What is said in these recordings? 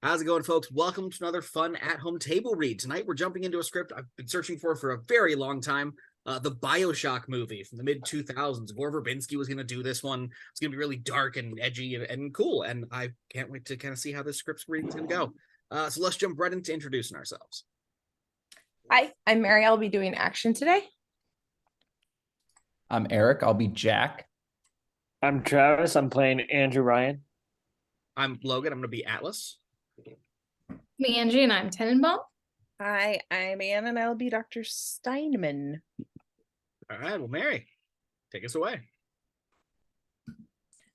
How's it going, folks? Welcome to another fun at-home table read. Tonight, we're jumping into a script I've been searching for a very long time. The Bioshock movie from the mid-2000s. Gore Verbinski was going to do this one. It's going to be really dark and edgy and cool, and I can't wait to kind of see how this script's reading is going to go. So let's jump right into introducing ourselves. Hi, I'm Mary. I'll be doing action today. I'm Erik. I'll be Jack. I'm Travis. I'm playing Andrew Ryan. I'm Logan. I'm going to be Atlas. Me, Angi, and I'm Tenenbaum. Hi, I'm Anne, and I'll be Dr. Steinman. All right, well, Mary, take us away.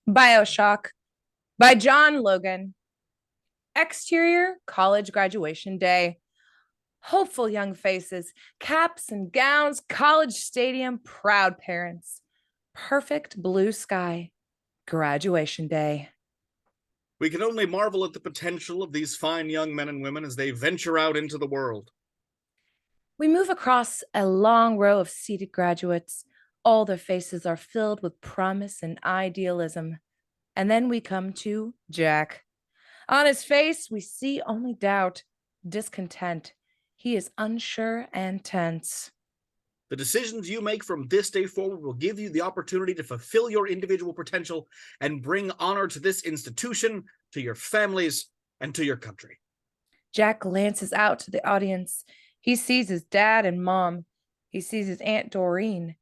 Bioshock by John Logan. Exterior, college graduation day. Hopeful young faces, caps and gowns, college stadium, proud parents. Perfect blue sky, graduation day. We can only marvel at the potential of these fine young men and women as they venture out into the world. We move across a long row of seated graduates. All their faces are filled with promise and idealism. And then we come to Jack. On his face, we see only doubt, discontent. He is unsure and tense. The decisions you make from this day forward will give you the opportunity to fulfill your individual potential and bring honor to this institution, to your families, and to your country. Jack glances out to the audience. He sees his dad and mom. He sees his Aunt Doreen.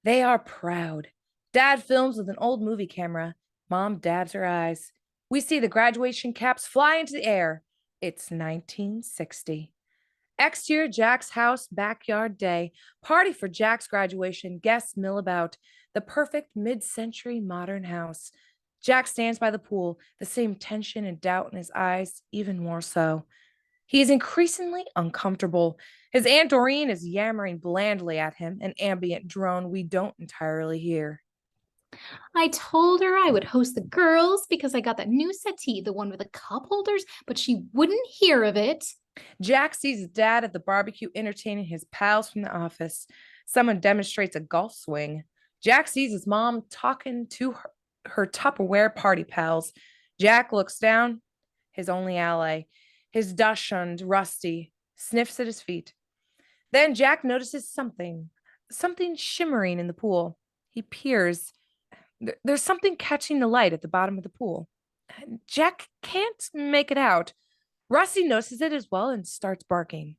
They are proud. Dad films with an old movie camera. Mom dabs her eyes. We see the graduation caps fly into the air. It's 1960. Exterior, Jack's house, backyard day. Party for Jack's graduation. Guests mill about. The perfect mid-century modern house. Jack stands by the pool, the same tension and doubt in his eyes, even more so. He is increasingly uncomfortable. His Aunt Doreen is yammering blandly at him, an ambient drone we don't entirely hear. I told her I would host the girls because I got that new settee, the one with the cup holders, but she wouldn't hear of it. Jack sees his dad at the barbecue entertaining his pals from the office. Someone demonstrates a golf swing. Jack sees his mom talking to her Tupperware party pals. Jack looks down, his only ally, his dachshund, Rusty, sniffs at his feet. Then Jack notices something shimmering in the pool. He peers. There's something catching the light at the bottom of the pool. Jack can't make it out. Rusty notices it as well and starts barking.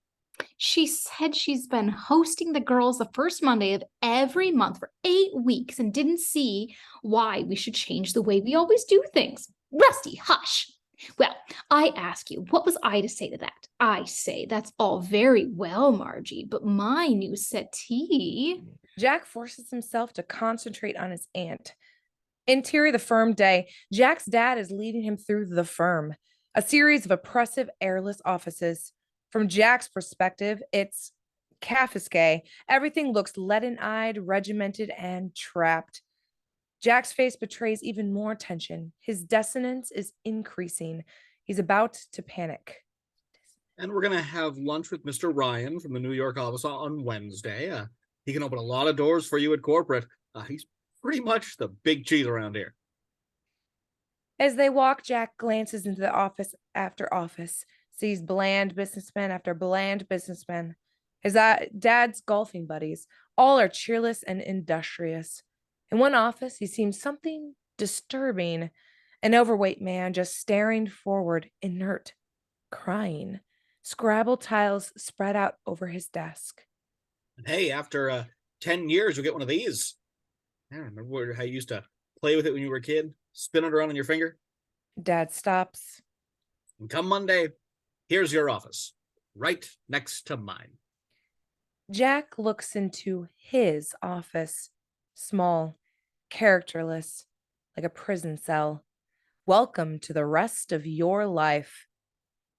She said she's been hosting the girls the first Monday of every month for 8 weeks and didn't see why we should change the way we always do things. Rusty, hush. Well, I ask you, what was I to say to that? I say, that's all very well, Margie, but my new settee... Jack forces himself to concentrate on his aunt. Interior, the firm day. Jack's dad is leading him through the firm, a series of oppressive, airless offices. From Jack's perspective, it's Kafkaesque. Everything looks leaden-eyed, regimented, and trapped. Jack's face betrays even more tension. His dissonance is increasing. He's about to panic. And we're going to have lunch with Mr. Ryan from the New York office on Wednesday. He can open a lot of doors for you at corporate. He's pretty much the big cheese around here. As they walk, Jack glances into the office after office, sees bland businessman after bland businessman. His dad's golfing buddies, all are cheerless and industrious. In one office, he seems something disturbing. An overweight man just staring forward, inert, crying. Scrabble tiles spread out over his desk. Hey, after 10 years, you'll get one of these. I remember how you used to play with it when you were a kid, spin it around on your finger. Dad stops. And come Monday, here's your office, right next to mine. Jack looks into his office, small, characterless, like a prison cell. Welcome to the rest of your life.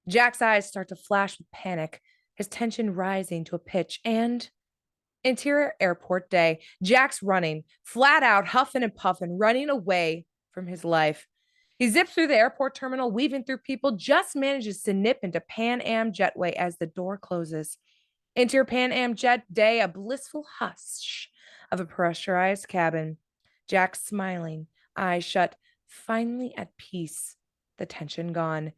Jack's eyes start to flash with panic, his tension rising to a pitch, and interior airport day. Jack's running, flat out, huffing and puffing, running away from his life. He zips through the airport terminal, weaving through people, just manages to nip into Pan Am jetway as the door closes. Interior Pan Am jet day, a blissful hush of a pressurized cabin. Jack smiling, eyes shut, finally at peace, the tension gone.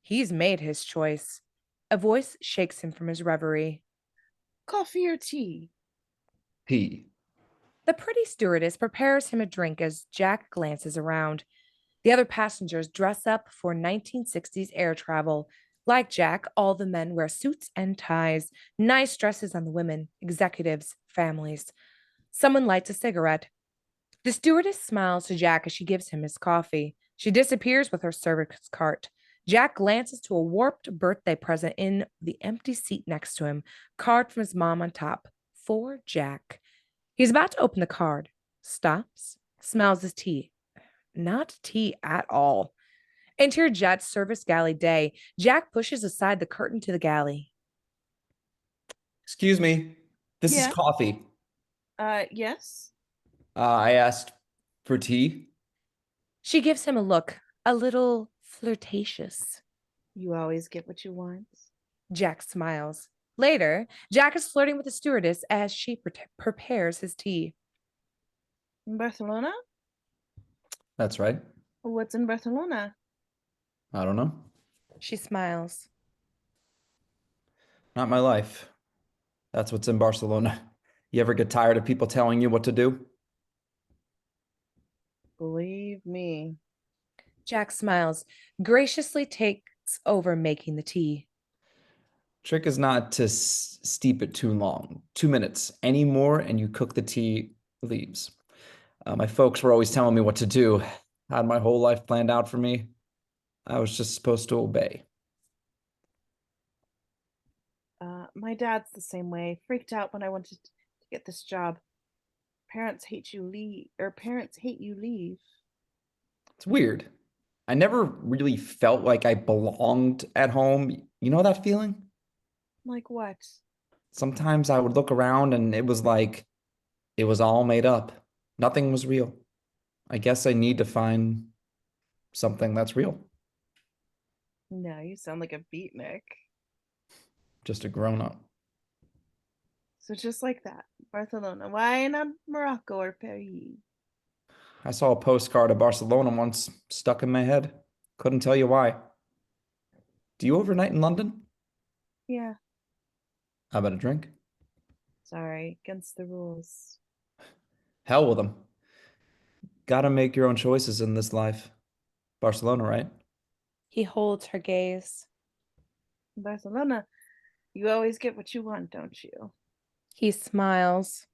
He's made his choice. A voice shakes him from his reverie. Coffee or tea? Tea. The pretty stewardess prepares him a drink as Jack glances around. The other passengers dress up for 1960s air travel. Like Jack, all the men wear suits and ties, nice dresses on the women, executives, families. Someone lights a cigarette. The stewardess smiles to Jack as she gives him his coffee. She disappears with her service cart. Jack glances to a warped birthday present in the empty seat next to him, card from his mom on top. For Jack. He's about to open the card, stops, smells his tea. Not tea at all. Enter Jet's service galley day. Jack pushes aside the curtain to the galley. Excuse me. This is Yeah. coffee. Yes. I asked for tea. She gives him a look, a little flirtatious. You always get what you want. Jack smiles. Later, Jack is flirting with the stewardess as she prepares his tea. In Barcelona? That's right. What's in Barcelona? I don't know. She smiles. Not my life. That's what's in Barcelona. You ever get tired of people telling you what to do? Believe me. Jack smiles, graciously takes over making the tea. Trick is not to steep it too long. 2 minutes. Any more and you cook the tea leaves. My folks were always telling me what to do. I had my whole life planned out for me. I was just supposed to obey. My dad's the same way. Freaked out when I wanted to get this job. Parents hate you leave. It's weird. I never really felt like I belonged at home. You know that feeling? Like what? Sometimes I would look around and it was like it was all made up. Nothing was real. I guess I need to find something that's real. No, you sound like a beatnik. Just a grown up. So just like that, Barcelona. Why not Morocco or Paris? I saw a postcard of Barcelona once stuck in my head. Couldn't tell you why. Do you overnight in London? Yeah, How about a drink? sorry, against the rules. Hell with them. Gotta make your own choices in this life. Barcelona, right? He holds her gaze. Barcelona, you always get what you want, don't you? He smiles.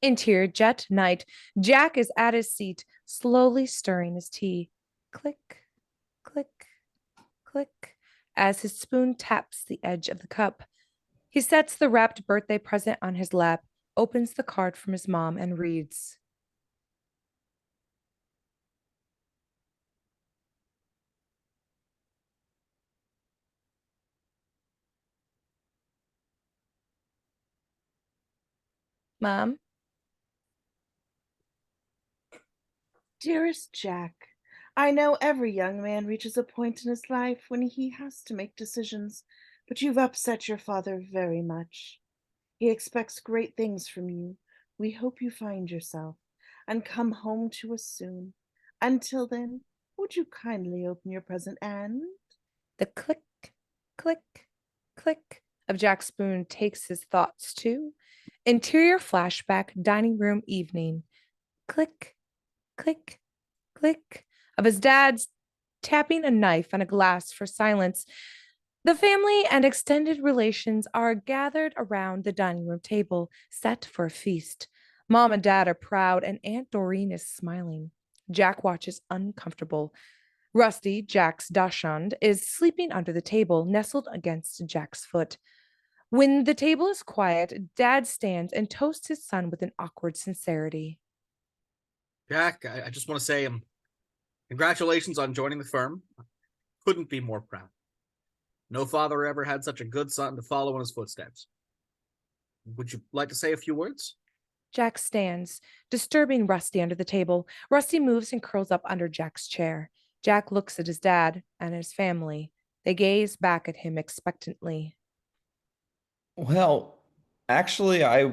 Interior jet night. Jack is at his seat, slowly stirring his tea. Click, click, click, as his spoon taps the edge of the cup. He sets the wrapped birthday present on his lap, opens the card from his mom, and reads. Mom? Dearest Jack, I know every young man reaches a point in his life when he has to make decisions, but you've upset your father very much. He expects great things from you. We hope you find yourself and come home to us soon. Until then, would you kindly open your present and The click, click, click of Jack's spoon takes his thoughts to interior flashback dining room evening. Click, click, click of his dad's tapping a knife on a glass for silence. The family and extended relations are gathered around the dining room table, set for a feast. Mom and Dad are proud, and Aunt Doreen is smiling. Jack watches uncomfortable. Rusty, Jack's dachshund, is sleeping under the table, nestled against Jack's foot. When the table is quiet, Dad stands and toasts his son with an awkward sincerity. Jack, I just want to say congratulations on joining the firm. Couldn't be more proud. No father ever had such a good son to follow in his footsteps. Would you like to say a few words? Jack stands, disturbing Rusty under the table. Rusty moves and curls up under Jack's chair. Jack looks at his dad and his family. They gaze back at him expectantly. Well, actually, I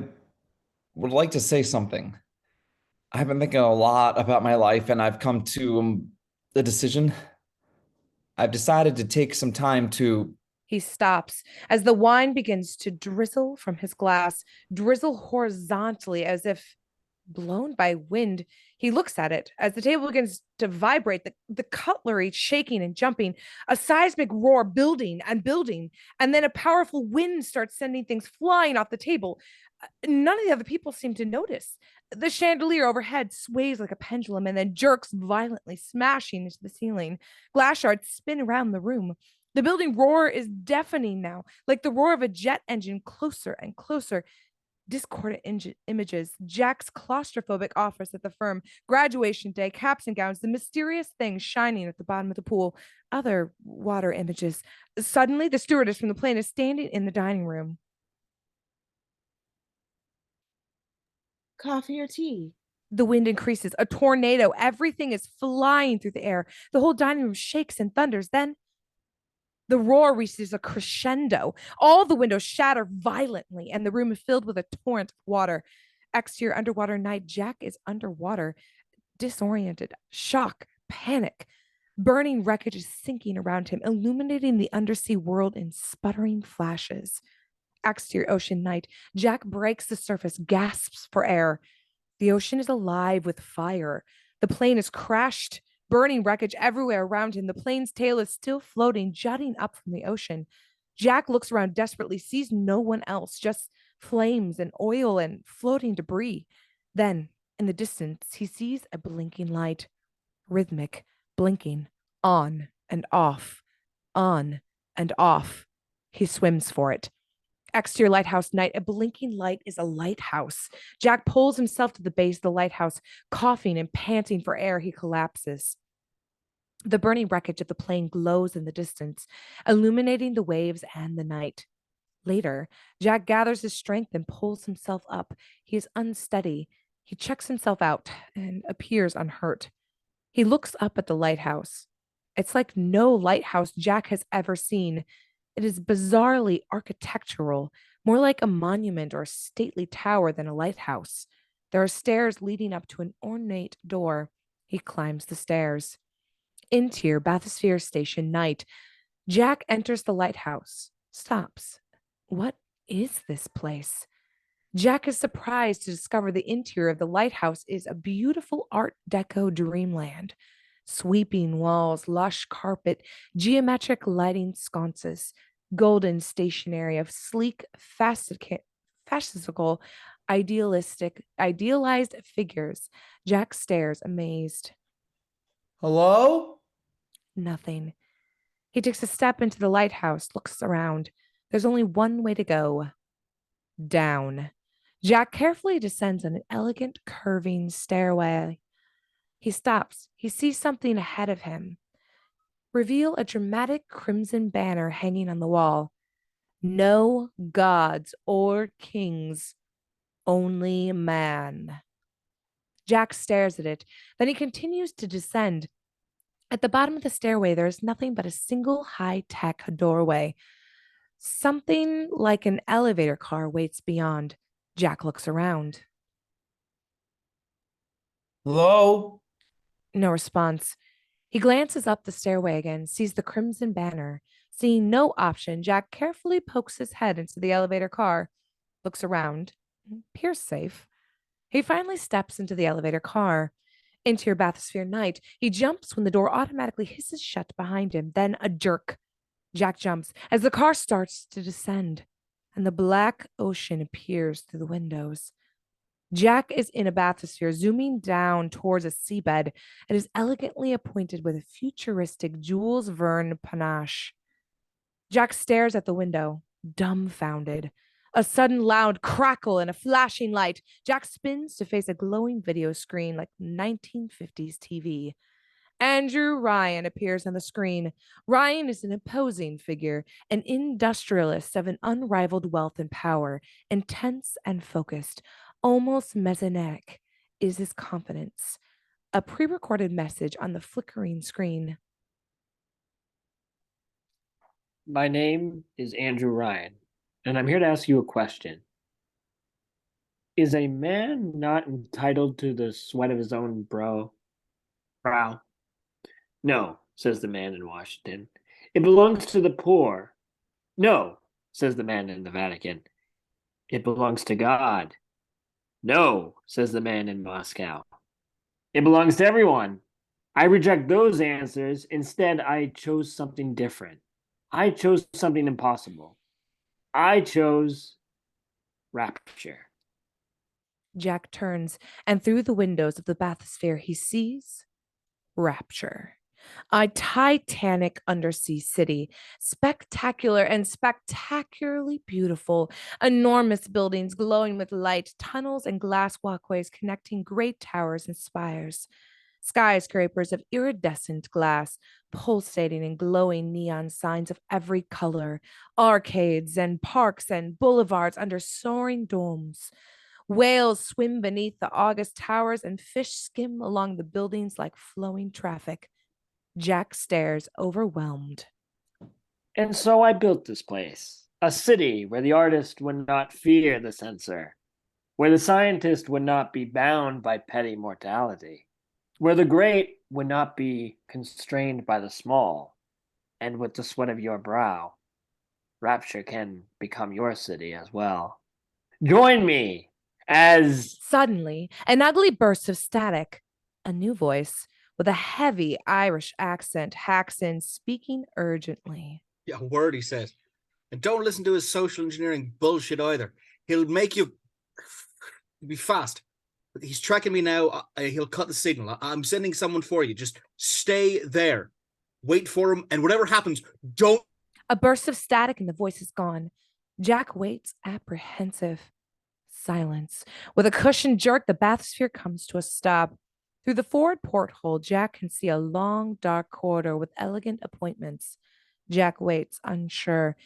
would like to say something. I've been thinking a lot about my life and I've come to the decision. I've decided to take some time to. He stops as the wine begins to drizzle from his glass, drizzle horizontally as if blown by wind. He looks at it as the table begins to vibrate, the cutlery shaking and jumping, a seismic roar building and building, and then a powerful wind starts sending things flying off the table. None of the other people seem to notice. The chandelier overhead sways like a pendulum and then jerks violently, smashing into the ceiling. Glass shards spin around the room. The building roar is deafening now, like the roar of a jet engine, closer and closer. Discordant images, Jack's claustrophobic office at the firm, graduation day, caps and gowns, the mysterious things shining at the bottom of the pool, other water images. Suddenly, the stewardess from the plane is standing in the dining room. Coffee or tea? The wind increases, a tornado. Everything is flying through the air. The whole dining room shakes and thunders. Then the roar reaches a crescendo. All the windows shatter violently, and the room is filled with a torrent of water. Exterior underwater night. Jack is underwater, disoriented, shock, panic. Burning wreckage is sinking around him, illuminating the undersea world in sputtering flashes. Exterior ocean night. Jack breaks the surface, gasps for air. The ocean is alive with fire. The plane is crashed, burning wreckage everywhere around him. The plane's tail is still floating, jutting up from the ocean. Jack looks around desperately, sees no one else, just flames and oil and floating debris. Then, in the distance, he sees a blinking light, rhythmic, blinking, on and off, on and off. He swims for it. Exterior lighthouse night. A blinking light is a lighthouse. Jack pulls himself to the base of the lighthouse, coughing and panting for air. He collapses. The burning wreckage of the plane glows in the distance, illuminating the waves and the night. Later, Jack gathers his strength and pulls himself up. He is unsteady. He checks himself out and appears unhurt. He looks up at the lighthouse. It's like no lighthouse Jack has ever seen. It is bizarrely architectural, more like a monument or a stately tower than a lighthouse. There are stairs leading up to an ornate door. He climbs the stairs. Interior bathysphere station night. Jack enters the lighthouse, stops. What is this place? Jack is surprised to discover the interior of the lighthouse is a beautiful Art Deco dreamland. Sweeping walls, lush carpet, geometric lighting sconces, golden stationery of sleek, fascistical, idealized figures. Jack stares, amazed. Hello? Nothing. He takes a step into the lighthouse, looks around. There's only one way to go. Down. Jack carefully descends an elegant, curving stairway. He stops. He sees something ahead of him. Reveal a dramatic crimson banner hanging on the wall. No gods or kings, only man. Jack stares at it. Then he continues to descend. At the bottom of the stairway, there is nothing but a single high-tech doorway. Something like an elevator car waits beyond. Jack looks around. Hello? No response. He glances up the stairway again, sees the crimson banner. Seeing no option, Jack carefully pokes his head into the elevator car, looks around, appears safe. He finally steps into the elevator car. Interior bathysphere night. He jumps when the door automatically hisses shut behind him. Then a jerk. Jack jumps as the car starts to descend, and the black ocean appears through the windows. Jack is in a bathysphere, zooming down towards a seabed. It is elegantly appointed with a futuristic Jules Verne panache. Jack stares at the window, dumbfounded. A sudden loud crackle and a flashing light. Jack spins to face a glowing video screen like 1950s TV. Andrew Ryan appears on the screen. Ryan is an imposing figure, an industrialist of an unrivaled wealth and power, intense and focused. Almost mezzanic is his confidence. A pre-recorded message on the flickering screen. My name is Andrew Ryan, and I'm here to ask you a question. Is a man not entitled to the sweat of his own brow? No, says the man in Washington. It belongs to the poor. No, says the man in the Vatican. It belongs to God. No, says the man in Moscow. It belongs to everyone. I reject those answers. Instead, I chose something different. I chose something impossible. I chose rapture. Jack turns, and through the windows of the bathysphere, he sees Rapture. A titanic undersea city, spectacular and spectacularly beautiful. Enormous buildings glowing with light, tunnels and glass walkways connecting great towers and spires. Skyscrapers of iridescent glass, pulsating and glowing neon signs of every color. Arcades and parks and boulevards under soaring domes. Whales swim beneath the august towers and fish skim along the buildings like flowing traffic. Jack stares, overwhelmed. And so I built this place, a city where the artist would not fear the censor, where the scientist would not be bound by petty mortality, where the great would not be constrained by the small, and with the sweat of your brow, Rapture can become your city as well. Join me as... Suddenly, an ugly burst of static. A new voice with a heavy Irish accent hacks in, speaking urgently. Yeah, word, he says. And don't listen to his social engineering bullshit either. He'll make you be fast. He's tracking me now. He'll cut the signal. I'm sending someone for you. Just stay there. Wait for him, and whatever happens, don't... A burst of static and the voice is gone. Jack waits, apprehensive. Silence. With a cushioned jerk, the bathysphere comes to a stop. Through the forward porthole, Jack can see a long, dark corridor with elegant appointments. Jack waits, unsure.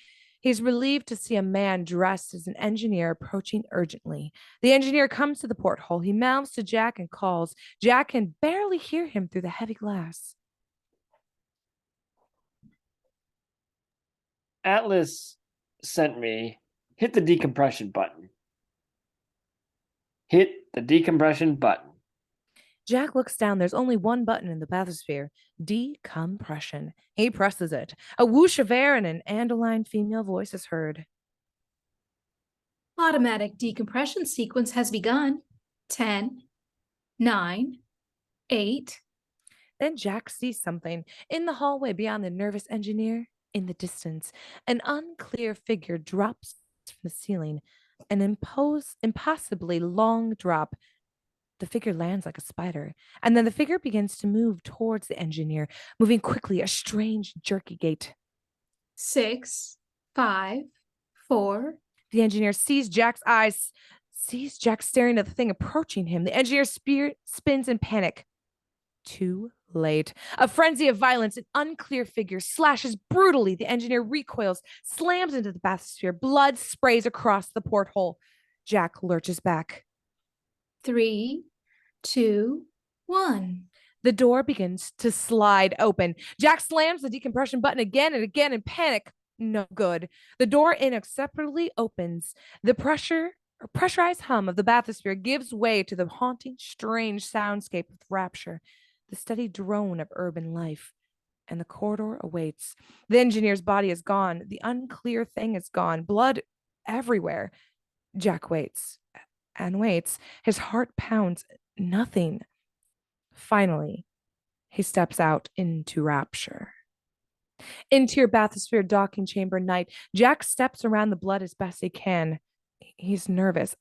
He's relieved to see a man dressed as an engineer approaching urgently. The engineer comes to the porthole. He mouths to Jack and calls. Jack can barely hear him through the heavy glass. Atlas sent me. Hit the decompression button. Hit the decompression button. Jack looks down. There's only one button in the bathysphere. Decompression. He presses it. A whoosh of air and an Andaline female voice is heard. Automatic decompression sequence has begun. 10, 9, 8. Then Jack sees something. In the hallway beyond the nervous engineer, in the distance, an unclear figure drops from the ceiling. An impossibly long drop. The figure lands like a spider, and then the figure begins to move towards the engineer, moving quickly, a strange, jerky gait. 6, 5, 4. The engineer sees Jack's eyes, sees Jack staring at the thing approaching him. The engineer's spear spins in panic. Too late. A frenzy of violence, an unclear figure slashes brutally. The engineer recoils, slams into the bathysphere. Blood sprays across the porthole. Jack lurches back. 3, 2, 1. The door begins to slide open. Jack slams the decompression button again and again in panic. No good. The door inacceptably opens. The pressurized hum of the bathysphere gives way to the haunting, strange soundscape of Rapture, the steady drone of urban life. And the corridor awaits. The engineer's body is gone. The unclear thing is gone. Blood everywhere. Jack waits and waits. His heart pounds. Nothing. Finally, he steps out into Rapture. Interior bathysphere docking chamber night. Jack steps around the blood as best he can. He's nervous.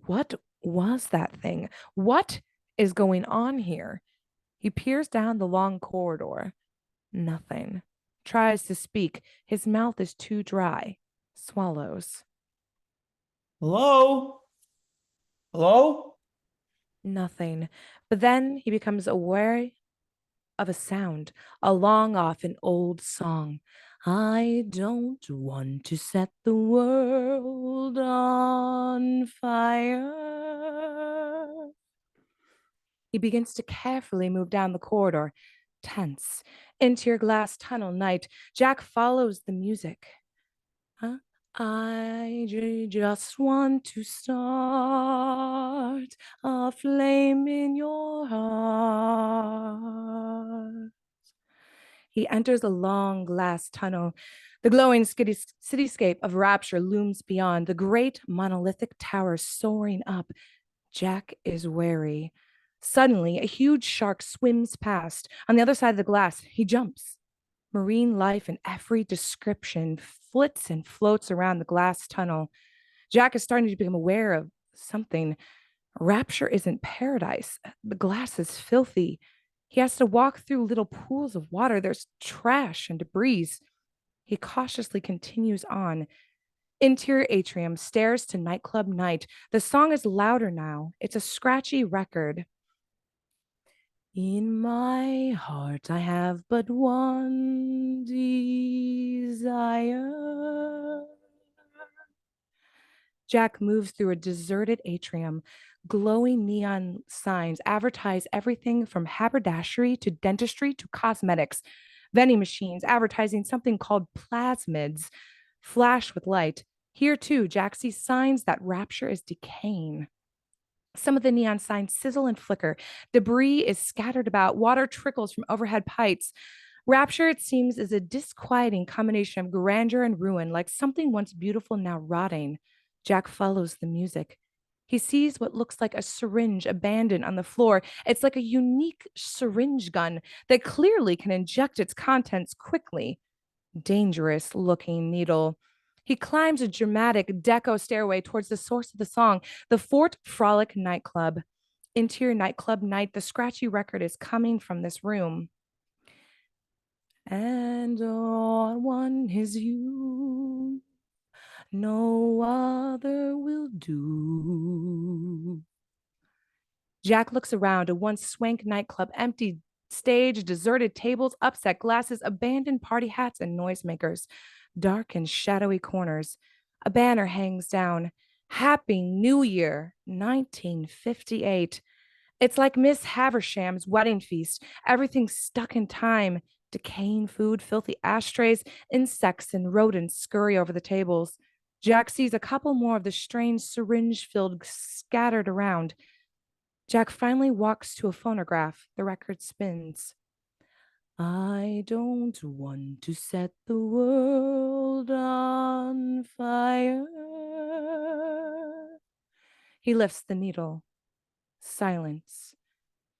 What was that thing? What is going on here? He peers down the long corridor. Nothing. Tries to speak. His mouth is too dry. Swallows. Hello? Hello? Nothing. But then he becomes aware of a sound, a long off an old song. I don't want to set the world on fire. He begins to carefully move down the corridor, tense. Into your glass tunnel night, Jack follows the music. I just want to start a flame in your heart. He enters a long glass tunnel. The glowing cityscape of Rapture looms beyond, the great monolithic tower soaring up. Jack is wary. Suddenly, a huge shark swims past. On the other side of the glass, he jumps. Marine life in every description flits and floats around the glass tunnel. Jack is starting to become aware of something. Rapture isn't paradise. The glass is filthy. He has to walk through little pools of water. There's trash and debris. He cautiously continues on. Interior atrium, stairs to nightclub night. The song is louder now. It's a scratchy record. In my heart, I have but one desire. Jack moves through a deserted atrium. Glowing neon signs advertise everything from haberdashery to dentistry to cosmetics. Vending machines advertising something called plasmids flash with light. Here, too, Jack sees signs that Rapture is decaying. Some of the neon signs sizzle and flicker. Debris is scattered about. Water trickles from overhead pipes. Rapture, it seems, is a disquieting combination of grandeur and ruin, like something once beautiful now rotting. Jack follows the music. He sees what looks like a syringe abandoned on the floor. It's like a unique syringe gun that clearly can inject its contents quickly. Dangerous looking needle. He climbs a dramatic deco stairway towards the source of the song, the Fort Frolic nightclub. Interior nightclub night, the scratchy record is coming from this room. And all one is you, no other will do. Jack looks around. A once swank nightclub, empty stage, deserted tables, upset glasses, abandoned party hats, and noisemakers. Dark and shadowy corners. A banner hangs down. Happy New Year, 1958. It's like Miss Haversham's wedding feast. Everything stuck in time. Decaying food, filthy ashtrays, insects and rodents scurry over the tables. Jack sees a couple more of the strange syringe-filled scattered around. Jack finally walks to a phonograph. The record spins. I don't want to set the world on fire. He lifts the needle. Silence.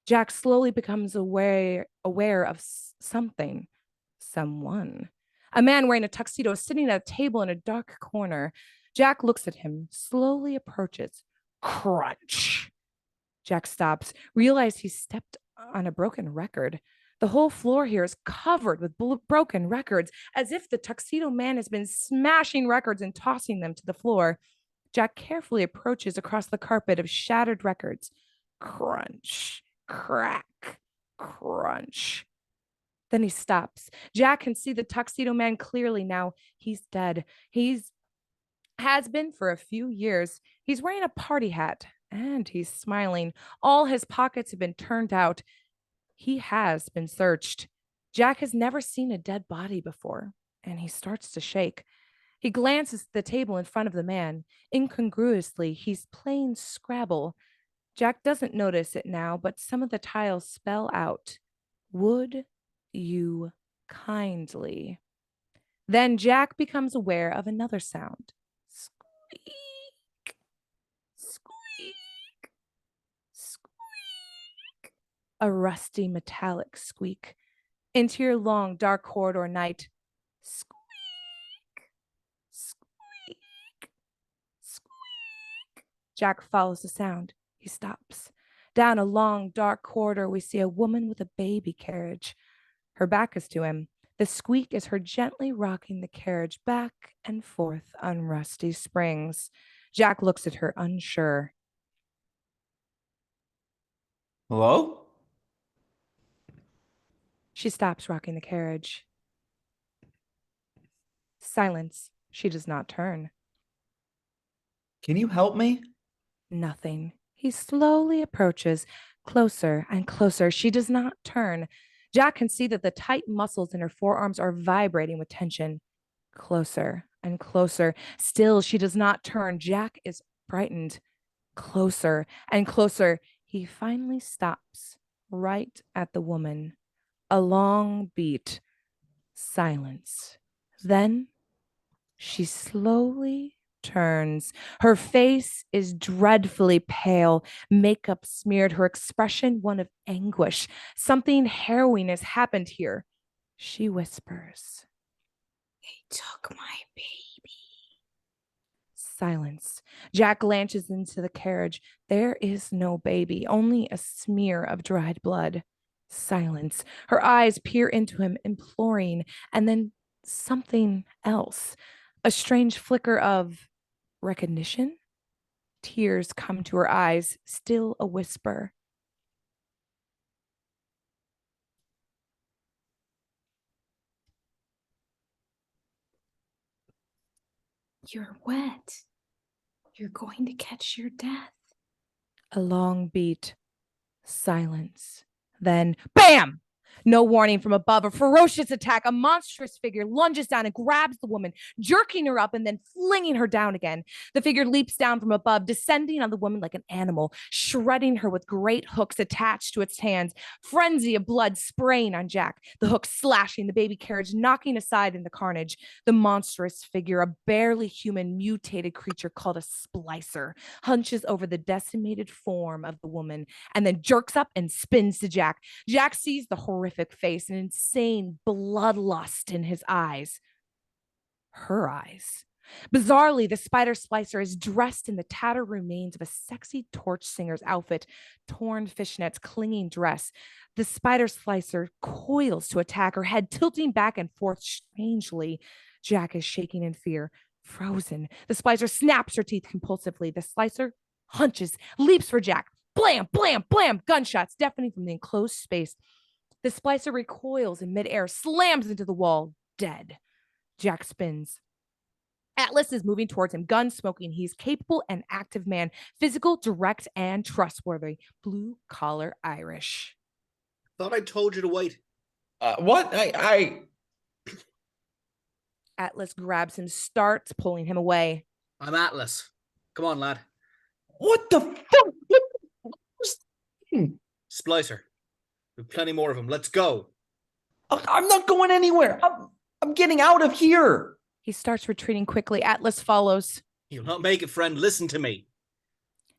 Jack slowly becomes aware of something, someone. A man wearing a tuxedo is sitting at a table in a dark corner. Jack looks at him, slowly approaches. Crunch. Jack stops, realizes he stepped on a broken record. The whole floor here is covered with broken records, as if the tuxedo man has been smashing records and tossing them to the floor. Jack carefully approaches across the carpet of shattered records. Crunch, crack, crunch. Then he stops. Jack can see the tuxedo man clearly now. He's dead. Has been for a few years. He's wearing a party hat and he's smiling. All his pockets have been turned out. He has been searched. Jack has never seen a dead body before, and he starts to shake. He glances at the table in front of the man. Incongruously, he's playing Scrabble. Jack doesn't notice it now, but some of the tiles spell out, "Would you kindly?" Then Jack becomes aware of another sound. Squeak, squeak, squeak. A rusty metallic squeak. Interior long, dark corridor night. Squeak, squeak, squeak. Jack follows the sound. He stops. Down a long, dark corridor, we see a woman with a baby carriage. Her back is to him. The squeak is her gently rocking the carriage back and forth on rusty springs. Jack looks at her, unsure. Hello? She stops rocking the carriage. Silence. She does not turn. Can you help me? Nothing. He slowly approaches, closer and closer. She does not turn. Jack can see that the tight muscles in her forearms are vibrating with tension. Closer and closer. Still, she does not turn. Jack is frightened. Closer and closer. He finally stops, right at the woman. A long beat. Silence. Then she slowly turns. Her face is dreadfully pale, makeup smeared, her expression one of anguish. Something harrowing has happened here. She whispers, "They took my baby." Silence. Jack glances into the carriage. There is no baby, only a smear of dried blood. Silence. Her eyes peer into him, imploring, and then something else. A strange flicker of recognition. Tears come to her eyes, still a whisper. You're wet. You're going to catch your death. A long beat. Silence. Then, bam! No warning from above, a ferocious attack. A monstrous figure lunges down and grabs the woman, jerking her up and then flinging her down again. The figure leaps down from above, descending on the woman like an animal, shredding her with great hooks attached to its hands. Frenzy of blood spraying on Jack, the hooks slashing the baby carriage, knocking aside in the carnage. The monstrous figure, a barely human mutated creature called a Splicer, hunches over the decimated form of the woman and then jerks up and spins to Jack. Jack sees the horrific face, an insane bloodlust in his eyes. Her eyes. Bizarrely, the spider splicer is dressed in the tattered remains of a sexy torch singer's outfit, torn fishnets, clinging dress. The spider slicer coils to attack, her head tilting back and forth strangely. Jack is shaking in fear, frozen. The splicer snaps her teeth compulsively. The slicer hunches, leaps for Jack. Blam, blam, blam, gunshots deafening from the enclosed space. The splicer recoils in midair, slams into the wall, dead. Jack spins. Atlas is moving towards him, gun smoking. He's capable and active man, physical, direct, and trustworthy. Blue-collar Irish. Thought I told you to wait. What? Atlas grabs him, starts pulling him away. I'm Atlas. Come on, lad. What the fuck? Splicer. We've plenty more of them. Let's go. I'm not going anywhere. I'm getting out of here. He starts retreating quickly. Atlas follows. You'll not make it, friend. Listen to me.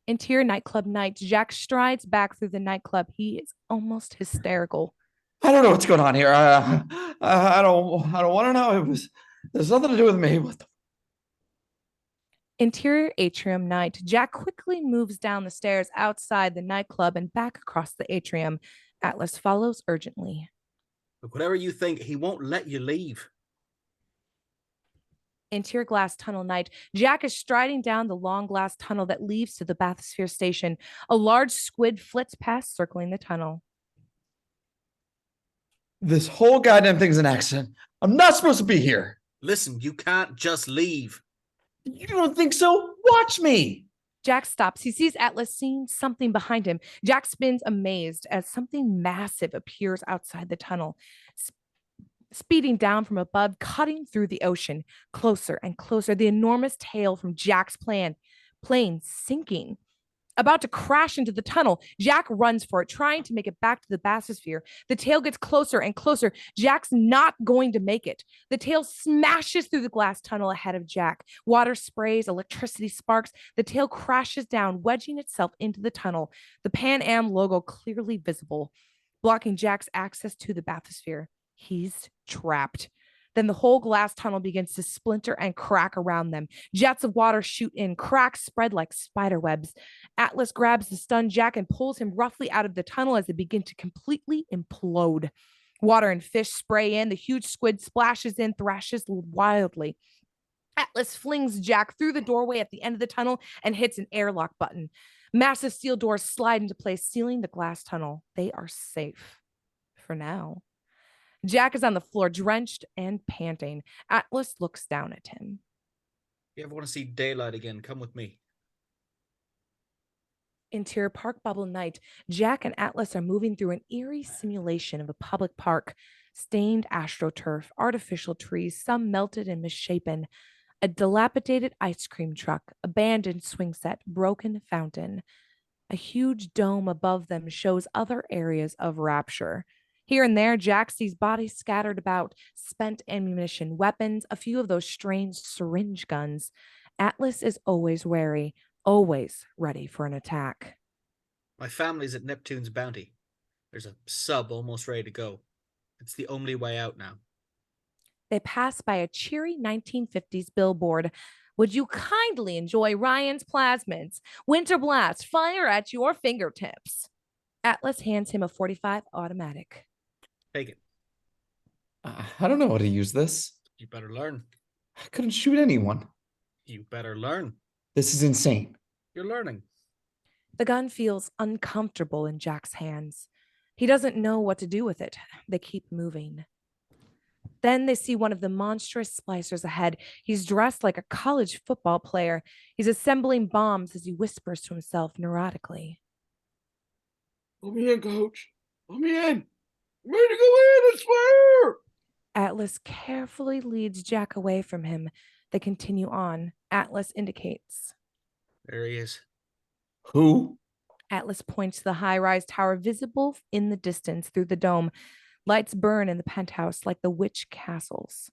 Interior nightclub night. Jack strides back through the nightclub. He is almost hysterical. I don't know what's going on here. I don't want to know. There's nothing to do with me. What the? Interior atrium night. Jack quickly moves down the stairs outside the nightclub and back across the atrium. Atlas follows urgently. But whatever you think, he won't let you leave. Interior glass tunnel night. Jack is striding down the long glass tunnel that leads to the bathysphere station. A large squid flits past, circling the tunnel. This whole goddamn thing's an accident. I'm not supposed to be here. Listen, you can't just leave. You don't think so? Watch me. Jack stops. He sees Atlas seeing something behind him. Jack spins amazed as something massive appears outside the tunnel, speeding down from above, cutting through the ocean. Closer and closer, the enormous tail from Jack's plane sinking. About to crash into the tunnel, Jack runs for it, trying to make it back to the bathysphere. The tail gets closer and closer. Jack's not going to make it. The tail smashes through the glass tunnel ahead of Jack. Water sprays, electricity sparks. The tail crashes down, wedging itself into the tunnel. The Pan Am logo clearly visible, blocking Jack's access to the bathysphere. He's trapped. Then the whole glass tunnel begins to splinter and crack around them. Jets of water shoot in, cracks spread like spider webs. Atlas grabs the stunned Jack and pulls him roughly out of the tunnel as they begin to completely implode. Water and fish spray in. The huge squid splashes in, thrashes wildly. Atlas flings Jack through the doorway at the end of the tunnel and hits an airlock button. Massive steel doors slide into place, sealing the glass tunnel. They are safe. For now. Jack is on the floor, drenched and panting. Atlas looks down at him. You ever want to see daylight again? Come with me. Interior park bubble night. Jack and Atlas are moving through an eerie simulation of a public park. Stained astroturf, artificial trees, some melted and misshapen. A dilapidated ice cream truck, abandoned swing set, broken fountain. A huge dome above them shows other areas of rapture. Here and there, Jack sees bodies scattered about, spent ammunition, weapons, a few of those strange syringe guns. Atlas is always wary, always ready for an attack. My family's at Neptune's Bounty. There's a sub almost ready to go. It's the only way out now. They pass by a cheery 1950s billboard. Would you kindly enjoy Ryan's Plasmids? Winter Blast, fire at your fingertips. Atlas hands him a .45 automatic. Take it. I don't know how to use this. You better learn. I couldn't shoot anyone. You better learn. This is insane. You're learning. The gun feels uncomfortable in Jack's hands. He doesn't know what to do with it. They keep moving. Then they see one of the monstrous splicers ahead. He's dressed like a college football player. He's assembling bombs as he whispers to himself neurotically. Let me in, coach. Let me in. I'm ready to go in, I swear. Atlas carefully leads Jack away from him. They continue on. Atlas indicates. There he is. Who? Atlas points to the high-rise tower visible in the distance through the dome. Lights burn in the penthouse like the witch castles.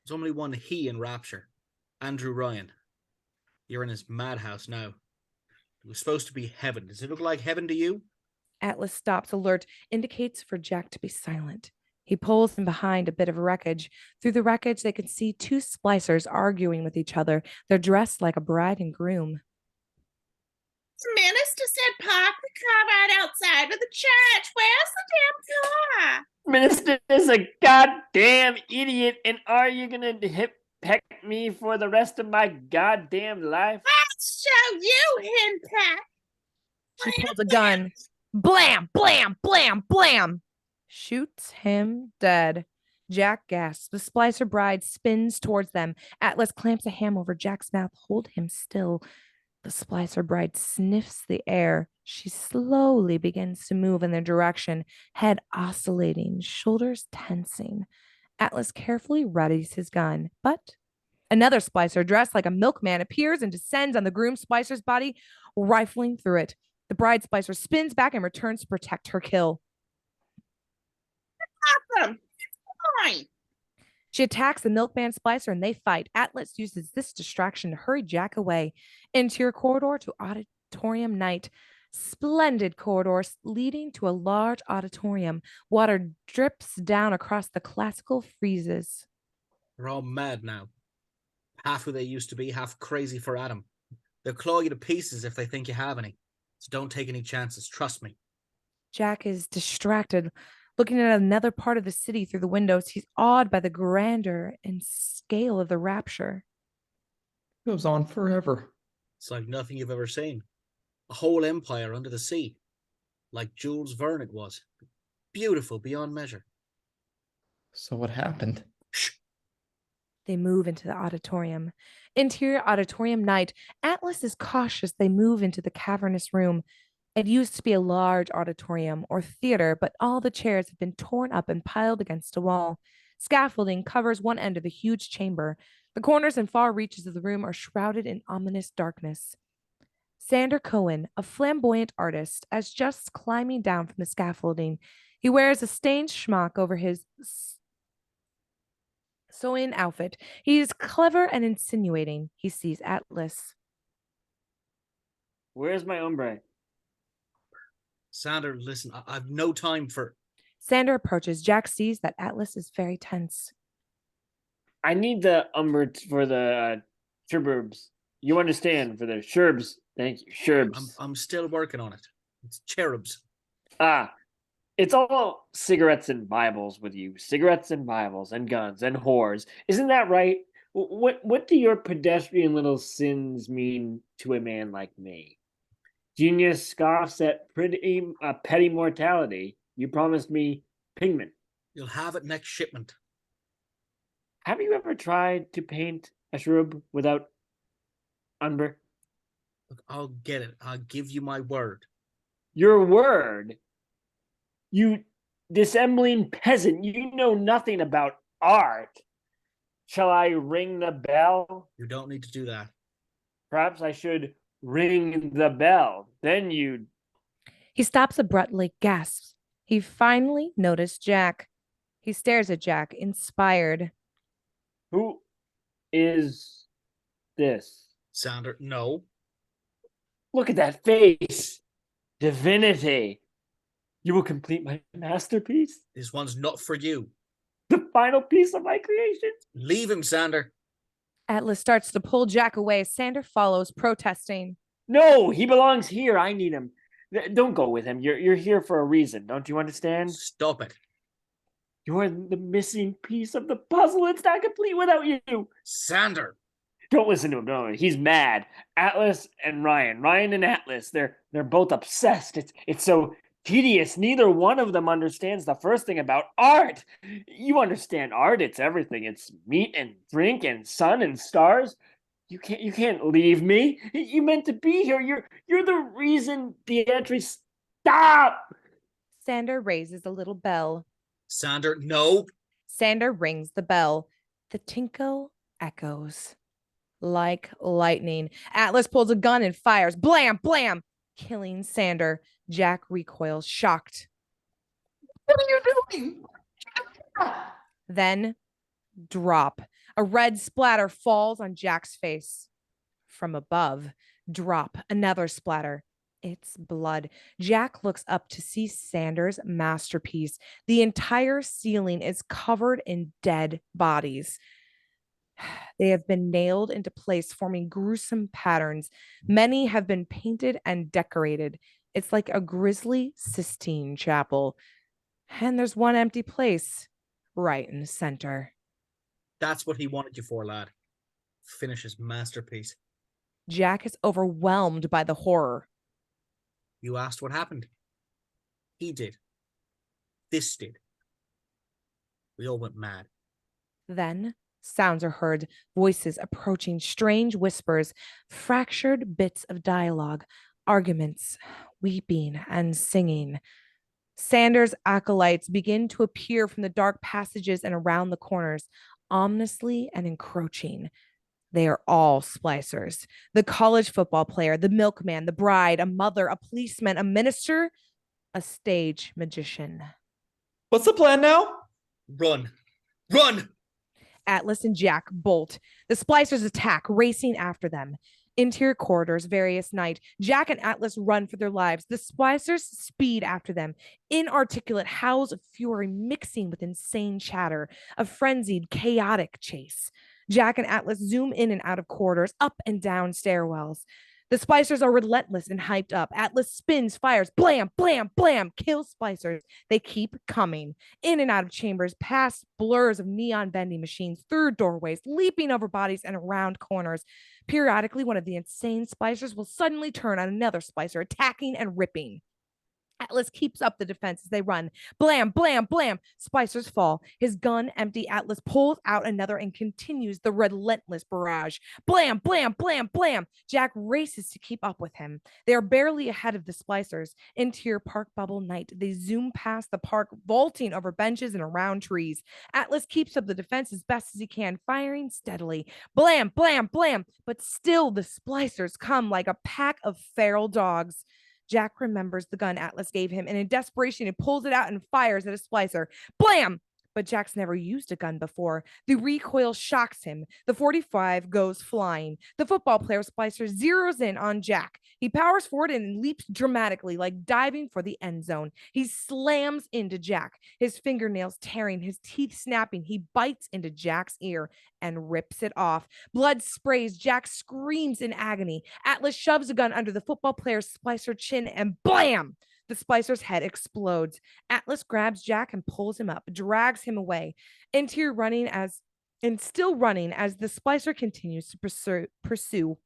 There's only one he in Rapture. Andrew Ryan. You're in his madhouse now. It was supposed to be heaven. Does it look like heaven to you? Atlas stops alert, indicates for Jack to be silent. He pulls him behind a bit of wreckage. Through the wreckage, they can see two splicers arguing with each other. They're dressed like a bride and groom. Minister said park the car right outside of the church. Where's the damn car? Minister is a goddamn idiot, and are you gonna peck me for the rest of my goddamn life? I'll show you, henpeck. She pulls a gun. Blam, blam, blam, blam. Shoots him dead. Jack gasps. The splicer bride spins towards them. Atlas clamps a hand over Jack's mouth. Hold him still. The splicer bride sniffs the air. She slowly begins to move in their direction, head oscillating, shoulders tensing. Atlas carefully readies his gun, but another splicer dressed like a milkman appears and descends on the groom splicer's body, rifling through it. The bride splicer spins back and returns to protect her kill. Awesome. It's fine. She attacks the milkman splicer and they fight. Atlas uses this distraction to hurry Jack away. Interior corridor to auditorium night. Splendid corridors leading to a large auditorium. Water drips down across the classical friezes. They're all mad now. Half who they used to be, half crazy for Adam. They'll claw you to pieces if they think you have any. So don't take any chances, trust me. Jack is distracted, looking at another part of the city through the windows. He's awed by the grandeur and scale of the rapture. Goes on forever. It's like nothing you've ever seen. A whole empire under the sea. Like Jules Verne it was. Beautiful beyond measure. So what happened? Shh. They move into the auditorium. Interior auditorium night. Atlas is cautious. They move into the cavernous room. It used to be a large auditorium or theater, but all the chairs have been torn up and piled against a wall. Scaffolding covers one end of the huge chamber. The corners and far reaches of the room are shrouded in ominous darkness. Sander Cohen, a flamboyant artist, is just climbing down from the scaffolding. He wears a stained schmuck over his sewing outfit. He is clever and insinuating. He sees Atlas. Where's my ombre? Sander, listen, I've no time for... Sander approaches. Jack sees that Atlas is very tense. I need the umber for the sherbs. You understand, for the sherbs. Thank you, sherbs. I'm still working on it. It's cherubs. It's all cigarettes and Bibles with you. Cigarettes and Bibles and guns and whores. Isn't that right? What do your pedestrian little sins mean to a man like me? Genius scoffs at petty mortality. You promised me pigment. You'll have it next shipment. Have you ever tried to paint a shrub without umber? Look, I'll get it. I'll give you my word. Your word? You dissembling peasant, you know nothing about art. Shall I ring the bell? You don't need to do that. Perhaps I should ring the bell. Then you'd... He stops abruptly, gasps. He finally noticed Jack. He stares at Jack, inspired. Who is this? Sander, no. Look at that face. Divinity. You will complete my masterpiece? This one's not for you. The final piece of my creation? Leave him, Sander. Atlas starts to pull Jack away. Sander follows, protesting. No, he belongs here. I need him. Don't go with him. You're here for a reason. Don't you understand? Stop it. You're the missing piece of the puzzle. It's not complete without you. Sander. Don't listen to him. No, he's mad. Atlas and Ryan. Ryan and Atlas. They're both obsessed. It's so tedious. Neither one of them understands the first thing about art. You understand art. It's everything. It's meat and drink and sun and stars. You can't leave me. You meant to be here. You're the reason the entry. Stop. Sander raises a little bell. Sander, no. Sander rings the bell. The tinkle echoes like lightning. Atlas pulls a gun and fires. Blam, blam, killing Sander. Jack recoils, shocked. What are you doing? Then, drop. A red splatter falls on Jack's face. From above, drop. Another splatter. It's blood. Jack looks up to see Sander's masterpiece. The entire ceiling is covered in dead bodies. They have been nailed into place, forming gruesome patterns. Many have been painted and decorated. It's like a grisly Sistine chapel. And there's one empty place right in the center. That's what he wanted you for, lad. Finish his masterpiece. Jack is overwhelmed by the horror. You asked what happened. He did. This did. We all went mad. Then sounds are heard, voices approaching, strange whispers, fractured bits of dialogue, arguments, weeping and singing. Sander's acolytes begin to appear from the dark passages and around the corners, ominously and encroaching. They are all splicers. The college football player, the milkman, the bride, a mother, a policeman, a minister, a stage magician. What's the plan now? Run. Run! Atlas and Jack bolt. The splicers attack, racing after them. Interior corridors, various night. Jack and Atlas run for their lives. The splicers speed after them. Inarticulate howls of fury mixing with insane chatter. A frenzied, chaotic chase. Jack and Atlas zoom in and out of corridors, up and down stairwells. The splicers are relentless and hyped up. Atlas spins, fires, blam, blam, blam, kills splicers. They keep coming. In and out of chambers, past blurs of neon vending machines, through doorways, leaping over bodies and around corners. Periodically, one of the insane splicers will suddenly turn on another splicer, attacking and ripping. Atlas keeps up the defense as they run. Blam, blam, blam. Splicers fall. His gun empty. Atlas pulls out another and continues the relentless barrage. Blam, blam, blam, blam. Jack races to keep up with him. They are barely ahead of the splicers. Interior park bubble night. They zoom past the park, vaulting over benches and around trees. Atlas keeps up the defense as best as he can, firing steadily. Blam, blam, blam. But still the splicers come like a pack of feral dogs. Jack remembers the gun Atlas gave him, and in desperation, he pulls it out and fires at a splicer. Blam! But Jack's never used a gun before. The recoil shocks him. The 45 goes flying. The football player splicer zeroes in on Jack. He powers forward and leaps dramatically, like diving for the end zone. He slams into Jack, his fingernails tearing, his teeth snapping. He bites into Jack's ear and rips it off. Blood sprays. Jack screams in agony. Atlas shoves a gun under the football player's splicer chin and blam! The splicer's head explodes. Atlas grabs Jack and pulls him up, drags him away. Still running as the splicer continues to pursue.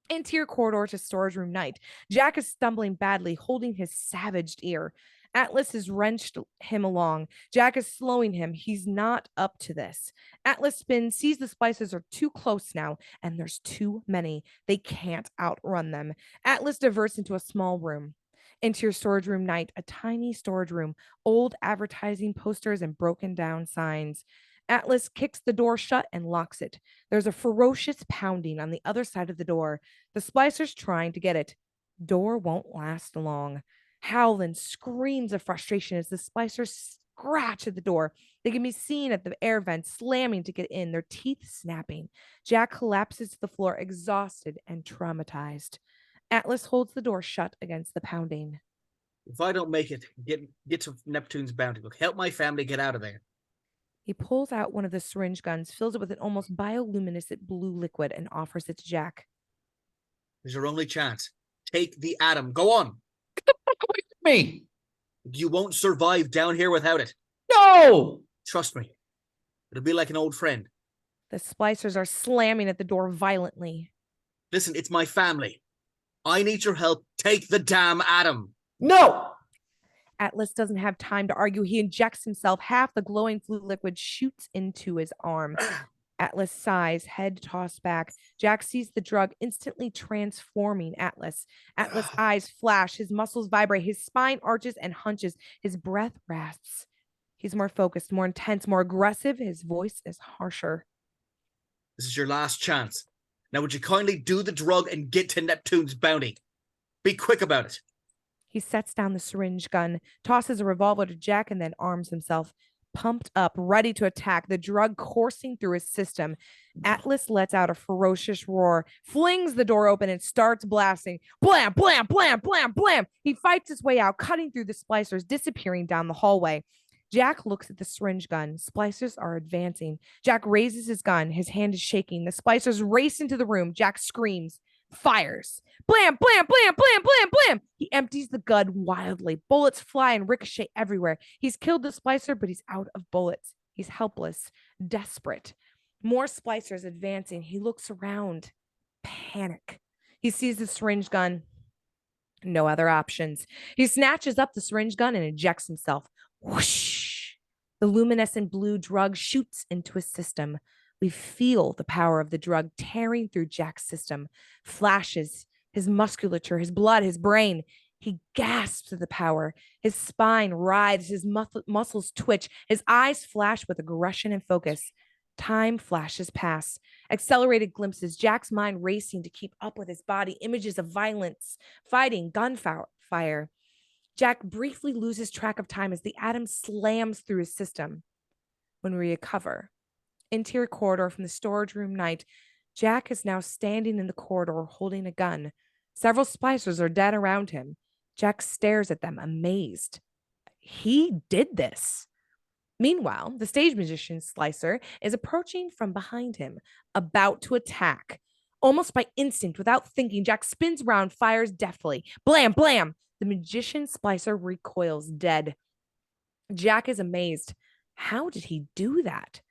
Interior corridor to storage room night. Jack is stumbling badly, holding his savaged ear. Atlas has wrenched him along. Jack is slowing him. He's not up to this. Atlas spins, sees the splicers are too close now, and there's too many. They can't outrun them. Atlas diverts into a small room. Interior storage room night, a tiny storage room, old advertising posters and broken down signs. Atlas kicks the door shut and locks it. There's a ferocious pounding on the other side of the door. The splicer's trying to get it. Door won't last long. Howland screams of frustration as the Splicers scratch at the door. They can be seen at the air vents slamming to get in, their teeth snapping. Jack collapses to the floor, exhausted and traumatized. Atlas holds the door shut against the pounding. If I don't make it, get to Neptune's bounty book. Help my family get out of there. He pulls out one of the syringe guns, fills it with an almost bioluminescent blue liquid, and offers it to Jack. There's your only chance. Take the atom. Go on. Get the fuck away from me! You won't survive down here without it. No! Trust me. It'll be like an old friend. The Splicers are slamming at the door violently. Listen, it's my family. I need your help. Take the damn atom. No! Atlas doesn't have time to argue. He injects himself. Half the glowing blue liquid shoots into his arm. Atlas sighs, head tossed back. Jack sees the drug instantly transforming Atlas. Atlas' eyes flash, his muscles vibrate, his spine arches and hunches, his breath rasps. He's more focused, more intense, more aggressive. His voice is harsher. This is your last chance. Now would you kindly do the drug and get to Neptune's bounty? Be quick about it. He sets down the syringe gun, tosses a revolver to Jack, and then arms himself. Pumped up, ready to attack, the drug coursing through his system. Atlas lets out a ferocious roar, flings the door open, and starts blasting. Blam, blam, blam, blam, blam. He fights his way out, cutting through the Splicers, disappearing down the hallway. Jack looks at the syringe gun. Splicers are advancing. Jack raises his gun. His hand is shaking. The Splicers race into the room. Jack screams, fires. Blam, blam, blam, blam, blam, blam. He empties the gun wildly. Bullets fly and ricochet everywhere. He's killed the Splicer, but he's out of bullets. He's helpless, desperate. More Splicers advancing. He looks around. Panic. He sees the syringe gun. No other options. He snatches up the syringe gun and ejects himself. Whoosh! The luminescent blue drug shoots into his system. We feel the power of the drug tearing through Jack's system. Flashes, his musculature, his blood, his brain. He gasps at the power. His spine writhes, his muscles twitch. His eyes flash with aggression and focus. Time flashes past. Accelerated glimpses, Jack's mind racing to keep up with his body. Images of violence, fighting, gunfire. Jack briefly loses track of time as the atom slams through his system. When we recover, interior corridor from the storage room night, Jack is now standing in the corridor holding a gun. Several Splicers are dead around him. Jack stares at them, amazed. He did this. Meanwhile, the stage magician Splicer is approaching from behind him, about to attack. Almost by instinct, without thinking, Jack spins around, fires deftly. Blam, blam! The magician Splicer recoils dead. Jack is amazed. How did he do that?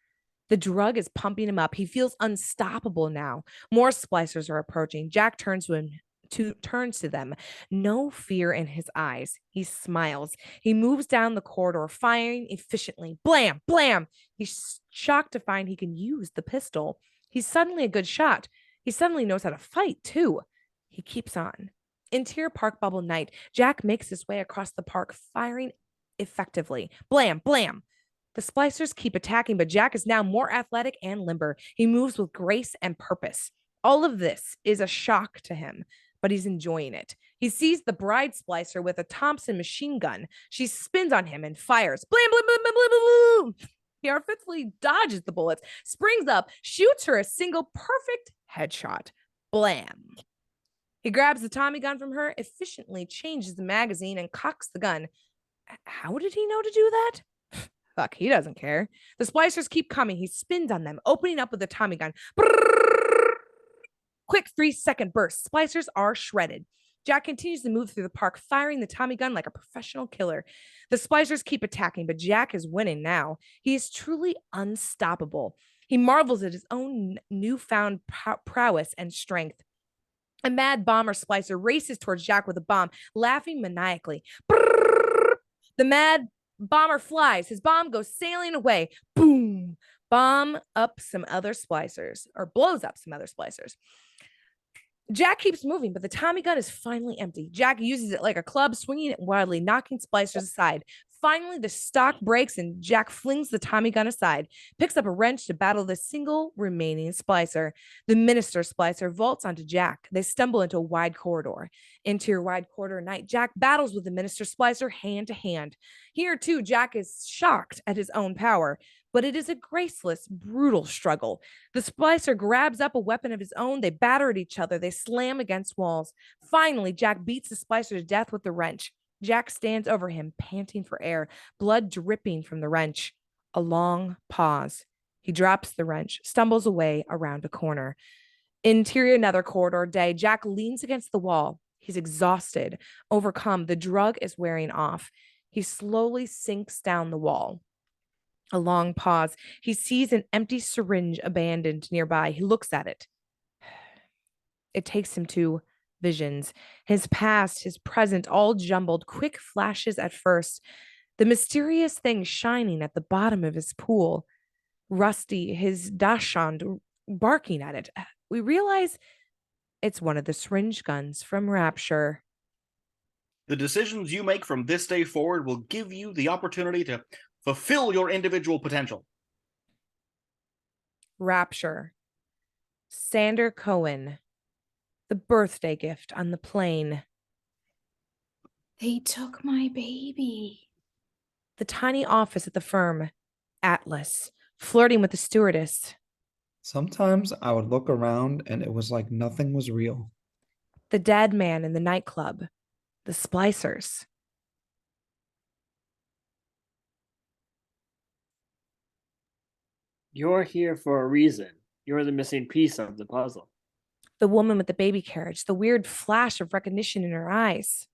The drug is pumping him up. He feels unstoppable now. More Splicers are approaching. Jack turns to them. No fear in his eyes. He smiles. He moves down the corridor, firing efficiently. Blam, blam. He's shocked to find he can use the pistol. He's suddenly a good shot. He suddenly knows how to fight, too. He keeps on. Interior park bubble night. Jack makes his way across the park, firing effectively. Blam, blam. The Splicers keep attacking, but Jack is now more athletic and limber. He moves with grace and purpose. All of this is a shock to him, but he's enjoying it. He sees the bride Splicer with a Thompson machine gun. She spins on him and fires. Blam, blam, blam, blam, blam, blam, blam. He artfully dodges the bullets, springs up, shoots her a single perfect headshot. Blam. He grabs the Tommy gun from her, efficiently changes the magazine, and cocks the gun. How did he know to do that? Fuck, he doesn't care. The Splicers keep coming. He spins on them, opening up with the Tommy gun. Brrr! Quick 3-second bursts. Splicers are shredded. Jack continues to move through the park, firing the Tommy gun like a professional killer. The Splicers keep attacking, but Jack is winning now. He is truly unstoppable. He marvels at his own newfound prowess and strength. A mad bomber Splicer races towards Jack with a bomb, laughing maniacally. Brrr! The mad bomber flies. His bomb goes sailing away. Boom! Bomb up some other Splicers, or blows up some other Splicers. Jack keeps moving, but the Tommy gun is finally empty. Jack uses it like a club, swinging it wildly, knocking Splicers aside. Finally, the stock breaks and Jack flings the Tommy gun aside, picks up a wrench to battle the single remaining Splicer. The minister Splicer vaults onto Jack. They stumble into a wide corridor. Interior wide corridor night, Jack battles with the minister Splicer hand to hand. Here, too, Jack is shocked at his own power, but it is a graceless, brutal struggle. The Splicer grabs up a weapon of his own. They batter at each other. They slam against walls. Finally, Jack beats the Splicer to death with the wrench. Jack stands over him, panting for air, blood dripping from the wrench. A long pause. He drops the wrench, stumbles away around a corner. Interior another corridor day, Jack leans against the wall. He's exhausted, overcome. The drug is wearing off. He slowly sinks down the wall. A long pause. He sees an empty syringe abandoned nearby. He looks at it. It takes him to visions. His past, his present, all jumbled, quick flashes at first. The mysterious thing shining at the bottom of his pool. Rusty, his dachshund, barking at it. We realize it's one of the syringe guns from Rapture. The decisions you make from this day forward will give you the opportunity to fulfill your individual potential. Rapture. Sander Cohen. The birthday gift on the plane. They took my baby. The tiny office at the firm. Atlas, flirting with the stewardess. Sometimes I would look around and it was like nothing was real. The dead man in the nightclub. The Splicers. You're here for a reason. You're the missing piece of the puzzle. The woman with the baby carriage, the weird flash of recognition in her eyes.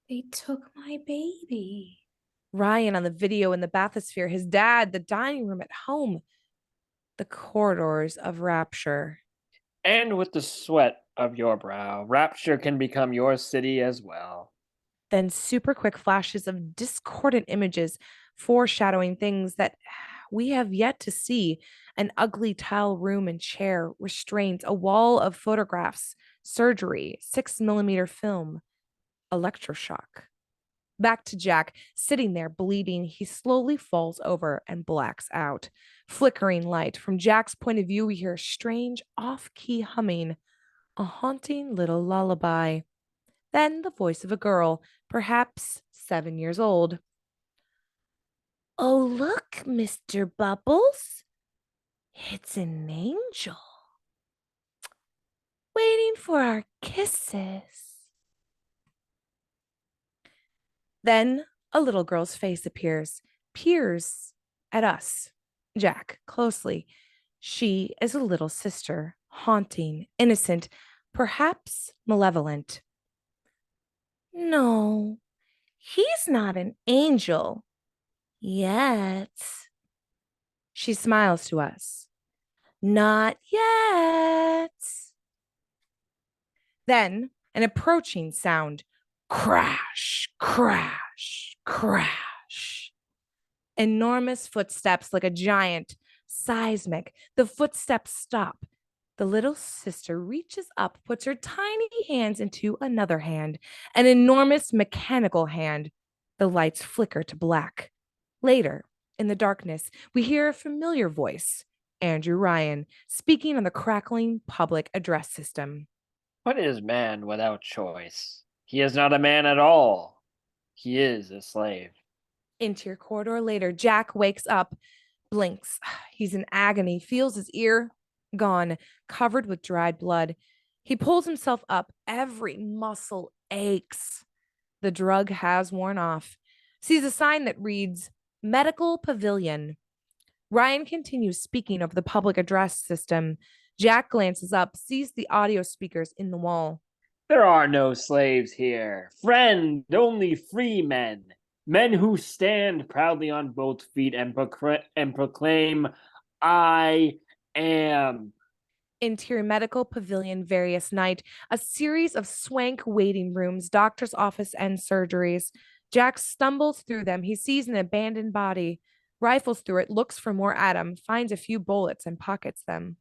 They took my baby. Ryan on the video in the bathysphere, his dad, the dining room at home, the corridors of Rapture. And with the sweat of your brow, Rapture can become your city as well. Then super quick flashes of discordant images foreshadowing things that we have yet to see. An ugly tile room and chair, restraints, a wall of photographs, surgery, 6mm film, electroshock. Back to Jack, sitting there bleeding. He slowly falls over and blacks out. Flickering light. From Jack's point of view, we hear a strange off-key humming, a haunting little lullaby. Then the voice of a girl, perhaps 7 years old. Oh, look, Mr. Bubbles. It's an angel. Waiting for our kisses. Then a little girl's face appears, peers at us, Jack, closely. She is a little sister, haunting, innocent, perhaps malevolent. No, he's not an angel yet. She smiles to us. Not yet. Then an approaching sound. Crash, crash, crash. Enormous footsteps like a giant, seismic. The footsteps stop. The little sister reaches up, puts her tiny hands into another hand, an enormous mechanical hand. The lights flicker to black. Later, in the darkness, we hear a familiar voice, Andrew Ryan, speaking on the crackling public address system. What is man without choice? He is not a man at all. He is a slave. Interior corridor later, Jack wakes up, blinks. He's in agony, feels his ear gone, covered with dried blood. He pulls himself up. Every muscle aches. The drug has worn off. Sees a sign that reads, Medical Pavilion. Ryan continues speaking over the public address system. Jack glances up, sees the audio speakers in the wall. There are no slaves here. Friend, only free men. Men who stand proudly on both feet and proclaim, I am. Interior medical pavilion, various night. A series of swank waiting rooms, doctor's office, and surgeries. Jack stumbles through them. He sees an abandoned body, rifles through it, looks for more Adam, finds a few bullets, and pockets them.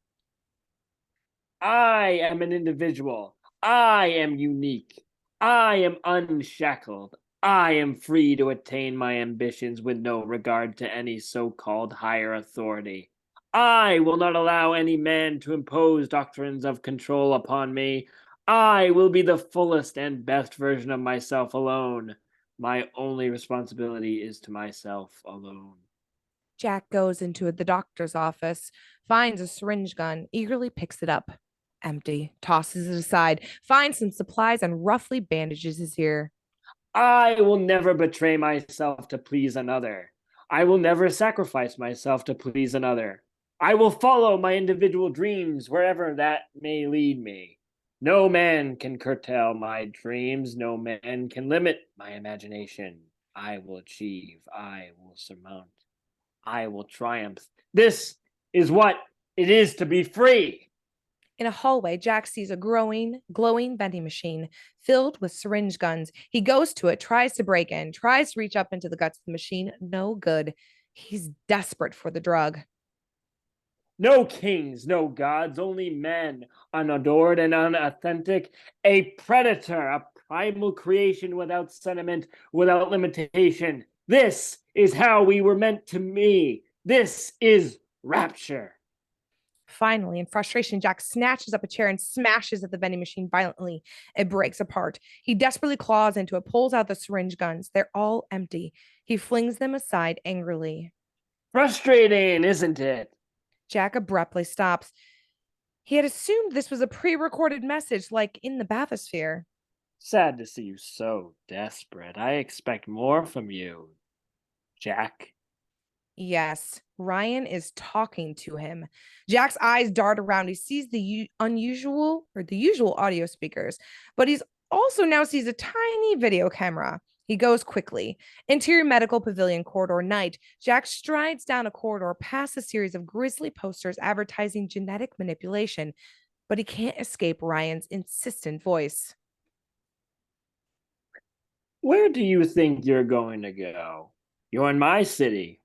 I am an individual. I am unique. I am unshackled. I am free to attain my ambitions with no regard to any so-called higher authority. I will not allow any man to impose doctrines of control upon me. I will be the fullest and best version of myself alone. My only responsibility is to myself alone. Jack goes into the doctor's office, finds a syringe gun, eagerly picks it up. Empty, tosses it aside, finds some supplies, and roughly bandages his ear. I will never betray myself to please another. I will never sacrifice myself to please another. I will follow my individual dreams wherever that may lead me. No man can curtail my dreams. No man can limit my imagination. I will achieve. I will surmount. I will triumph. This is what it is to be free. In a hallway, Jack sees a glowing vending machine filled with syringe guns. He goes to it, tries to break in, tries to reach up into the guts of the machine. No good. He's desperate for the drug. No kings, no gods, only men, unadored and unauthentic. A predator, a primal creation without sentiment, without limitation. This is how we were meant to be. This is rapture. Finally, in frustration, Jack snatches up a chair and smashes at the vending machine violently. It breaks apart. He desperately claws into it, pulls out the syringe guns. They're all empty. He flings them aside angrily. Frustrating, isn't it? Jack abruptly stops. He had assumed this was a pre-recorded message, like in the bathysphere. Sad to see you so desperate. I expect more from you, Jack. Yes, Ryan is talking to him. Jack's eyes dart around. He sees the usual audio speakers, but he's also now sees a tiny video camera. He goes quickly. Interior medical pavilion corridor night. Jack strides down a corridor past a series of grisly posters advertising genetic manipulation, but he can't escape Ryan's insistent voice. Where do you think you're going to go? You're in my city.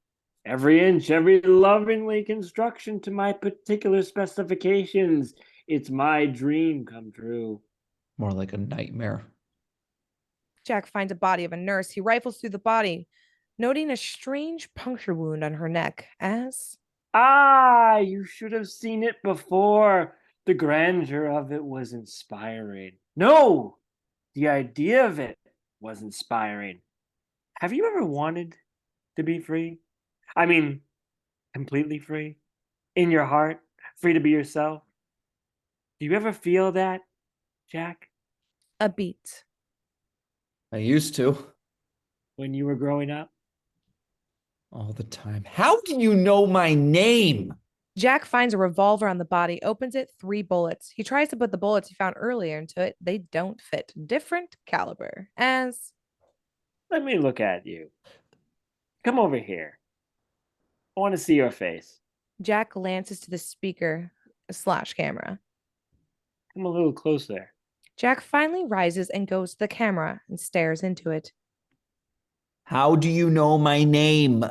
Every inch, every lovingly construction to my particular specifications. It's my dream come true. More like a nightmare. Jack finds a body of a nurse. He rifles through the body, noting a strange puncture wound on her neck as... Ah, you should have seen it before. The grandeur of it was inspiring. No, the idea of it was inspiring. Have you ever wanted to be free? I mean, completely free? In your heart, free to be yourself? Do you ever feel that, Jack? A beat. I used to. When you were growing up? All the time. How do you know my name? Jack finds a revolver on the body, opens it, 3 bullets. He tries to put the bullets he found earlier into it. They don't fit. Different caliber. As... Let me look at you. Come over here. I want to see your face. Jack glances to the speaker/camera. Come a little closer. Jack finally rises and goes to the camera and stares into it. How do you know my name?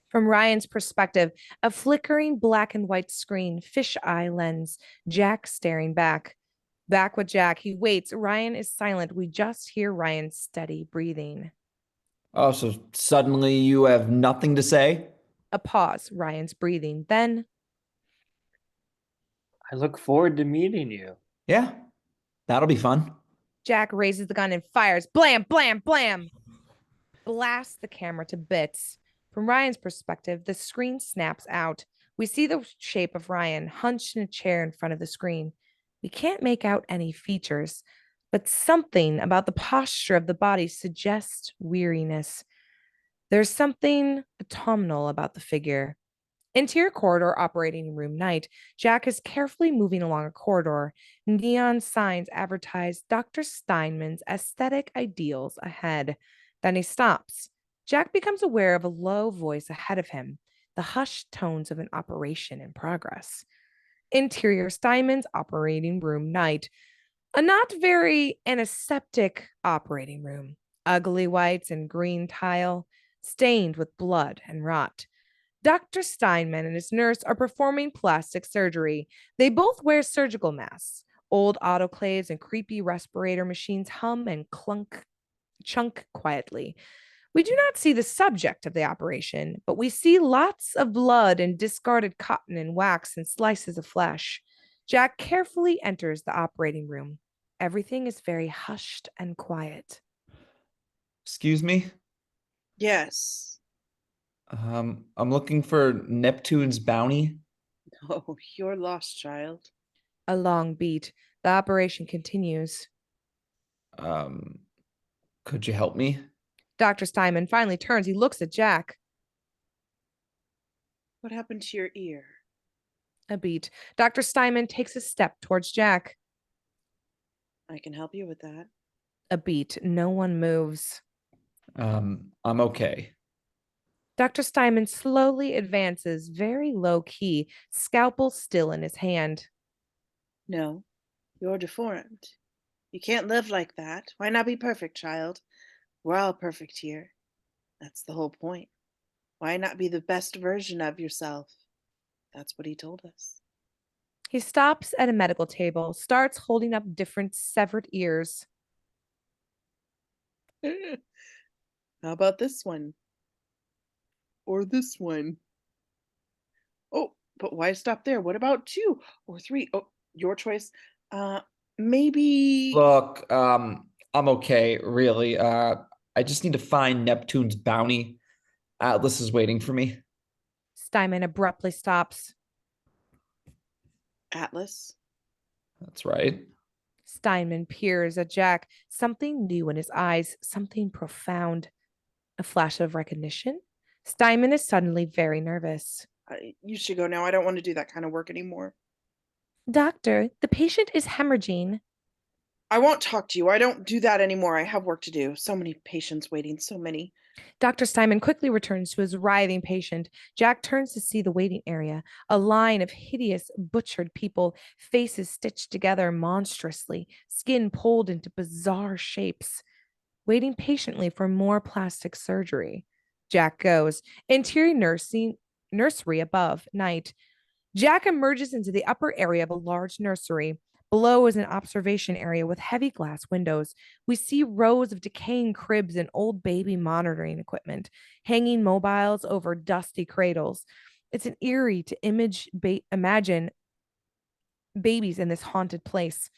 From Ryan's perspective, a flickering black and white screen, fisheye lens, Jack staring back. Back with Jack, he waits. Ryan is silent. We just hear Ryan's steady breathing. Oh, so suddenly you have nothing to say? A pause, Ryan's breathing. Then... I look forward to meeting you. Yeah, that'll be fun. Jack raises the gun and fires. Blam, blam, blam. Blasts the camera to bits. From Ryan's perspective, the screen snaps out. We see the shape of Ryan hunched in a chair in front of the screen. We can't make out any features, but something about the posture of the body suggests weariness. There's something autumnal about the figure. Interior corridor operating room night. Jack is carefully moving along a corridor. Neon signs advertise Dr. Steinman's aesthetic ideals ahead. Then he stops. Jack becomes aware of a low voice ahead of him, the hushed tones of an operation in progress. Interior Steinman's operating room night. A not very antiseptic operating room. Ugly whites and green tile, stained with blood and rot. Dr. Steinman and his nurse are performing plastic surgery. They both wear surgical masks. Old autoclaves and creepy respirator machines hum and chunk quietly. We do not see the subject of the operation, but we see lots of blood and discarded cotton and wax and slices of flesh. Jack carefully enters the operating room. Everything is very hushed and quiet. Excuse me? Yes. I'm looking for Neptune's bounty. Oh, you're lost, child. A long beat. The operation continues. Could you help me? Dr. Steinman finally turns. He looks at Jack. What happened to your ear? A beat. Dr. Steinman takes a step towards Jack. I can help you with that. A beat. No one moves. I'm okay. Dr. Steinman slowly advances, very low key, scalpel still in his hand. No, you're deformed. You can't live like that. Why not be perfect, child? We're all perfect here. That's the whole point. Why not be the best version of yourself? That's what he told us. He stops at a medical table, starts holding up different severed ears. How about this one? Or this one? Oh, but why stop there? What about 2 or 3? Oh, your choice. Maybe. Look, I'm okay, really. I just need to find Neptune's bounty. Atlas is waiting for me. Steinman abruptly stops. Atlas. That's right. Steinman peers at Jack, something new in his eyes, something profound. A flash of recognition? Steinman is suddenly very nervous. You should go now. I don't want to do that kind of work anymore. Doctor, the patient is hemorrhaging. I won't talk to you. I don't do that anymore. I have work to do. So many patients waiting. So many. Dr. Steinman quickly returns to his writhing patient. Jack turns to see the waiting area, a line of hideous, butchered people, faces stitched together monstrously, skin pulled into bizarre shapes, waiting patiently for more plastic surgery. Jack goes. Interior nursery above, night. Jack emerges into the upper area of a large nursery. Below is an observation area with heavy glass windows. We see rows of decaying cribs and old baby monitoring equipment, hanging mobiles over dusty cradles. It's an eerie to imagine babies in this haunted place.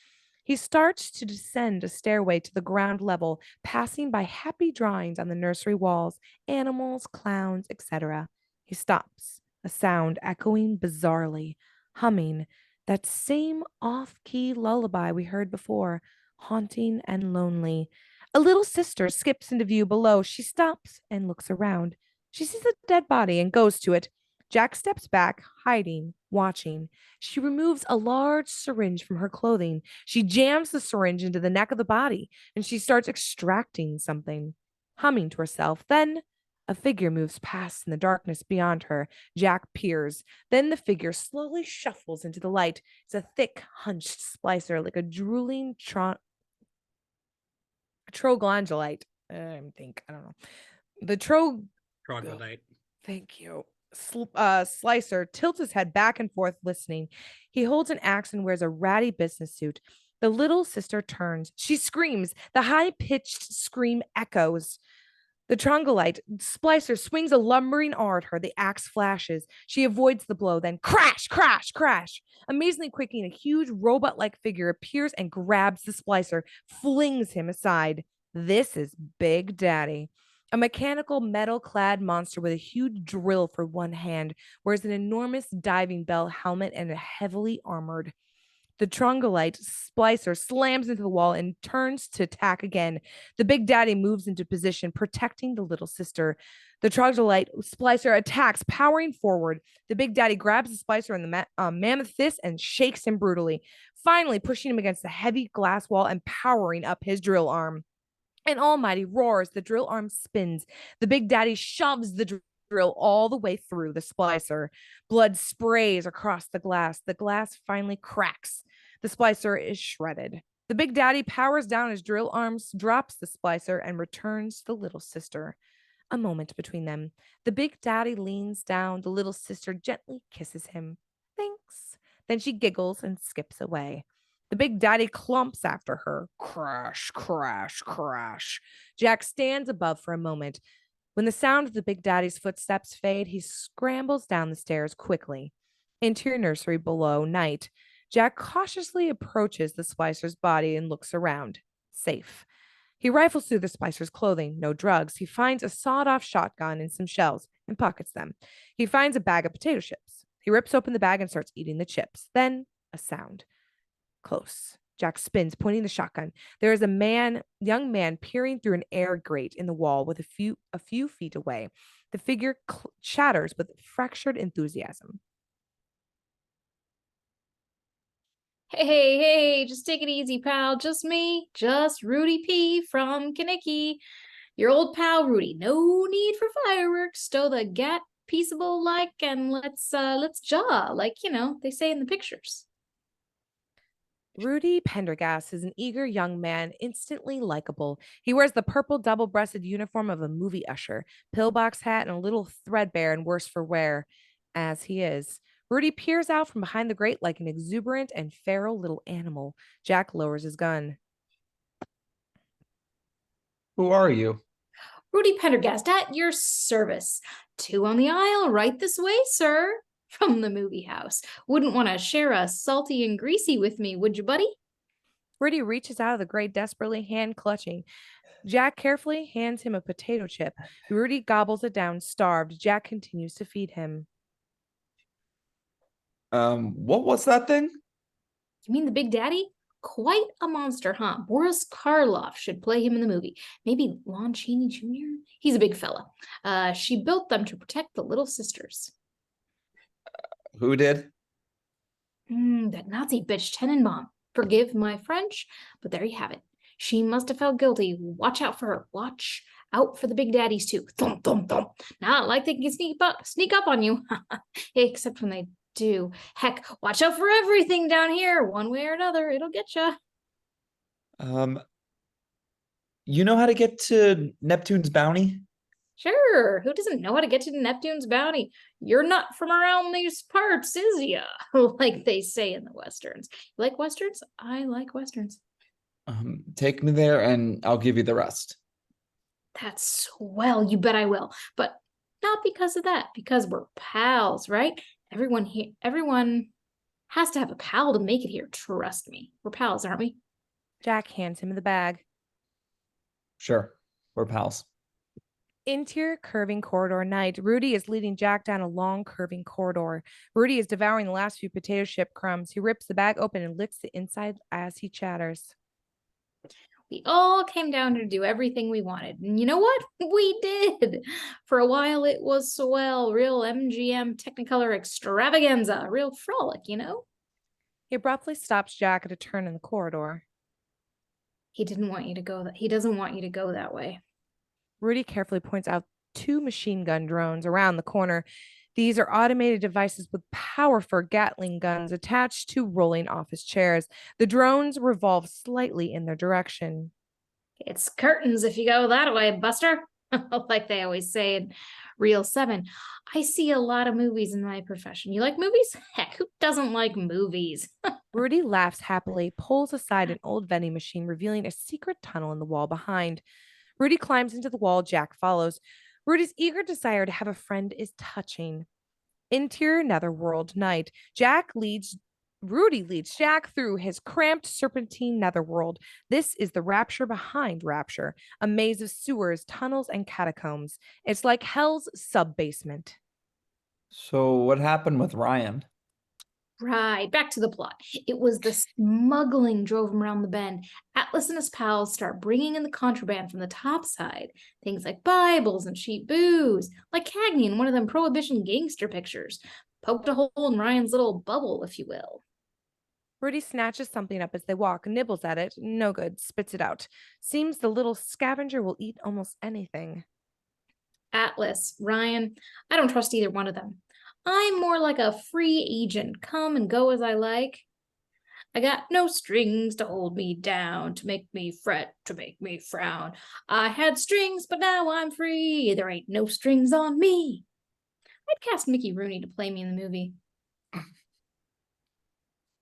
He starts to descend a stairway to the ground level, passing by happy drawings on the nursery walls, animals, clowns, etc. He stops, a sound echoing bizarrely, humming, that same off-key lullaby we heard before, haunting and lonely. A little sister skips into view below. She stops and looks around. She sees a dead body and goes to it. Jack steps back, hiding, watching. She removes a large syringe from her clothing. She jams the syringe into the neck of the body, and she starts extracting something, humming to herself. Then a figure moves past in the darkness beyond her. Jack peers. Then the figure slowly shuffles into the light. It's a thick, hunched splicer, like a drooling troglodyte. I don't know. The Troglodyte. Thank you. Slicer tilts his head back and forth, listening. He holds an axe and wears a ratty business suit. The little sister turns. She screams. The high-pitched scream echoes. The troglodyte Splicer swings a lumbering arm at her. The axe flashes. She avoids the blow. Then crash, crash, crash. Amazingly quickly, a huge robot-like figure appears and grabs the Splicer, flings him aside. This is Big Daddy. A mechanical metal-clad monster with a huge drill for one hand, wears an enormous diving bell helmet and a heavily armored. The troglodyte Splicer slams into the wall and turns to attack again. The Big Daddy moves into position, protecting the little sister. The troglodyte Splicer attacks, powering forward. The Big Daddy grabs the Splicer in the mammoth fist and shakes him brutally, finally pushing him against the heavy glass wall and powering up his drill arm. An almighty roars. The drill arm spins. The Big Daddy shoves the drill all the way through the Splicer. Blood sprays across the glass. The glass finally cracks. The Splicer is shredded. The Big Daddy powers down his drill arms, drops the Splicer, and returns to the little sister. A moment between them. The Big Daddy leans down. The little sister gently kisses him. Thanks. Then she giggles and skips away. The big daddy clumps after her. Crash, crash, crash. Jack stands above for a moment. When the sound of the big daddy's footsteps fade, he scrambles down the stairs quickly. Interior nursery below, night. Jack cautiously approaches the Splicer's body and looks around. Safe. He rifles through the Splicer's clothing. No drugs. He finds a sawed-off shotgun and some shells and pockets them. He finds a bag of potato chips. He rips open the bag and starts eating the chips. Then a sound. Close. Jack spins, pointing the shotgun. There is a young man peering through an air grate in the wall with a few feet away. The figure chatters with fractured enthusiasm. Hey, just take it easy, pal. Just me, just Rudy P from Kaneki. Your old pal Rudy. No need for fireworks. Stow the gat peaceable like, and let's jaw, like, they say in the pictures. Rudy Pendergast is an eager young man, instantly likable. He wears the purple double-breasted uniform of a movie usher, pillbox hat, and a little threadbare and worse for wear, as he is. Rudy peers out from behind the grate like an exuberant and feral little animal. Jack lowers his gun. Who are you? Rudy Pendergast at your service. 2 on the aisle, right this way, sir. From the movie house. Wouldn't want to share a salty and greasy with me, would you, buddy? Rudy reaches out of the grate desperately, hand clutching. Jack carefully hands him a potato chip. Rudy gobbles it down, starved. Jack continues to feed him. What was that thing? You mean the Big Daddy? Quite a monster, huh? Boris Karloff should play him in the movie. Maybe Lon Chaney Jr.? He's a big fella. She built them to protect the little sisters. Who did? That Nazi bitch Tenenbaum. Forgive my French, but there you have it. She must have felt guilty. Watch out for her. Watch out for the big daddies too. Thump, thump, thump. Not like they can sneak up on you. Except when they do. Heck, watch out for everything down here. One way or another, it'll get you. You know how to get to Neptune's bounty? Sure, who doesn't know how to get to Neptune's bounty? You're not from around these parts, is ya? Like they say in the Westerns. You like Westerns? I like Westerns. Take me there and I'll give you the rest. That's swell, you bet I will. But not because of that, because we're pals, right? Everyone has to have a pal to make it here, trust me. We're pals, aren't we? Jack hands him the bag. Sure, we're pals. Interior curving corridor night. Rudy is leading Jack down a long curving corridor. Rudy is devouring the last few potato chip crumbs. He rips the bag open and licks the inside as he chatters. We all came down to do everything we wanted. And you know what? We did. For a while, it was swell. Real MGM Technicolor extravaganza. Real frolic, He abruptly stops Jack at a turn in the corridor. He didn't want you to go that. He doesn't want you to go that way. Rudy carefully points out 2 machine gun drones around the corner. These are automated devices with powerful Gatling guns attached to rolling office chairs. The drones revolve slightly in their direction. It's curtains if you go that way, Buster. Like they always say in Reel 7. I see a lot of movies in my profession. You like movies? Heck, who doesn't like movies? Rudy laughs happily, pulls aside an old vending machine, revealing a secret tunnel in the wall behind. Rudy climbs into the wall. Jack follows. Rudy's eager desire to have a friend is touching. Interior netherworld night. Rudy leads Jack through his cramped serpentine netherworld. This is the Rapture behind Rapture, a maze of sewers, tunnels, and catacombs. It's like hell's sub-basement. So what happened with Ryan? Right, back to the plot. It was the smuggling drove him around the bend. Atlas and his pals start bringing in the contraband from the top side. Things like Bibles and cheap booze, like Cagney in one of them Prohibition gangster pictures. Poked a hole in Ryan's little bubble, if you will. Rudy snatches something up as they walk, nibbles at it. No good, spits it out. Seems the little scavenger will eat almost anything. Atlas, Ryan, I don't trust either one of them. I'm more like a free agent, come and go as I like. I got no strings to hold me down, to make me fret, to make me frown. I had strings, but now I'm free. There ain't no strings on me. I'd cast Mickey Rooney to play me in the movie.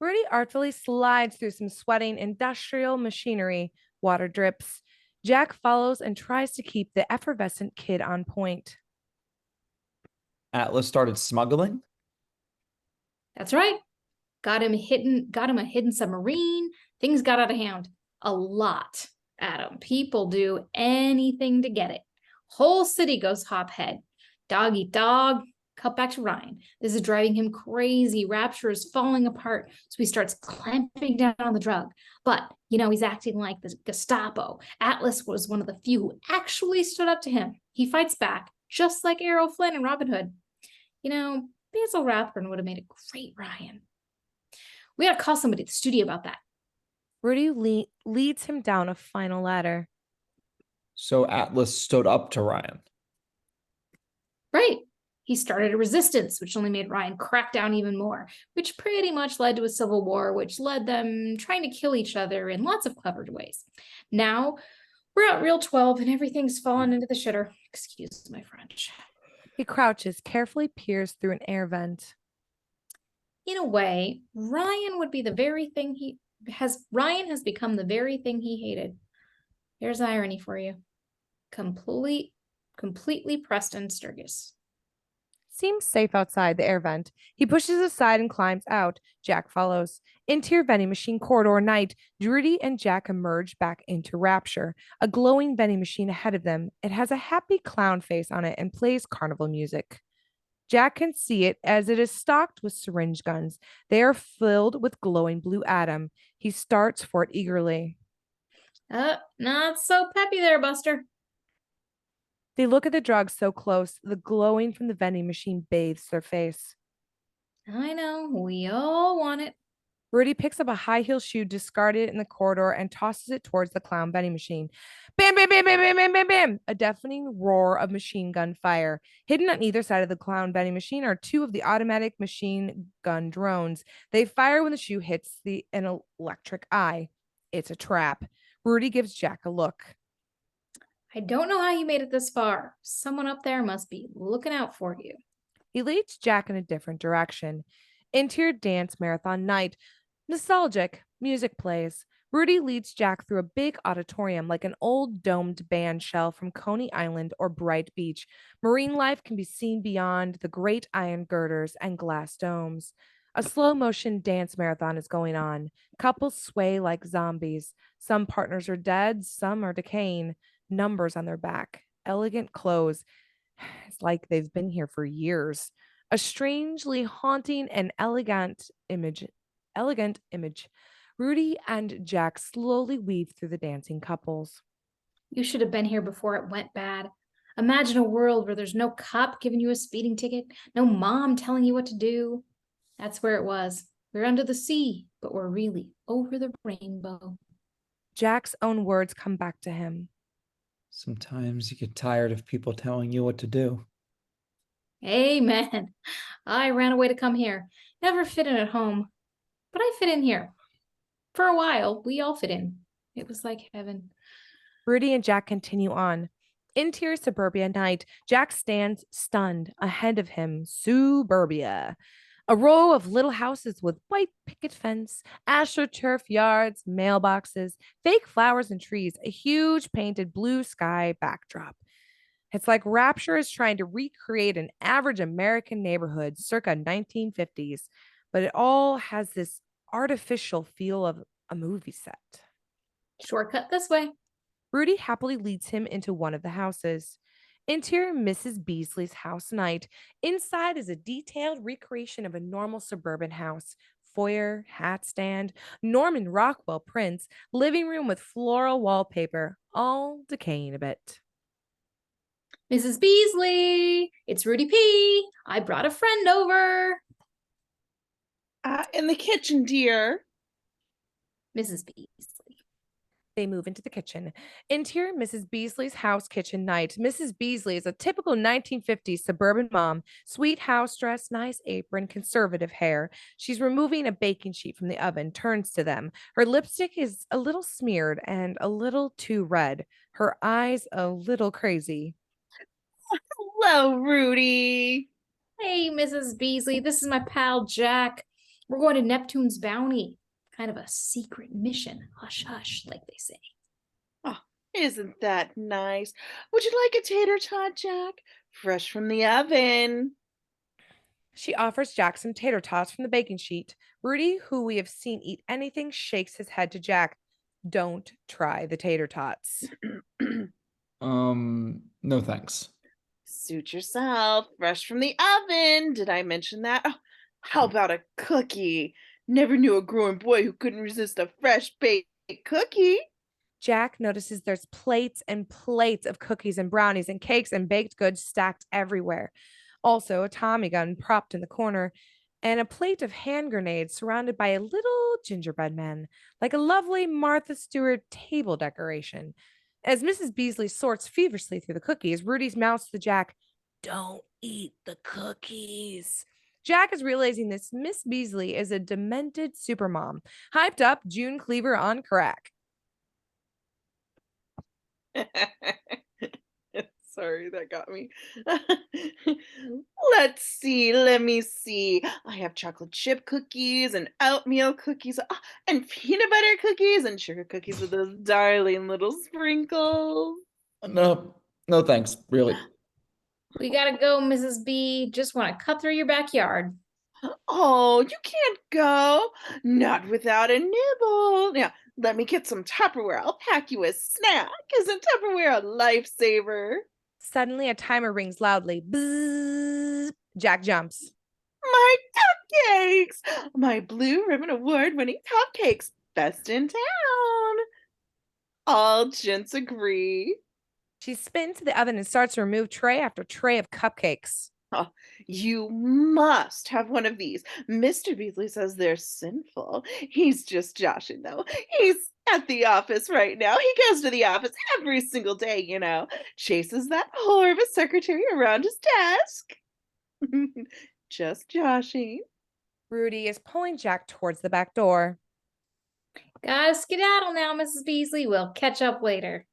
Rudy artfully slides through some sweating industrial machinery. Water drips. Jack follows and tries to keep the effervescent kid on point. Atlas started smuggling. That's right. Got him a hidden submarine. Things got out of hand. A lot, Adam. People do anything to get it. Whole city goes hophead. Dog eat dog. Cut back to Ryan. This is driving him crazy. Rapture is falling apart. So he starts clamping down on the drug. But, he's acting like the Gestapo. Atlas was one of the few who actually stood up to him. He fights back, just like Errol Flynn and Robin Hood. Basil Rathburn would have made a great Ryan. We gotta call somebody at the studio about that. Rudy leads him down a final ladder. So Atlas stood up to Ryan. Right. He started a resistance, which only made Ryan crack down even more, which pretty much led to a civil war, which led them trying to kill each other in lots of clever ways. Now, we're at Reel 12 and everything's fallen into the shitter. Excuse my French. He crouches, carefully peers through an air vent. In a way, Ryan has become the very thing he hated. There's irony for you. Completely Preston Sturgis. Seems safe outside the air vent. He pushes aside and climbs out. Jack follows. Interior vending machine corridor night. Rudy and Jack emerge back into Rapture. A glowing vending machine ahead of them. It has a happy clown face on it and plays carnival music. Jack can see it as it is stocked with syringe guns. They are filled with glowing blue atom. He starts for it eagerly. Not so peppy there, Buster. They look at the drugs so close, the glowing from the vending machine bathes their face. I know, we all want it. Rudy picks up a high-heel shoe discarded in the corridor and tosses it towards the clown vending machine. Bam, bam, bam, bam, bam, bam, bam, bam! A deafening roar of machine gun fire. Hidden on either side of the clown vending machine are two of the automatic machine gun drones. They fire when the shoe hits an electric eye. It's a trap. Rudy gives Jack a look. I don't know how you made it this far. Someone up there must be looking out for you. He leads Jack in a different direction. Interior dance marathon night. Nostalgic. Music plays. Rudy leads Jack through a big auditorium like an old domed band shell from Coney Island or Bright Beach. Marine life can be seen beyond the great iron girders and glass domes. A slow motion dance marathon is going on. Couples sway like zombies. Some partners are dead, some are decaying. Numbers on their back. Elegant clothes. It's like they've been here for years. A strangely haunting and elegant image. Rudy and Jack slowly weave through the dancing couples. You should have been here before it went bad. Imagine a world where there's no cop giving you a speeding ticket, no mom telling you what to do. That's where it was. We're under the sea, but we're really over the rainbow. Jack's own words come back to him. Sometimes you get tired of people telling you what to do. Amen. I ran away to come here. Never fit in at home. But I fit in here. For a while, we all fit in. It was like heaven. Rudy and Jack continue on. Interior suburbia night. Jack stands stunned. Ahead of him, suburbia. A row of little houses with white picket fence, astroturf yards, mailboxes, fake flowers and trees, a huge painted blue sky backdrop. It's like Rapture is trying to recreate an average American neighborhood circa 1950s, but it all has this artificial feel of a movie set. Shortcut this way. Rudy happily leads him into one of the houses. Interior Mrs. Beasley's house night. Inside is a detailed recreation of a normal suburban house. Foyer, hat stand, Norman Rockwell prints, living room with floral wallpaper, all decaying a bit. Mrs. Beasley, it's Rudy P. I brought a friend over. In the kitchen, dear. Mrs. Beasley. They move into the kitchen. Interior Mrs. Beasley's house kitchen night. Mrs. Beasley is a typical 1950s suburban mom. Sweet house dress, nice apron, conservative hair. She's removing a baking sheet from the oven, turns to them. Her lipstick is a little smeared and a little too red. Her eyes a little crazy. Hello, Rudy. Hey, Mrs. Beasley. This is my pal, Jack. We're going to Neptune's bounty. Kind of a secret mission. Hush, hush, like they say. Oh, isn't that nice? Would you like a tater tot, Jack? Fresh from the oven. She offers Jack some tater tots from the baking sheet. Rudy, who we have seen eat anything, shakes his head to Jack. Don't try the tater tots. No thanks. Suit yourself. Fresh from the oven. Did I mention that? Oh, how about a cookie? Never knew a growing boy who couldn't resist a fresh baked cookie. Jack notices there's plates and plates of cookies and brownies and cakes and baked goods stacked everywhere. Also, a Tommy gun propped in the corner, and a plate of hand grenades surrounded by a little gingerbread man, like a lovely Martha Stewart table decoration. As Mrs. Beasley sorts feverishly through the cookies, Rudy's mouths to Jack, "Don't eat the cookies." Jack is realizing this Miss Beasley is a demented supermom, hyped up June Cleaver on crack. Sorry, that got me. Let me see. I have chocolate chip cookies and oatmeal cookies and peanut butter cookies and sugar cookies with those darling little sprinkles. No thanks, really. We gotta go, Mrs. B. Just want to cut through your backyard. Oh, you can't go. Not without a nibble. Now, let me get some Tupperware. I'll pack you a snack. Isn't Tupperware a lifesaver? Suddenly, a timer rings loudly. Bzzz. Jack jumps. My cupcakes! My Blue Ribbon Award-winning cupcakes. Best in town. All gents agree. She spins to the oven and starts to remove tray after tray of cupcakes. Oh, you must have one of these. Mr. Beasley says they're sinful. He's just joshing, though. He's at the office right now. He goes to the office every single day, chases that whore of a secretary around his desk. Just joshing. Rudy is pulling Jack towards the back door. Gotta skedaddle now, Mrs. Beasley. We'll catch up later.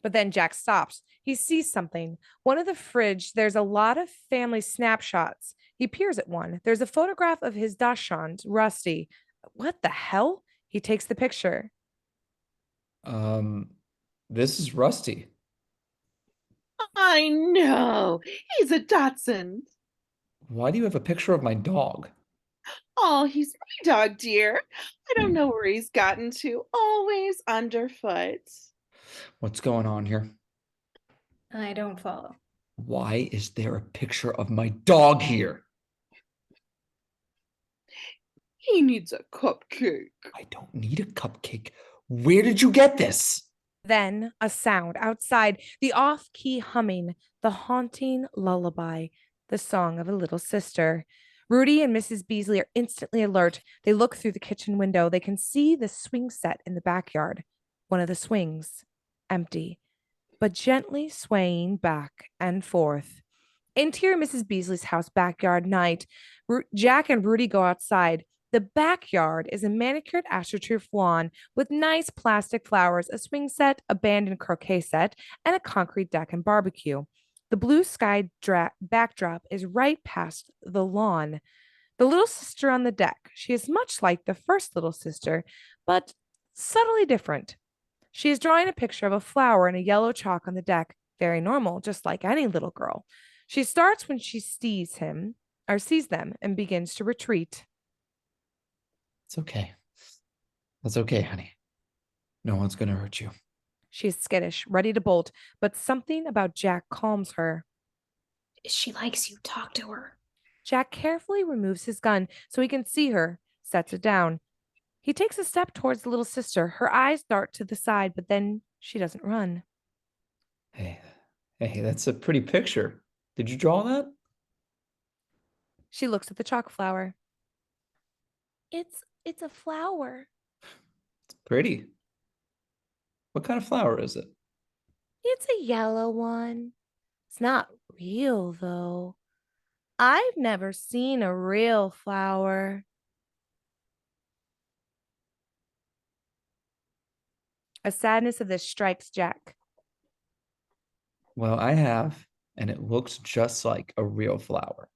But then Jack stops. He sees something. One of the fridge, there's a lot of family snapshots. He peers at one. There's a photograph of his dachshund, Rusty. What the hell? He takes the picture. This is Rusty. I know. He's a Dachshund. Why do you have a picture of my dog? Oh, he's my dog, dear. I don't know where he's gotten to. Always underfoot. What's going on here? I don't follow. Why is there a picture of my dog here? He needs a cupcake. I don't need a cupcake. Where did you get this? Then a sound outside, the off-key humming, the haunting lullaby, the song of a little sister. Rudy and Mrs. Beasley are instantly alert. They look through the kitchen window. They can see the swing set in the backyard. One of the swings, empty, but gently swaying back and forth. Interior Mrs. Beasley's house backyard night. Jack and Rudy go outside. The backyard is a manicured astroturf lawn with nice plastic flowers, a swing set, abandoned croquet set, and a concrete deck and barbecue. The blue sky backdrop is right past the lawn. The little sister on the deck. She is much like the first little sister, but subtly different. She is drawing a picture of a flower in a yellow chalk on the deck. Very normal, just like any little girl. She starts when she sees them and begins to retreat. It's okay. That's okay, honey. No one's going to hurt you. She is skittish, ready to bolt, but something about Jack calms her. If she likes you, talk to her. Jack carefully removes his gun so he can see her, sets it down. He takes a step towards the little sister. Her eyes dart to the side, but then she doesn't run. Hey, that's a pretty picture. Did you draw that? She looks at the chalk flower. It's a flower. It's pretty. What kind of flower is it? It's a yellow one. It's not real, though. I've never seen a real flower. A sadness of this strikes Jack. Well, I have, and it looks just like a real flower.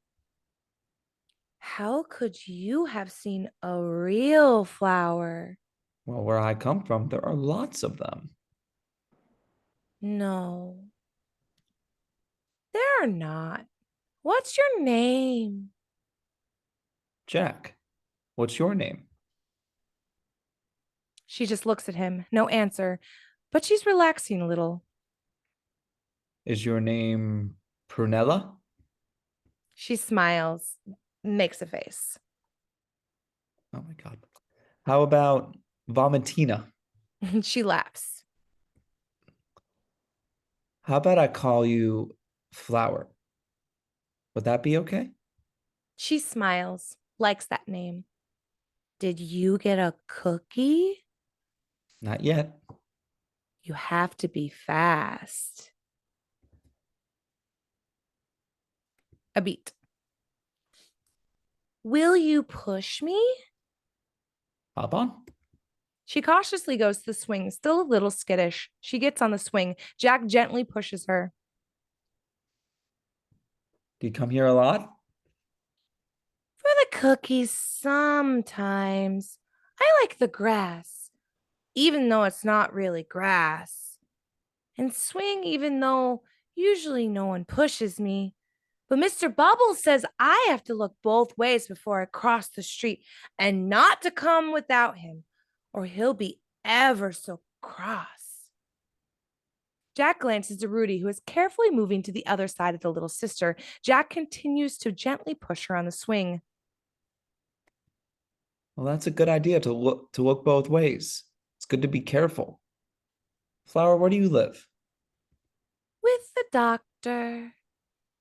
How could you have seen a real flower? Well, where I come from, there are lots of them. No, there are not. What's your name? Jack, what's your name? She just looks at him, no answer, but she's relaxing a little. Is your name Prunella? She smiles, makes a face. Oh my God. How about Vomitina? She laughs. How about I call you Flower? Would that be okay? She smiles, likes that name. Did you get a cookie? Not yet. You have to be fast. A beat. Will you push me? Hop on. She cautiously goes to the swing, still a little skittish. She gets on the swing. Jack gently pushes her. Do you come here a lot? For the cookies, sometimes. I like the grass, even though it's not really grass. And swing, even though usually no one pushes me. But Mr. Bubbles says I have to look both ways before I cross the street and not to come without him, or he'll be ever so cross. Jack glances to Rudy, who is carefully moving to the other side of the little sister. Jack continues to gently push her on the swing. Well, that's a good idea to look both ways. It's good to be careful. Flower, where do you live? With the doctor.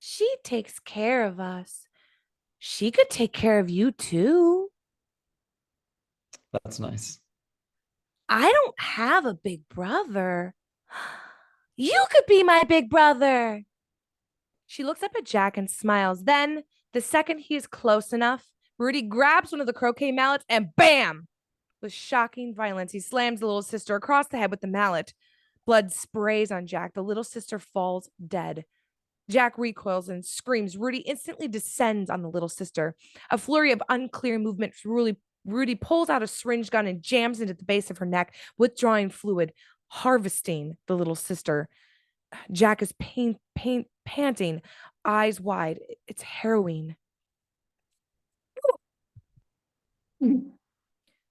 She takes care of us. She could take care of you too. That's nice. I don't have a big brother. You could be my big brother. She looks up at Jack and smiles. Then, the second he is close enough, Rudy grabs one of the croquet mallets and bam! With shocking violence, he slams the little sister across the head with the mallet. Blood sprays on Jack. The little sister falls dead. Jack recoils and screams. Rudy instantly descends on the little sister. A flurry of unclear movement. Rudy pulls out a syringe gun and jams into the base of her neck, withdrawing fluid, harvesting the little sister. Jack is panting, eyes wide. It's harrowing.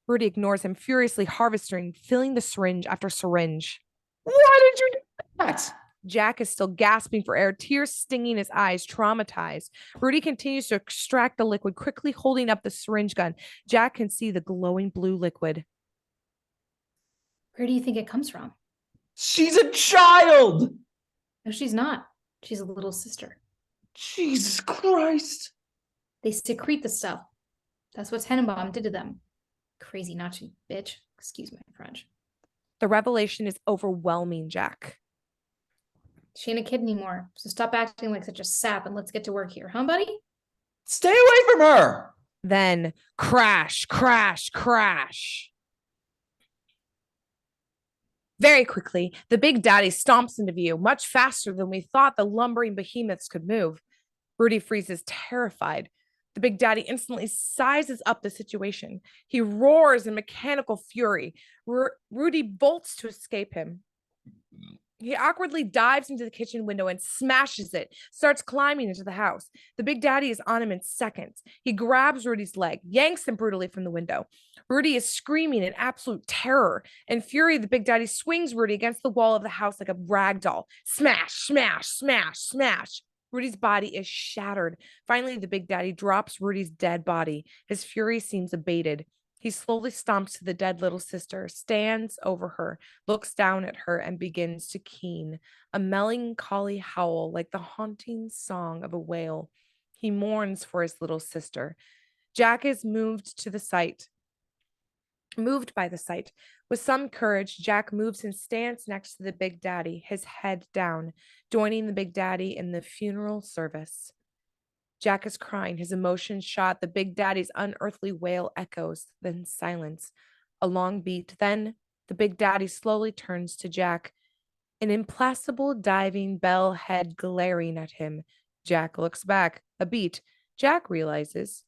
Rudy ignores him, furiously harvesting, filling the syringe after syringe. Why did you do that? Jack is still gasping for air, tears stinging his eyes, traumatized. Rudy continues to extract the liquid, quickly holding up the syringe gun. Jack can see the glowing blue liquid. Where do you think it comes from? She's a child! No, she's not. She's a little sister. Jesus Christ! They secrete the stuff. That's what Tenenbaum did to them. Crazy Nazi bitch. Excuse my French. The revelation is overwhelming Jack. She ain't a kid anymore, so stop acting like such a sap and let's get to work here, huh, buddy? Stay away from her! Then crash, crash, crash. Very quickly, the Big Daddy stomps into view, much faster than we thought the lumbering behemoths could move. Rudy freezes, terrified. The Big Daddy instantly sizes up the situation. He roars in mechanical fury. Rudy bolts to escape him. He awkwardly dives into the kitchen window and smashes it, starts climbing into the house. The Big Daddy is on him in seconds. He grabs Rudy's leg, yanks him brutally from the window. Rudy is screaming in absolute terror. In fury, the Big Daddy swings Rudy against the wall of the house like a rag doll. Smash, smash, smash, smash. Rudy's body is shattered. Finally, the Big Daddy drops Rudy's dead body. His fury seems abated. He slowly stomps to the dead little sister, stands over her, looks down at her, and begins to keen, a melancholy howl like the haunting song of a whale. He mourns for his little sister. Jack is moved by the sight. With some courage, Jack moves and stands next to the Big Daddy, his head down, joining the Big Daddy in the funeral service. Jack is crying, his emotions shot. The Big Daddy's unearthly wail echoes, then silence. A long beat. Then the Big Daddy slowly turns to Jack, an implacable diving bell head glaring at him. Jack looks back. A beat. Jack realizes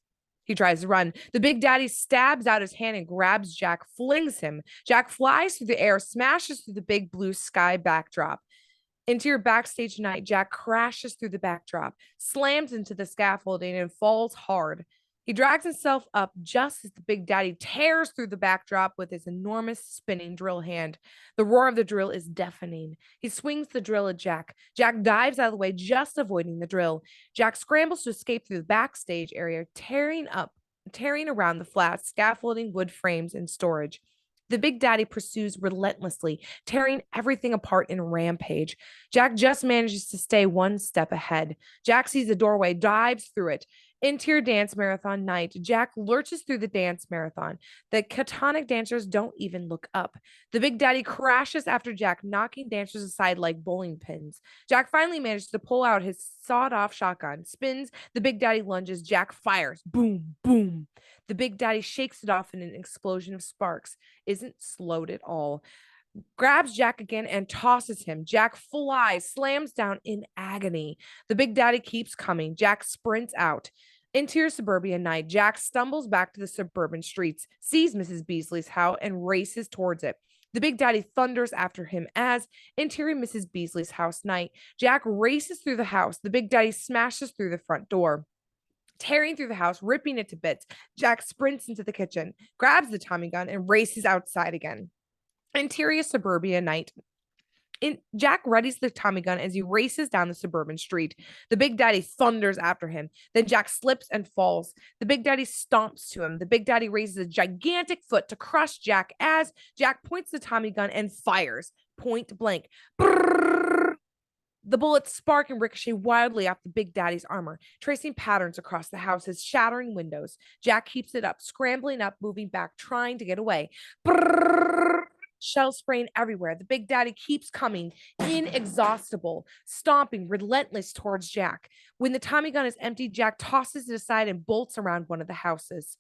He tries to run. The Big Daddy stabs out his hand and grabs Jack, flings him. Jack flies through the air, smashes through the big blue sky backdrop. Into your backstage tonight, Jack crashes through the backdrop, slams into the scaffolding, and falls hard. He drags himself up just as the Big Daddy tears through the backdrop with his enormous spinning drill hand. The roar of the drill is deafening. He swings the drill at Jack. Jack dives out of the way, just avoiding the drill. Jack scrambles to escape through the backstage area, tearing around the flat scaffolding, wood frames, and storage. The Big Daddy pursues relentlessly, tearing everything apart in a rampage. Jack just manages to stay one step ahead. Jack sees the doorway, dives through it. Interior dance marathon night. Jack lurches through the dance marathon. The catonic dancers don't even look up. The Big Daddy crashes after Jack, knocking dancers aside like bowling pins. Jack finally manages to pull out his sawed-off shotgun, spins. The Big Daddy lunges. Jack fires. Boom, boom. The Big Daddy shakes it off in an explosion of sparks. Isn't slowed at all. Grabs Jack again and tosses him. Jack flies, slams down in agony. The Big Daddy keeps coming. Jack sprints out. Interior suburbia night. Jack stumbles back to the suburban streets, sees Mrs. Beasley's house, and races towards it. The Big Daddy thunders after him as interior Mrs. Beasley's house night. Jack races through the house. The Big Daddy smashes through the front door. Tearing through the house, ripping it to bits, Jack sprints into the kitchen, grabs the Tommy gun, and races outside again. Interior suburbia night. Jack readies the Tommy gun as he races down the suburban street. The Big Daddy thunders after him. Then Jack slips and falls. The Big Daddy stomps to him. The Big Daddy raises a gigantic foot to crush Jack as Jack points the Tommy gun and fires, point blank. Brrr! The bullets spark and ricochet wildly off the Big Daddy's armor, tracing patterns across the houses, shattering windows. Jack keeps it up, scrambling up, moving back, trying to get away. Brrr! Shell spraying everywhere. The Big Daddy keeps coming, inexhaustible, stomping, relentless towards Jack. When the Tommy gun is empty, Jack tosses it aside and bolts around one of the houses.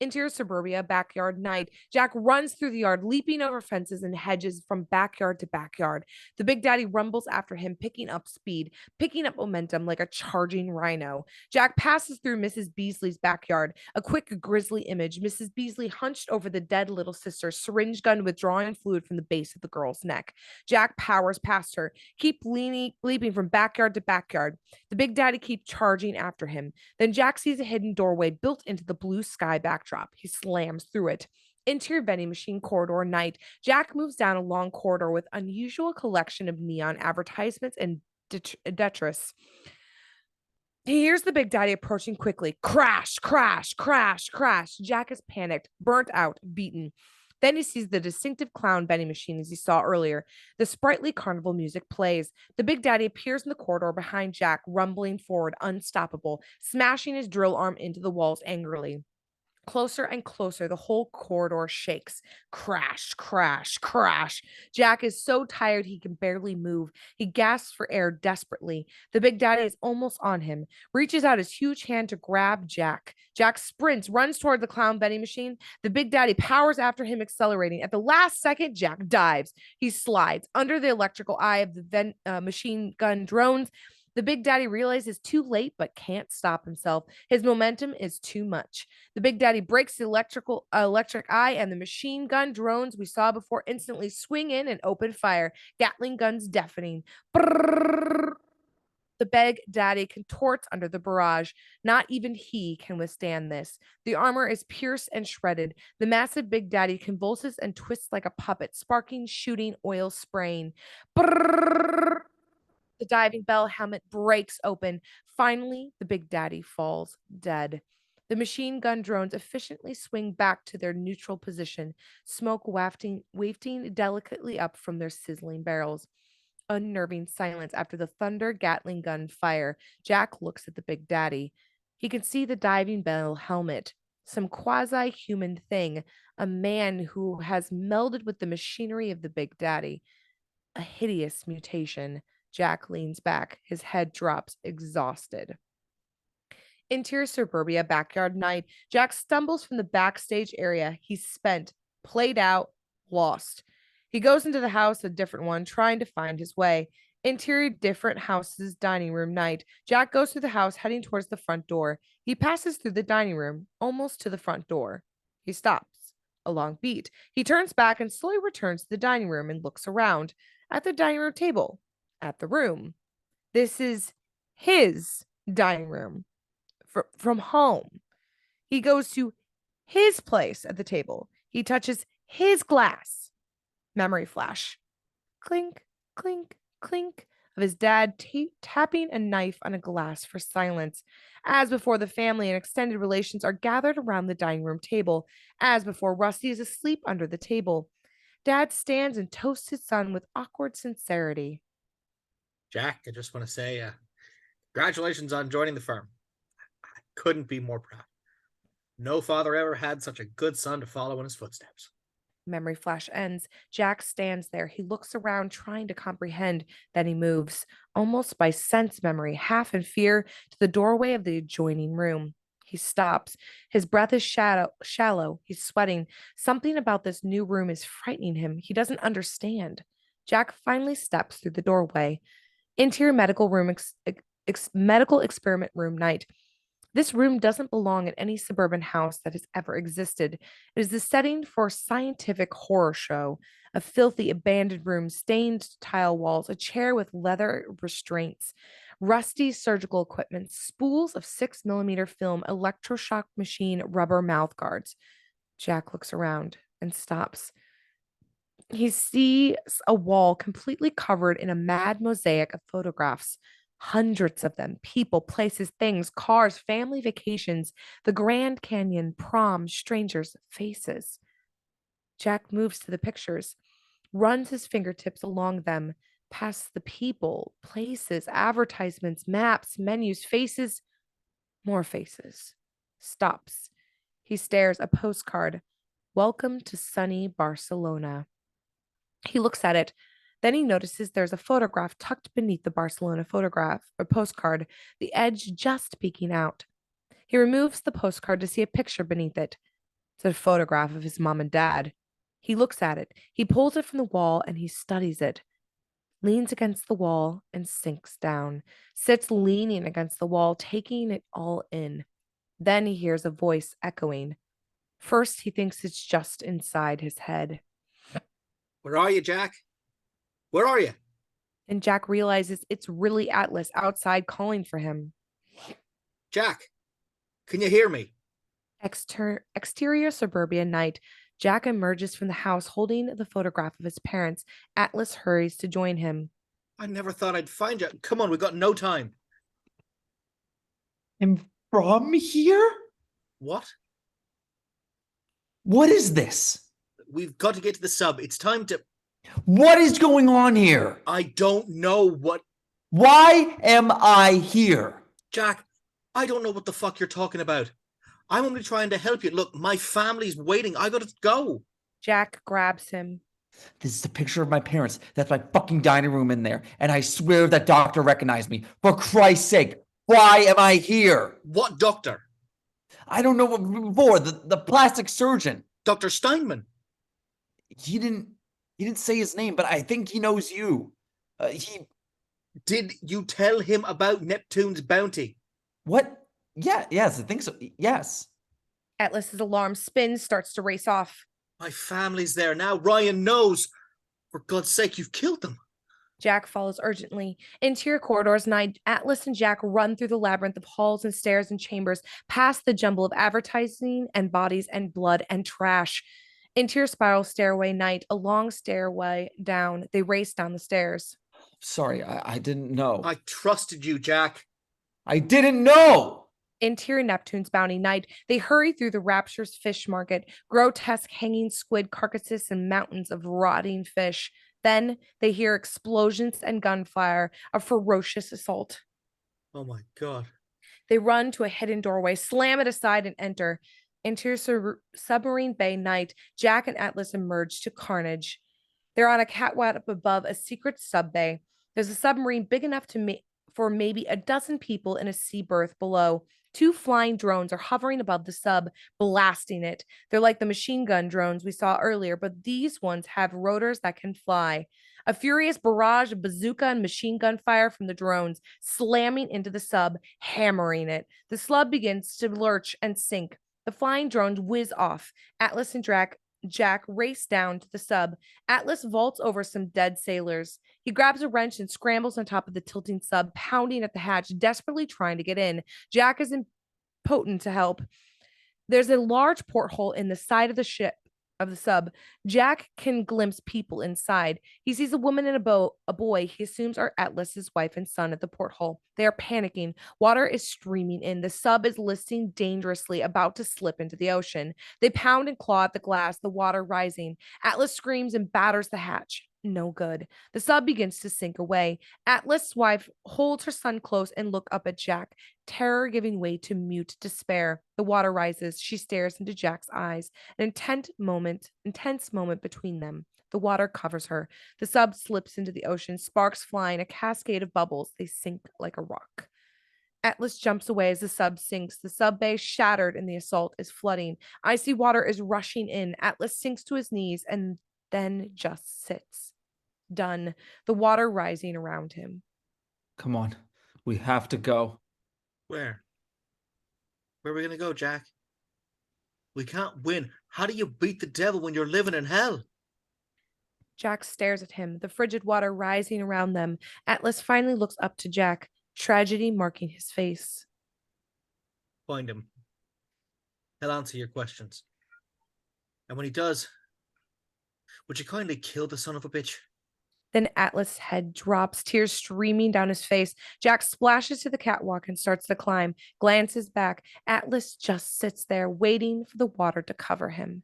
Interior suburbia, backyard night. Jack runs through the yard, leaping over fences and hedges from backyard to backyard. The Big Daddy rumbles after him, picking up speed, picking up momentum like a charging rhino. Jack passes through Mrs. Beasley's backyard, a quick, grisly image. Mrs. Beasley hunched over the dead little sister, syringe gun withdrawing fluid from the base of the girl's neck. Jack powers past her, leaping from backyard to backyard. The Big Daddy keeps charging after him. Then Jack sees a hidden doorway built into the blue sky backdrop. He slams through it. Interior vending machine corridor night. Jack moves down a long corridor with unusual collection of neon advertisements and detritus. He hears the Big Daddy approaching quickly. Crash, crash, crash, crash. Jack is panicked, burnt out, beaten. Then he sees the distinctive clown vending machine as he saw earlier. The sprightly carnival music plays. The Big Daddy appears in the corridor behind Jack, rumbling forward, unstoppable, smashing his drill arm into the walls angrily. Closer and closer, the whole corridor shakes. Crash, crash, crash. Jack is so tired he can barely move. He gasps for air desperately. The Big Daddy is almost on him, reaches out his huge hand to grab Jack. Jack sprints, runs toward the clown vending machine. The Big Daddy powers after him, accelerating. At the last second, Jack dives. He slides under the electrical eye of the machine gun drones. The Big Daddy realizes too late, but can't stop himself. His momentum is too much. The Big Daddy breaks the electric eye, and the machine gun drones we saw before instantly swing in and open fire. Gatling guns deafening. Brrr. The Big Daddy contorts under the barrage. Not even he can withstand this. The armor is pierced and shredded. The massive Big Daddy convulses and twists like a puppet, sparking, shooting, oil spraying. Brrr. The diving bell helmet breaks open. Finally, the Big Daddy falls dead. The machine gun drones efficiently swing back to their neutral position, smoke wafting delicately up from their sizzling barrels. Unnerving silence after the thunder Gatling gun fire. Jack looks at the Big Daddy. He can see the diving bell helmet, some quasi-human thing, a man who has melded with the machinery of the Big Daddy. A hideous mutation. Jack leans back. His head drops, exhausted. Interior suburbia, backyard night. Jack stumbles from the backstage area. He's spent, played out, lost. He goes into the house, a different one, trying to find his way. Interior different houses, dining room night. Jack goes through the house, heading towards the front door. He passes through the dining room, almost to the front door. He stops. A long beat. He turns back and slowly returns to the dining room and looks around at the dining room table, at the room. This is his dining room from home. He goes to his place at the table. He touches his glass. Memory flash. Clink, clink, clink of his dad tapping a knife on a glass for silence. As before, the family and extended relations are gathered around the dining room table. As before, Rusty is asleep under the table. Dad stands and toasts his son with awkward sincerity. Jack, I just want to say congratulations on joining the firm. I couldn't be more proud. No father ever had such a good son to follow in his footsteps. Memory flash ends. Jack stands there. He looks around, trying to comprehend. Then he moves, almost by sense memory, half in fear, to the doorway of the adjoining room. He stops. His breath is shallow. He's sweating. Something about this new room is frightening him. He doesn't understand. Jack finally steps through the doorway. Interior medical room, medical experiment room night. This room doesn't belong in any suburban house that has ever existed. It is the setting for a scientific horror show. A filthy, abandoned room, stained tile walls, a chair with leather restraints, rusty surgical equipment, spools of 6mm film, electroshock machine, rubber mouth guards. Jack looks around and stops. He sees a wall completely covered in a mad mosaic of photographs. Hundreds of them, people, places, things, cars, family vacations, the Grand Canyon, prom, strangers, faces. Jack moves to the pictures, runs his fingertips along them, past the people, places, advertisements, maps, menus, faces, more faces. Stops. He stares a postcard. Welcome to sunny Barcelona. He looks at it. Then he notices there's a photograph tucked beneath the Barcelona photograph or postcard, the edge just peeking out. He removes the postcard to see a picture beneath it. It's a photograph of his mom and dad. He looks at it. He pulls it from the wall and he studies it. Leans against the wall and sinks down. Sits leaning against the wall, taking it all in. Then he hears a voice echoing. First, he thinks it's just inside his head. Where are you, Jack? Where are you? And Jack realizes it's really Atlas outside calling for him. Jack, can you hear me? Exterior suburban night. Jack emerges from the house holding the photograph of his parents. Atlas hurries to join him. I never thought I'd find you. Come on, we've got no time. I'm from here? What? What is this? We've got to get to the sub. It's time to... What is going on here? I don't know what... Why am I here? Jack, I don't know what the fuck you're talking about. I'm only trying to help you. Look, my family's waiting. I gotta go. Jack grabs him. This is a picture of my parents. That's my fucking dining room in there. And I swear that doctor recognized me. For Christ's sake, why am I here? What doctor? I don't know what before. The plastic surgeon. Dr. Steinman. He didn't say his name, but I think he knows you. Did you tell him about Neptune's bounty? What? Yeah, yes, I think so. Yes. Atlas's alarm spins, starts to race off. My family's there now. Ryan knows. For God's sake, you've killed them. Jack follows urgently. Interior corridors night. Atlas and Jack run through the labyrinth of halls and stairs and chambers, past the jumble of advertising and bodies and blood and trash. Interior spiral stairway night. A long stairway down. They race down the stairs. Sorry, I didn't know. I trusted you, Jack. I didn't know. Interior Neptune's bounty night. They hurry through the Rapture's fish market, grotesque hanging squid carcasses and mountains of rotting fish. Then they hear explosions and gunfire, a ferocious assault. Oh my God. They run to a hidden doorway, slam it aside, and enter. Interior submarine bay night. Jack and Atlas emerge to carnage. They're on a catwalk up above a secret sub bay. There's a submarine big enough for maybe a dozen people in a sea berth below. 2 flying drones are hovering above the sub, blasting it. They're like the machine gun drones we saw earlier, but these ones have rotors that can fly. A furious barrage of bazooka and machine gun fire from the drones, slamming into the sub, hammering it. The sub begins to lurch and sink. The flying drones whiz off. Atlas and Jack race down to the sub. Atlas vaults over some dead sailors. He grabs a wrench and scrambles on top of the tilting sub, pounding at the hatch, desperately trying to get in. Jack is impotent to help. There's a large porthole in the side of the ship. Of the sub, Jack can glimpse people inside. He sees a woman and a boy he assumes are Atlas's wife and son at the porthole. They are panicking. Water is streaming in. The sub is listing dangerously, about to slip into the ocean. They pound and claw at the glass, the water rising. Atlas screams and batters the hatch. No good. The sub begins to sink away. Atlas' wife holds her son close and looks up at Jack, terror giving way to mute despair. The water rises. She stares into Jack's eyes. An intense moment between them. The water covers her. The sub slips into the ocean, sparks flying, a cascade of bubbles. They sink like a rock. Atlas jumps away as the sub sinks. The sub bay, shattered in the assault, is flooding. Icy water is rushing in. Atlas sinks to his knees and then just sits. Done. The water rising around him. Come on. We have to go. Where? Where are we going to go, Jack? We can't win. How do you beat the devil when you're living in hell? Jack stares at him, the frigid water rising around them. Atlas finally looks up to Jack, tragedy marking his face. Find him. He'll answer your questions. And when he does, would you kindly kill the son of a bitch? Then Atlas' head drops, tears streaming down his face. Jack splashes to the catwalk and starts to climb, glances back. Atlas just sits there, waiting for the water to cover him.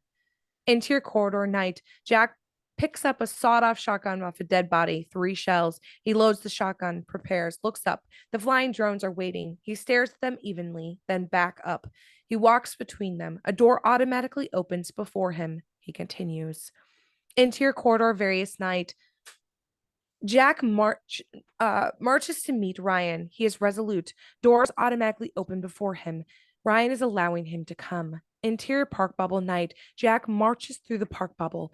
Interior corridor night. Jack picks up a sawed-off shotgun off a dead body, 3 shells. He loads the shotgun, prepares, looks up. The flying drones are waiting. He stares at them evenly, then back up. He walks between them. A door automatically opens before him. He continues. Interior corridor, various night. Jack marches to meet Ryan. He is resolute. Doors automatically open before him. Ryan is allowing him to come. Interior park bubble night. Jack marches through the park bubble.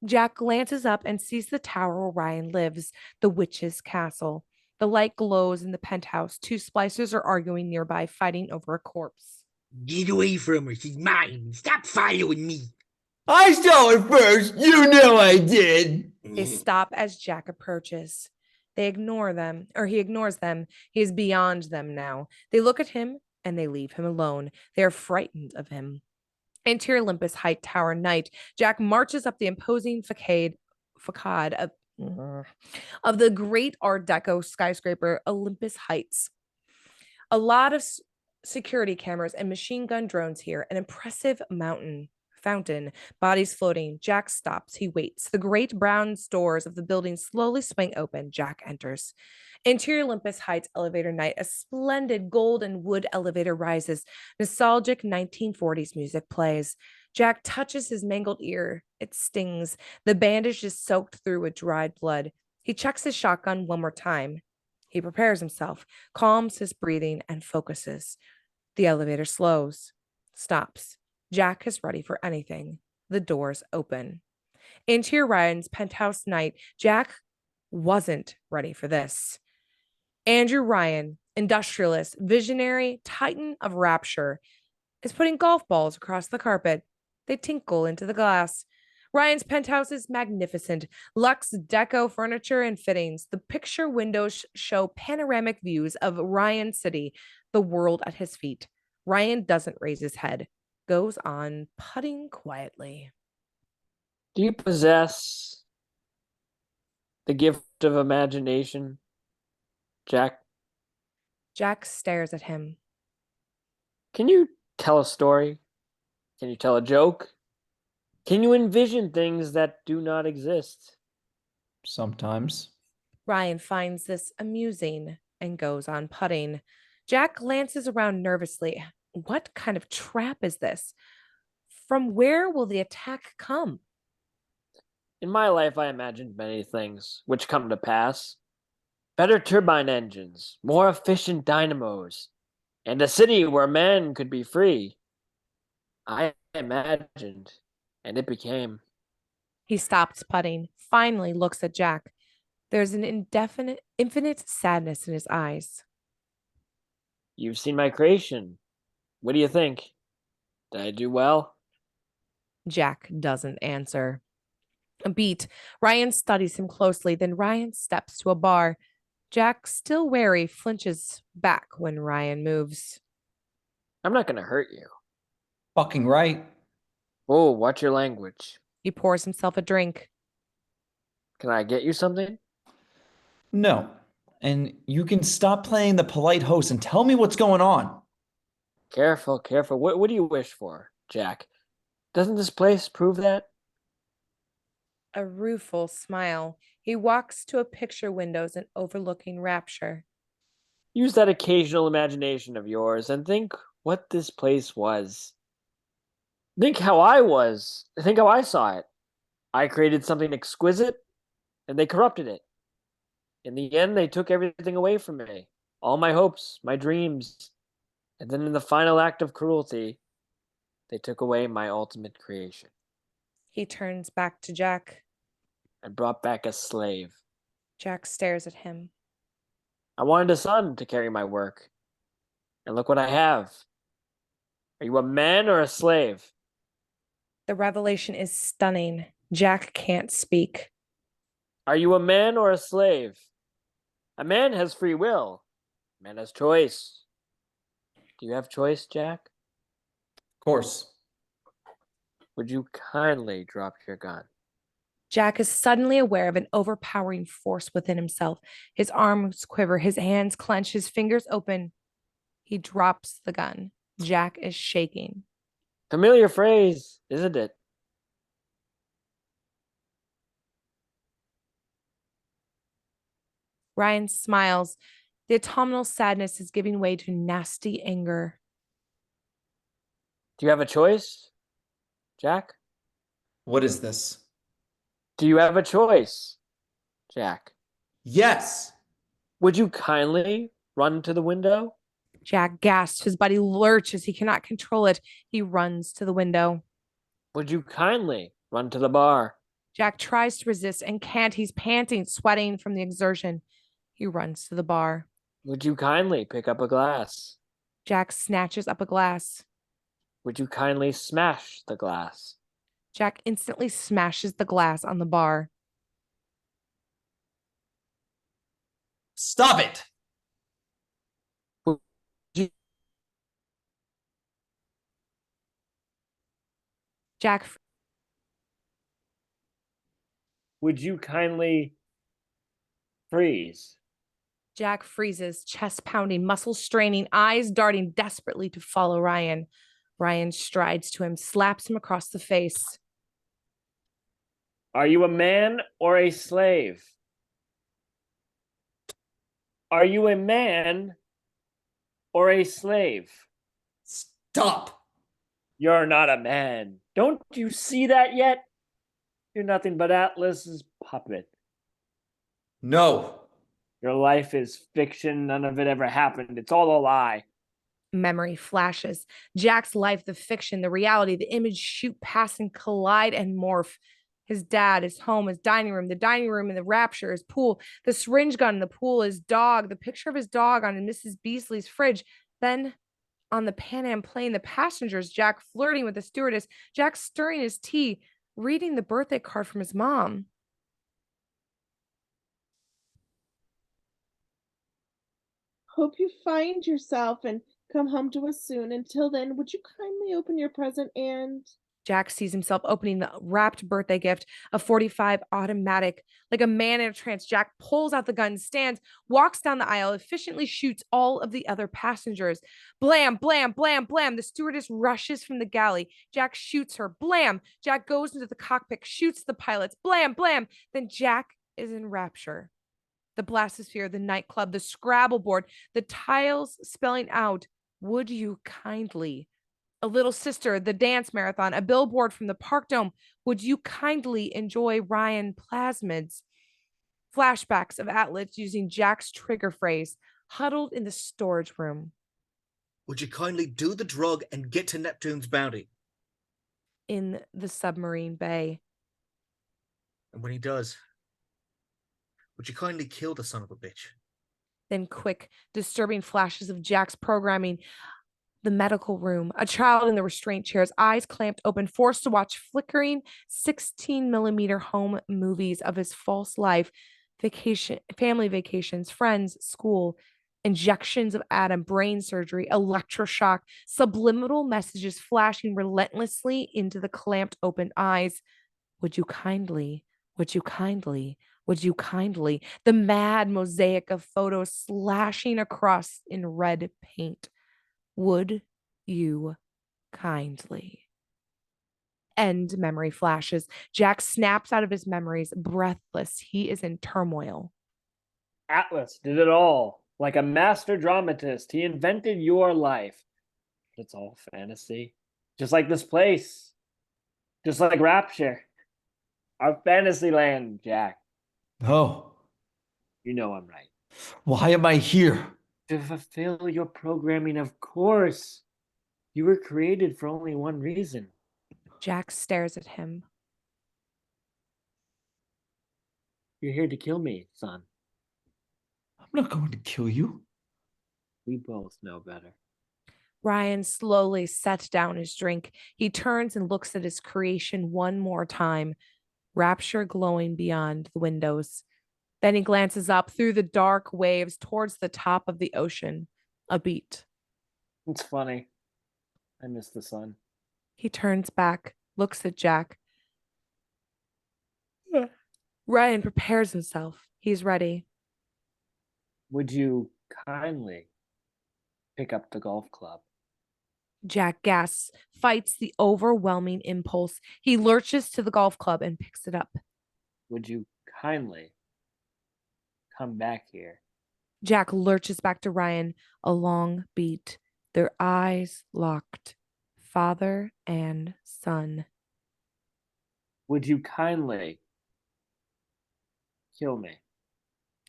Jack glances up and sees the tower where Ryan lives, the witch's castle. The light glows in the penthouse. 2 splicers are arguing nearby, fighting over a corpse. Get away from her. She's mine. Stop following me. I saw it first. You know I did. They stop as Jack approaches. He ignores them. He is beyond them now. They look at him and they leave him alone. They are frightened of him. Interior Olympus Height Tower night. Jack marches up the imposing facade of the great Art Deco skyscraper Olympus Heights. A lot of security cameras and machine gun drones here. An impressive fountain, bodies floating. Jack stops. He waits. The great brown doors of the building slowly swing open. Jack enters. Interior Olympus Heights elevator night. A splendid gold and wood elevator rises. Nostalgic 1940s music plays. Jack touches his mangled ear. It stings. The bandage is soaked through with dried blood. He checks his shotgun one more time. He prepares himself, calms his breathing, and focuses. The elevator slows, stops. Jack is ready for anything. The doors open. Interior Ryan's penthouse night. Jack wasn't ready for this. Andrew Ryan, industrialist, visionary, titan of rapture, is putting golf balls across the carpet. They tinkle into the glass. Ryan's penthouse is magnificent. Luxe deco furniture and fittings. The picture windows show panoramic views of Ryan City, the world at his feet. Ryan doesn't raise his head. Goes on putting quietly. Do you possess the gift of imagination, Jack? Jack stares at him. Can you tell a story? Can you tell a joke? Can you envision things that do not exist? Sometimes. Ryan finds this amusing and goes on putting. Jack glances around nervously. What kind of trap is this? From where will the attack come? In my life, I imagined many things which come to pass. Better turbine engines, more efficient dynamos, and a city where man could be free. I imagined, and it became. He stops putting, finally looks at Jack. There's an infinite sadness in his eyes. You've seen my creation. What do you think? Did I do well? Jack doesn't answer. A beat. Ryan studies him closely. Then Ryan steps to a bar. Jack, still wary, flinches back when Ryan moves. I'm not going to hurt you. Fucking right. Oh, watch your language. He pours himself a drink. Can I get you something? No. And you can stop playing the polite host and tell me what's going on. Careful, careful. What do you wish for, Jack? Doesn't this place prove that? A rueful smile. He walks to a picture windows and overlooking Rapture. Use that occasional imagination of yours and think what this place was. Think how I was. Think how I saw it. I created something exquisite, and they corrupted it. In the end, they took everything away from me. All my hopes, my dreams. And then in the final act of cruelty, they took away my ultimate creation. He turns back to Jack. I brought back a slave. Jack stares at him. I wanted a son to carry my work. And look what I have. Are you a man or a slave? The revelation is stunning. Jack can't speak. Are you a man or a slave? A man has free will. A man has choice. Do you have choice, Jack? Of course. Would you kindly drop your gun? Jack is suddenly aware of an overpowering force within himself. His arms quiver, his hands clench, his fingers open. He drops the gun. Jack is shaking. Familiar phrase, isn't it? Ryan smiles. The autumnal sadness is giving way to nasty anger. Do you have a choice, Jack? What is this? Do you have a choice, Jack? Yes. Would you kindly run to the window? Jack gasps. His body lurches. He cannot control it. He runs to the window. Would you kindly run to the bar? Jack tries to resist and can't. He's panting, sweating from the exertion. He runs to the bar. Would you kindly pick up a glass? Jack snatches up a glass. Would you kindly smash the glass? Jack instantly smashes the glass on the bar. Stop it. Would you, Jack would you kindly freeze? Jack freezes, chest pounding, muscles straining, eyes darting desperately to follow Ryan. Ryan strides to him, slaps him across the face. Are you a man or a slave? Are you a man or a slave? Stop. You're not a man. Don't you see that yet? You're nothing but Atlas's puppet. No. Your life is fiction. None of it ever happened. It's all a lie. Memory flashes. Jack's life, the fiction, the reality, the image shoot past and collide and morph. His dad, his home, his dining room, the dining room in the Rapture, his pool, the syringe gun in the pool, his dog, the picture of his dog on Mrs. Beasley's fridge. Then on the Pan Am plane, the passengers, Jack flirting with the stewardess, Jack stirring his tea, reading the birthday card from his mom. Hope you find yourself and come home to us soon. Until then, would you kindly open your present and... Jack sees himself opening the wrapped birthday gift, a .45 automatic. Like a man in a trance, Jack pulls out the gun, stands, walks down the aisle, efficiently shoots all of the other passengers. Blam, blam, blam, blam. The stewardess rushes from the galley. Jack shoots her. Blam. Jack goes into the cockpit, shoots the pilots. Blam, blam. Then Jack is in rapture. The blastosphere, the nightclub, the Scrabble board, the tiles spelling out, "Would you kindly?" A little sister, the dance marathon, a billboard from the Park Dome. Would you kindly enjoy Ryan plasmids? Flashbacks of Atlas using Jack's trigger phrase, huddled in the storage room. Would you kindly do the drug and get to Neptune's bounty? In the submarine bay. And when he does, Would you kindly kill the son of a bitch? Then quick, disturbing flashes of Jack's programming. The medical room, a child in the restraint chairs, eyes clamped open, forced to watch flickering 16mm home movies of his false life, vacation, family vacations, friends, school, injections of Adam, brain surgery, electroshock, subliminal messages flashing relentlessly into the clamped open eyes. Would you kindly, would you kindly, would you kindly? The mad mosaic of photos slashing across in red paint. Would you kindly? End memory flashes. Jack snaps out of his memories, breathless. He is in turmoil. Atlas did it all. Like a master dramatist, he invented your life. It's all fantasy. Just like this place. Just like Rapture. Our fantasy land, Jack. No. You know I'm right. Why am I here? To fulfill your programming, of course. You were created for only one reason. Jack stares at him. You're here to kill me, son. I'm not going to kill you. We both know better. Ryan slowly sets down his drink. He turns and looks at his creation one more time, Rapture glowing beyond the windows. Then he glances up through the dark waves towards the top of the ocean. A beat. It's funny. I miss the sun. He turns back, looks at Jack. Ryan prepares himself. He's ready. Would you kindly pick up the golf club? Jack gasps, fights the overwhelming impulse. He lurches to the golf club and picks it up. Would you kindly come back here? Jack lurches back to Ryan, a long beat, their eyes locked, father and son. Would you kindly kill me?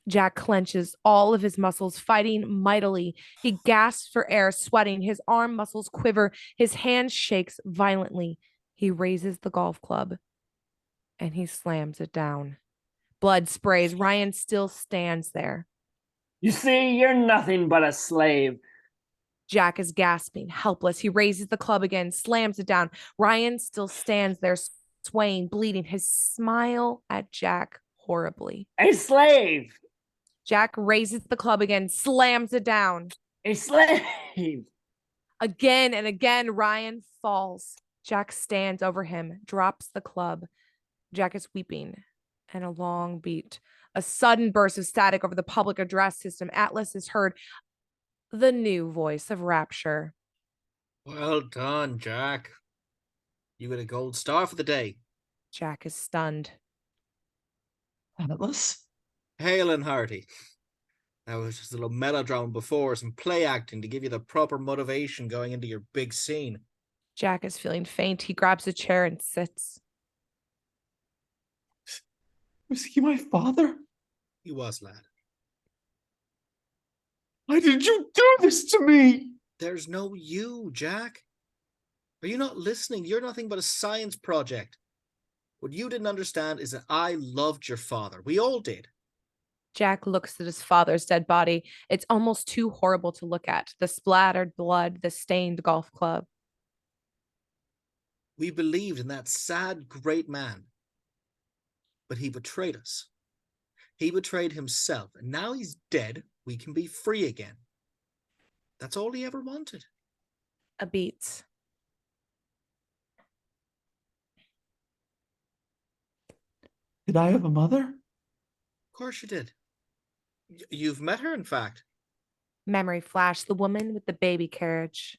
Jack clenches all of his muscles, fighting mightily. He gasps for air, sweating. His arm muscles quiver. His hand shakes violently. He raises the golf club and he slams it down. Blood sprays. Ryan still stands there. You see, you're nothing but a slave. Jack is gasping, helpless. He raises the club again, slams it down. Ryan still stands there, swaying, bleeding, his smile at Jack horribly. A slave! Jack raises the club again, slams it down. A slave! Again and again, Ryan falls. Jack stands over him, drops the club. Jack is weeping, and a long beat. A sudden burst of static over the public address system. Atlas is heard. The new voice of Rapture. Well done, Jack. You get a gold star for the day. Jack is stunned. Atlas? Hail and hearty. That was just a little melodrama before, some play acting to give you the proper motivation going into your big scene. Jack is feeling faint. He grabs a chair and sits. Was he my father? He was, lad. Why did you do this to me? There's no you, Jack. Are you not listening? You're nothing but a science project. What you didn't understand is that I loved your father. We all did. Jack looks at his father's dead body. It's almost too horrible to look at. The splattered blood, the stained golf club. We believed in that sad, great man. But he betrayed us. He betrayed himself. And now he's dead. We can be free again. That's all he ever wanted. A beat. Did I have a mother? Of course you did. You've met her, in fact. Memory flash. The woman with the baby carriage.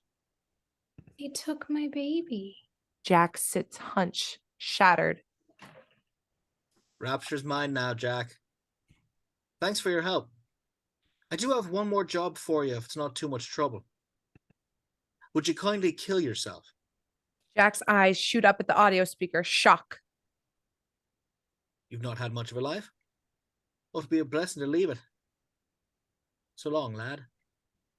They took my baby. Jack sits hunched, shattered. Rapture's mine now, Jack. Thanks for your help. I do have one more job for you if it's not too much trouble. Would you kindly kill yourself? Jack's eyes shoot up at the audio speaker, shock. You've not had much of a life? Ought to be a blessing to leave it. So long, lad.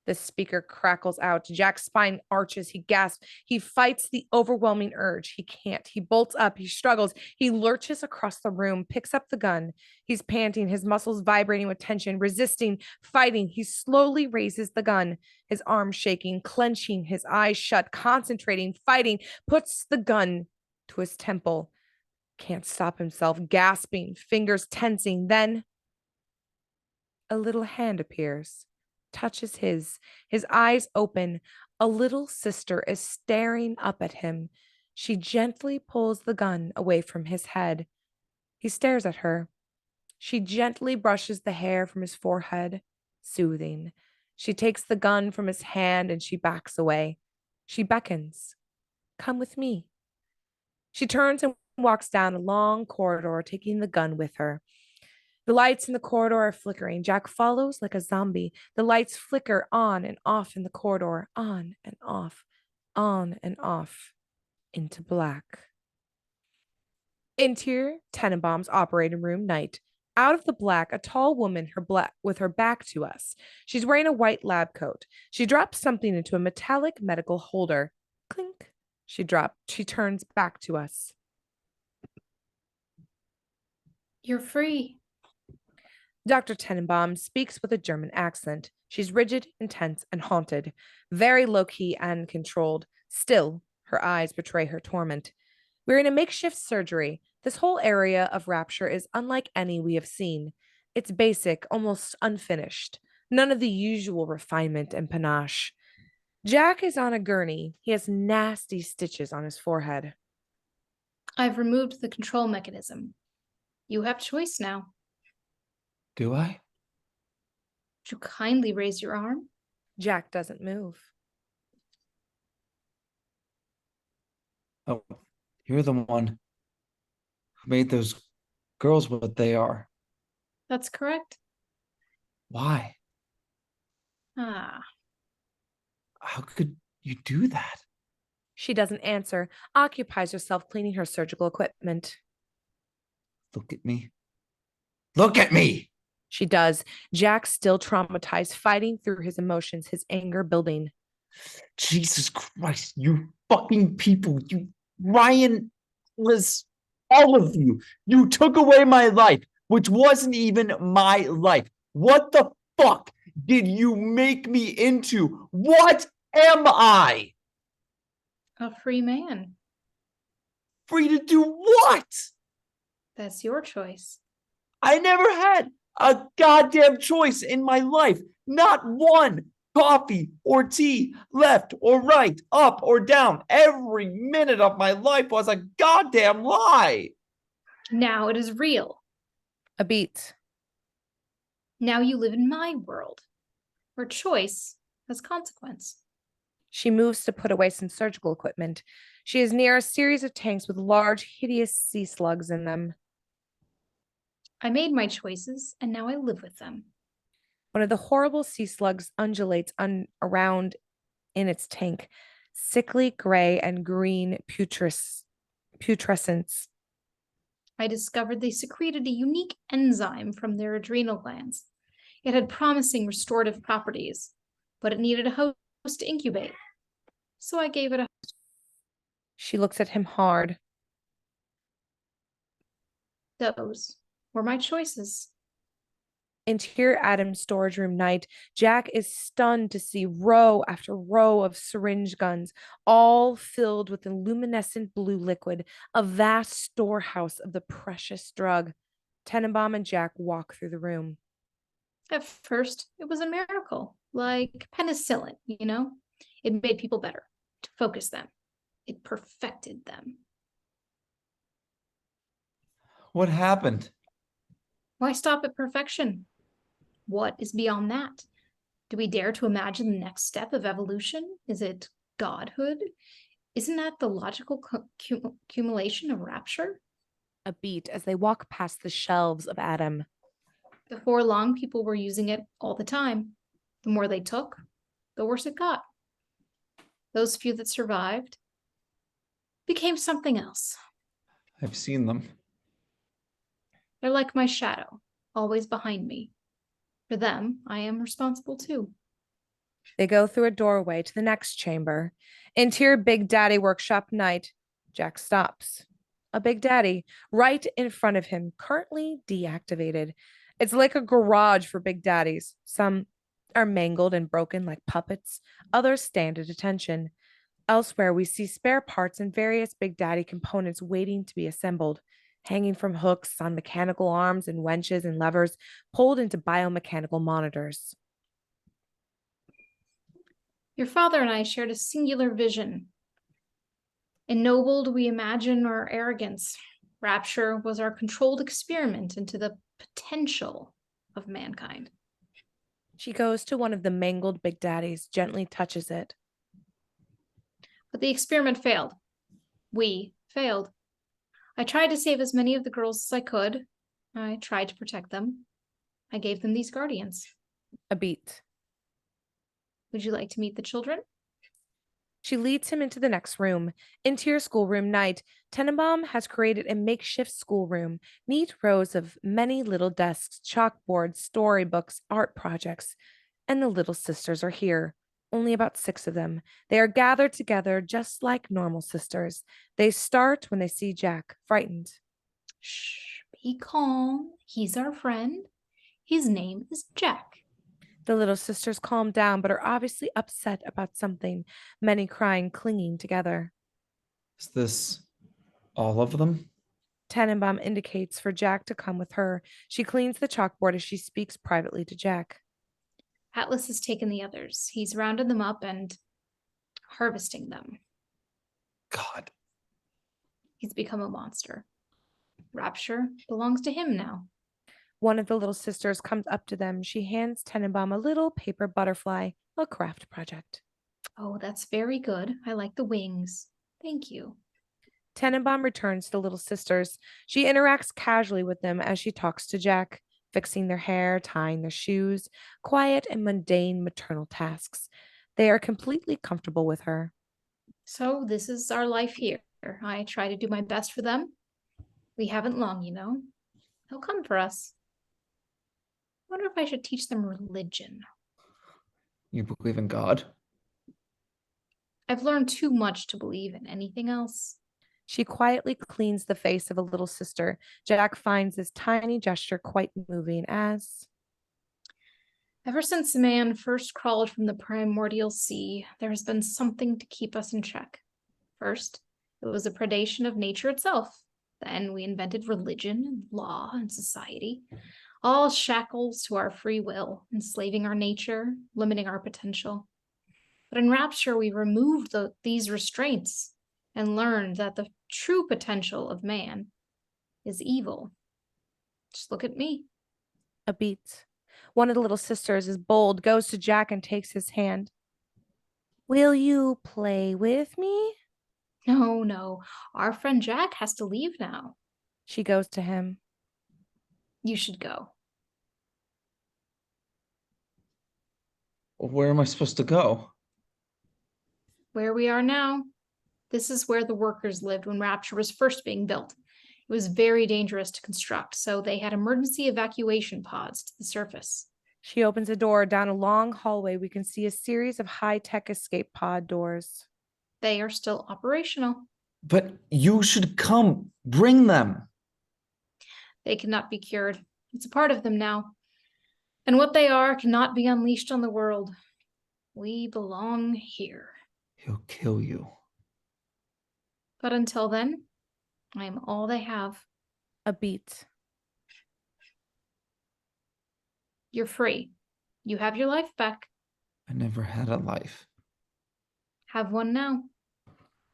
The speaker crackles out. Jack's spine arches. He gasps. He fights the overwhelming urge. He can't. He bolts up. He struggles. He lurches across the room, picks up the gun. He's panting, his muscles vibrating with tension, resisting, fighting. He slowly raises the gun, his arms shaking, clenching, his eyes shut, concentrating, fighting, puts the gun to his temple. Can't stop himself, gasping, fingers tensing. Then a little hand appears, touches his eyes open. A little sister is staring up at him. She gently pulls the gun away from his head. He stares at her. She gently brushes the hair from his forehead, soothing. She takes the gun from his hand and she backs away. She beckons. Come with me. She turns and walks down a long corridor, taking the gun with her. The lights in the corridor are flickering. Jack follows like a zombie. The lights flicker on and off in the corridor, on and off, into black. Interior Tenenbaum's operating room, night. Out of the black, a tall woman, with her back to us. She's wearing a white lab coat. She drops something into a metallic medical holder. Clink. She turns back to us. You're free. Dr. Tenenbaum speaks with a German accent. She's rigid, intense, and haunted, very low-key and controlled. Still, her eyes betray her torment. We're in a makeshift surgery. This whole area of rapture is unlike any we have seen. It's basic, almost unfinished. None of the usual refinement and panache. Jack is on a gurney. He has nasty stitches on his forehead. I've removed the control mechanism. You have choice now. Do I? Would you kindly raise your arm? Jack doesn't move. Oh, you're the one who made those girls what they are. That's correct. Why? Ah, How could you do that? She doesn't answer, occupies herself cleaning her surgical equipment. Look at me. Look at me! She does. Jack, still traumatized, fighting through his emotions, his anger building. Jesus Christ, you fucking people, you Ryan, Liz, all of you. You took away my life, which wasn't even my life. What the fuck did you make me into? What am I? a free man. Free to do what? That's your choice. I never had a goddamn choice in my life. Not one. Coffee or tea, left or right, up or down. Every minute of my life was a goddamn lie. Now it is real. A beat. Now you live in my world, where choice has consequence. She moves to put away some surgical equipment. She is near a series of tanks with large, hideous sea slugs in them. I made my choices, and now I live with them. One of the horrible sea slugs undulates around in its tank, sickly gray and green putrescence. I discovered they secreted a unique enzyme from their adrenal glands. It had promising restorative properties, but it needed a host to incubate. So I gave it a host. She looks at him hard. Those were my choices. Interior Adam's storage room, night. Jack is stunned to see row after row of syringe guns, all filled with a luminescent blue liquid, a vast storehouse of the precious drug. Tenenbaum and Jack walk through the room. At first, it was a miracle, like penicillin, you know? It made people better, to focus them. It perfected them. What happened? Why stop at perfection? What is beyond that? Do we dare to imagine the next step of evolution? Is it godhood? Isn't that the logical accumulation of rapture? A beat as they walk past the shelves of Adam. Before long, people were using it all the time. The more they took, the worse it got. Those few that survived became something else. I've seen them. They're like my shadow, always behind me. For them, I am responsible too. They go through a doorway to the next chamber. Interior Big Daddy workshop night. Jack stops. A Big Daddy right in front of him, currently deactivated. It's like a garage for Big Daddies. Some are mangled and broken like puppets. Others stand at attention. Elsewhere, we see spare parts and various Big Daddy components waiting to be assembled, hanging from hooks on mechanical arms and wenches and levers pulled into biomechanical monitors. Your father and I shared a singular vision. Ennobled, we imagine our arrogance. Rapture was our controlled experiment into the potential of mankind. She goes to one of the mangled Big Daddies, gently touches it. But the experiment failed. We failed. I tried to save as many of the girls as I could. I tried to protect them. I gave them these guardians. A beat. Would you like to meet the children? She leads him into the next room. Interior schoolroom night. Tenenbaum has created a makeshift schoolroom. Neat rows of many little desks, chalkboards, storybooks, art projects. And the little sisters are here. Only about 6 of them. They are gathered together just like normal sisters. They start when they see Jack, frightened. Shh, be calm. He's our friend. His name is Jack. The little sisters calm down, but are obviously upset about something, many crying, clinging together. Is this all of them? Tenenbaum indicates for Jack to come with her. She cleans the chalkboard as she speaks privately to Jack. Atlas has taken the others. He's rounded them up and harvesting them. God. He's become a monster. Rapture belongs to him now. One of the little sisters comes up to them. She hands Tenenbaum a little paper butterfly, a craft project. Oh, that's very good. I like the wings. Thank you. Tenenbaum returns to the little sisters. She interacts casually with them as she talks to Jack, fixing their hair, tying their shoes, quiet and mundane maternal tasks. They are completely comfortable with her. So this is our life here. I try to do my best for them. We haven't long, you know. They'll come for us. I wonder if I should teach them religion. You believe in God? I've learned too much to believe in anything else. She quietly cleans the face of a little sister. Jack finds this tiny gesture quite moving as... Ever since man first crawled from the primordial sea, there has been something to keep us in check. First, it was a predation of nature itself. Then we invented religion and law and society, all shackles to our free will, enslaving our nature, limiting our potential. But in Rapture, we removed these restraints and learned that the true potential of man is evil. Just look at me. A beat. One of the little sisters is bold, goes to Jack and takes his hand. Will you play with me? No. Our friend Jack has to leave now. She goes to him. You should go. Where am I supposed to go? Where we are now. This is where the workers lived when Rapture was first being built. It was very dangerous to construct, so they had emergency evacuation pods to the surface. She opens a door. Down a long hallway, we can see a series of high-tech escape pod doors. They are still operational. But you should come. Bring them. They cannot be cured. It's a part of them now. And what they are cannot be unleashed on the world. We belong here. He'll kill you. But until then, I am all they have. A beat. You're free. You have your life back. I never had a life. Have one now.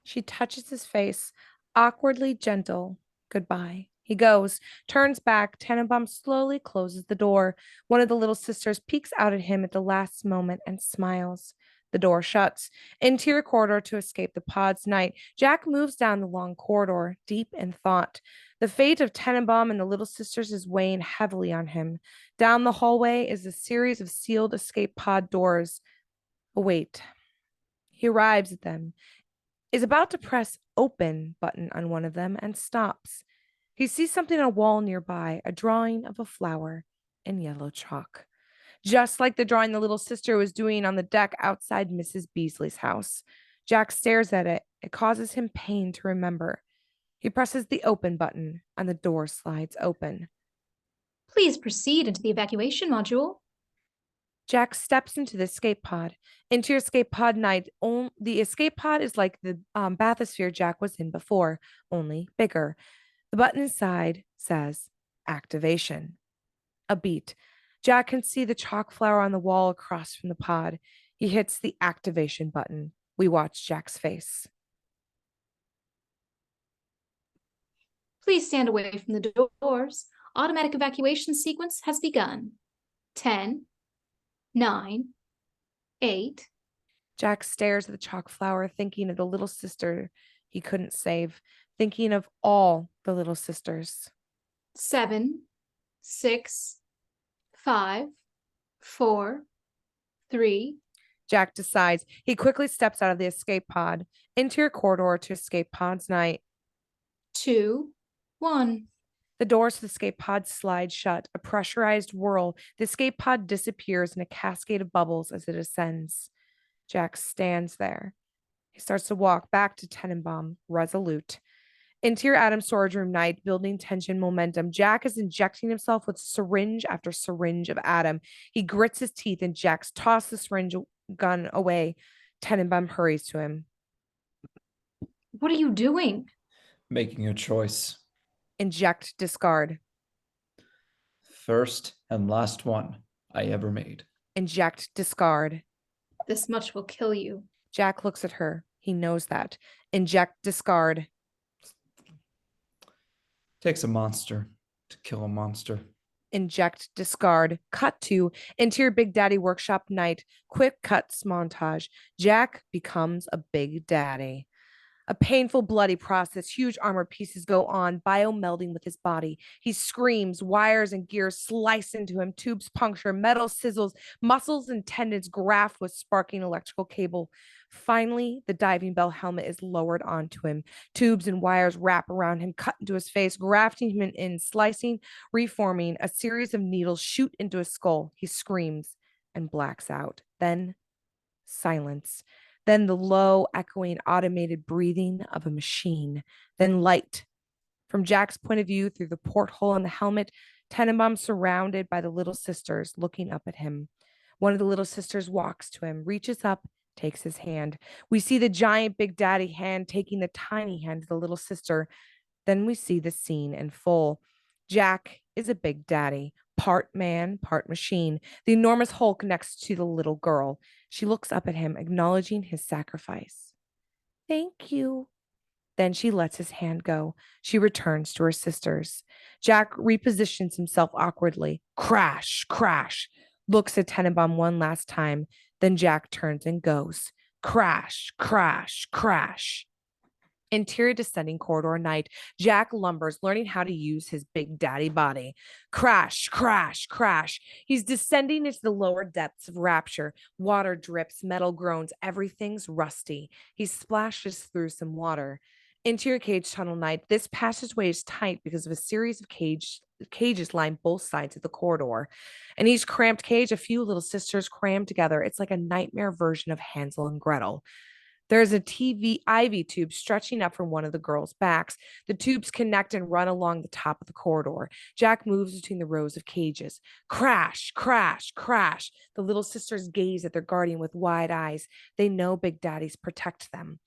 She touches his face, awkwardly gentle. Goodbye. He goes, turns back. Tenenbaum slowly closes the door. One of the little sisters peeks out at him at the last moment and smiles. The door shuts. Interior corridor to escape the pod's night. Jack moves down the long corridor, deep in thought. The fate of Tenenbaum and the little sisters is weighing heavily on him. Down the hallway is a series of sealed escape pod doors. Wait. He arrives at them, is about to press open button on one of them, and stops. He sees something on a wall nearby, a drawing of a flower in yellow chalk. just like the drawing the little sister was doing on the deck outside Mrs. Beasley's house. Jack stares at it. It causes him pain to remember. He presses the open button, and the door slides open. Please proceed into the evacuation module. Jack steps into the escape pod. Into your escape pod night. The escape pod is like the bathysphere Jack was in before, only bigger. The button inside says activation. A beat. Jack can see the chalk flower on the wall across from the pod. He hits the activation button. We watch Jack's face. Please stand away from the doors. Automatic evacuation sequence has begun. 10, 9, 8. Jack stares at the chalk flower, thinking of the little sister he couldn't save, thinking of all the little sisters. 7, 6, 5, 4, 3. Jack decides. He quickly steps out of the escape pod. Interior corridor to escape pod's night. 2, 1. The doors to the escape pod slide shut. A pressurized whirl. The escape pod disappears in a cascade of bubbles as it ascends. Jack stands there. He starts to walk back to Tenenbaum, resolute. Interior Adam storage room night, building tension momentum. Jack is injecting himself with syringe after syringe of Adam. He grits his teeth and Jack's toss the syringe gun away. Tenenbaum hurries to him. What are you doing? Making a choice. Inject, discard. First and last one I ever made. Inject, discard. This much will kill you. Jack looks at her. He knows that. Inject, discard. Takes a monster to kill a monster. Inject, discard. Cut to interior Big Daddy workshop night. Quick cuts montage. Jack becomes a Big Daddy. A painful, bloody process. Huge armor pieces go on, bio-melding with his body. He screams, wires and gears slice into him, tubes puncture, metal sizzles, muscles and tendons graft with sparking electrical cable. Finally, the diving bell helmet is lowered onto him. Tubes and wires wrap around him, cut into his face, grafting him in, slicing, reforming. A series of needles shoot into his skull. He screams and blacks out. Then silence. Then the low, echoing, automated breathing of a machine. Then light. From Jack's point of view, through the porthole in the helmet, Tenenbaum surrounded by the little sisters looking up at him. One of the little sisters walks to him, reaches up, takes his hand. We see the giant Big Daddy hand taking the tiny hand of the little sister. Then we see the scene in full. Jack is a Big Daddy, part man, part machine. The enormous Hulk next to the little girl. She looks up at him, acknowledging his sacrifice. Thank you. Then she lets his hand go. She returns to her sisters. Jack repositions himself awkwardly. Crash, crash. Looks at Tenenbaum one last time. Then Jack turns and goes. Crash, crash, crash. Interior descending corridor night. Jack lumbers, learning how to use his Big Daddy body. Crash, crash, crash. He's descending into the lower depths of rapture. Water drips, metal groans, everything's rusty. He splashes through some water. Interior cage tunnel night. This passageway is tight because of a series of cages line both sides of the corridor. In each cramped cage, a few little sisters crammed together. It's like a nightmare version of Hansel and Gretel. There's a TV IV tube stretching up from one of the girls' backs. The tubes connect and run along the top of the corridor. Jack moves between the rows of cages. Crash, crash, crash. The little sisters gaze at their guardian with wide eyes. They know Big Daddies protect them.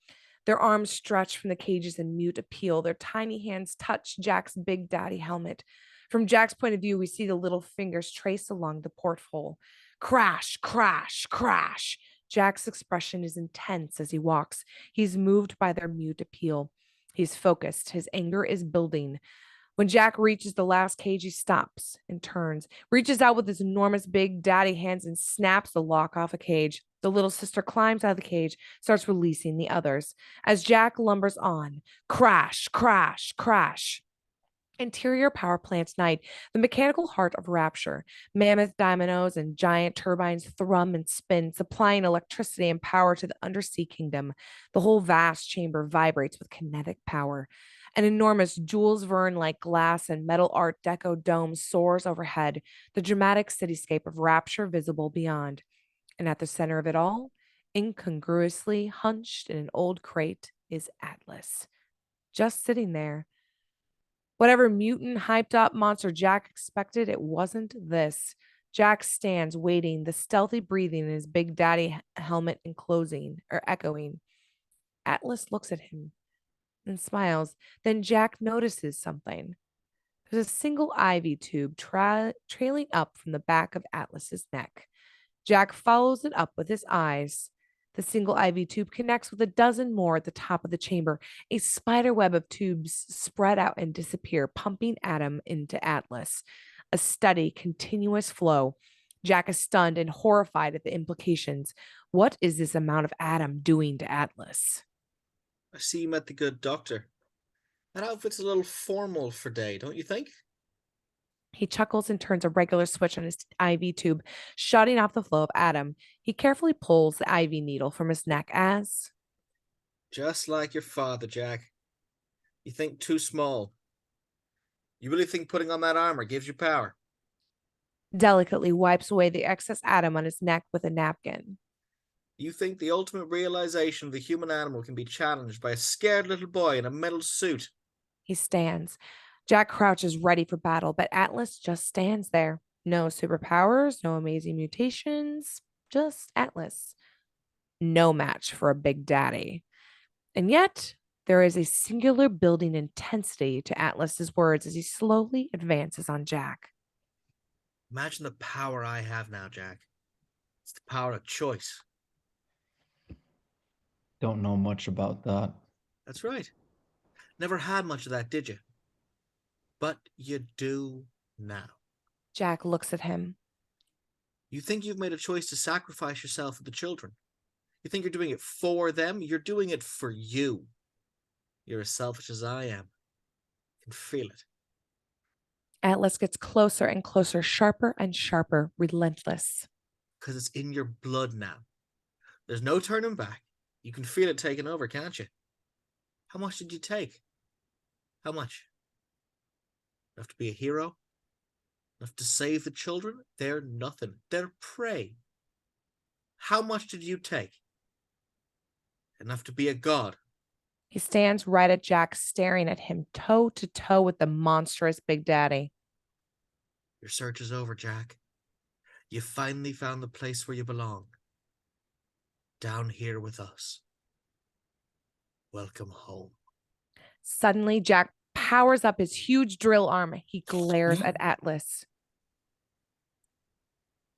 Their arms stretch from the cages in mute appeal. Their tiny hands touch Jack's Big Daddy helmet. From Jack's point of view, we see the little fingers trace along the porthole. Crash, crash, crash. Jack's expression is intense as he walks. He's moved by their mute appeal. He's focused. His anger is building. When Jack reaches the last cage, he stops and turns, reaches out with his enormous Big Daddy hands and snaps the lock off a cage. The little sister climbs out of the cage, starts releasing the others. As Jack lumbers on, crash, crash, crash. Interior power plant night, the mechanical heart of rapture. Mammoth dominoes and giant turbines thrum and spin, supplying electricity and power to the undersea kingdom. The whole vast chamber vibrates with kinetic power. An enormous Jules Verne-like glass and metal Art Deco dome soars overhead, the dramatic cityscape of rapture visible beyond. And at the center of it all, incongruously hunched in an old crate, is Atlas. Just sitting there. Whatever mutant, hyped up monster Jack expected, it wasn't this. Jack stands waiting, the stealthy breathing in his big daddy helmet echoing. Atlas looks at him and smiles. Then Jack notices something. There's a single IV tube trailing up from the back of Atlas's neck. Jack follows it up with his eyes. The single IV tube connects with a dozen more at the top of the chamber. A spider web of tubes spread out and disappear, pumping Adam into Atlas. A steady, continuous flow. Jack is stunned and horrified at the implications. What is this amount of Adam doing to Atlas? I see you met the good doctor. That outfit's a little formal for day, don't you think? He chuckles and turns a regular switch on his IV tube, shutting off the flow of Adam. He carefully pulls the IV needle from his neck as... Just like your father, Jack. You think too small. You really think putting on that armor gives you power? Delicately wipes away the excess Adam on his neck with a napkin. You think the ultimate realization of the human animal can be challenged by a scared little boy in a metal suit? He stands. Jack crouches ready for battle, but Atlas just stands there. No superpowers, no amazing mutations, just Atlas. No match for a big daddy. And yet, there is a singular building intensity to Atlas's words as he slowly advances on Jack. Imagine the power I have now, Jack. It's the power of choice. Don't know much about that. That's right. Never had much of that, did you? But you do now. Jack looks at him. You think you've made a choice to sacrifice yourself for the children. You think you're doing it for them. You're doing it for you. You're as selfish as I am. I can feel it. Atlas gets closer and closer, sharper and sharper, relentless. Because it's in your blood now. There's no turning back. You can feel it taking over, can't you? How much did you take? How much? Enough to be a hero? Enough to save the children? They're nothing. They're prey. How much did you take? Enough to be a god? He stands right at Jack, staring at him toe to toe with the monstrous Big Daddy. Your search is over, Jack. You finally found the place where you belong. Down here with us. Welcome home. Suddenly, Jack powers up his huge drill arm. He glares at Atlas.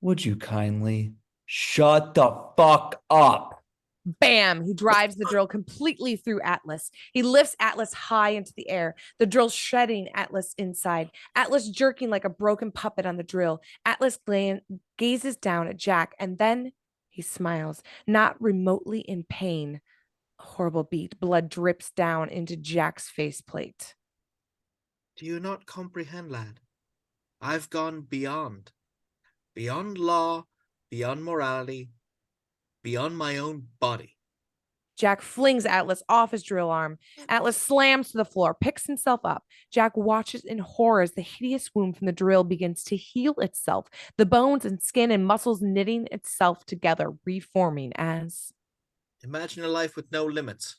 Would you kindly shut the fuck up? Bam! He drives the drill completely through Atlas. He lifts Atlas high into the air, the drill shredding Atlas inside. Atlas jerking like a broken puppet on the drill. Atlas gazes down at Jack, and then he smiles, not remotely in pain. A horrible beat. Blood drips down into Jack's faceplate. Do you not comprehend, lad? I've gone beyond. Beyond law, beyond morality, beyond my own body. Jack flings Atlas off his drill arm. Atlas slams to the floor, picks himself up. Jack watches in horror as the hideous wound from the drill begins to heal itself, the bones and skin and muscles knitting itself together, reforming as... Imagine a life with no limits,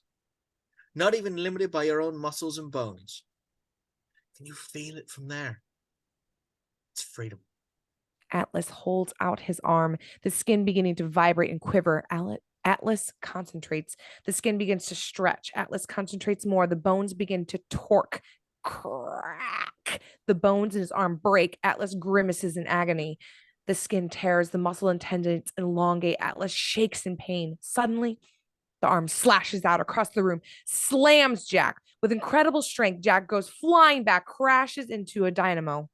not even limited by your own muscles and bones. Can you feel it from there? It's freedom. Atlas holds out his arm, the skin beginning to vibrate and quiver. Atlas concentrates. The skin begins to stretch. Atlas concentrates more. The bones begin to torque. Crack! The bones in his arm break. Atlas grimaces in agony. The skin tears. The muscle and tendons elongate. Atlas shakes in pain. Suddenly, the arm slashes out across the room, slams Jack. With incredible strength, Jack goes flying back, crashes into a dynamo.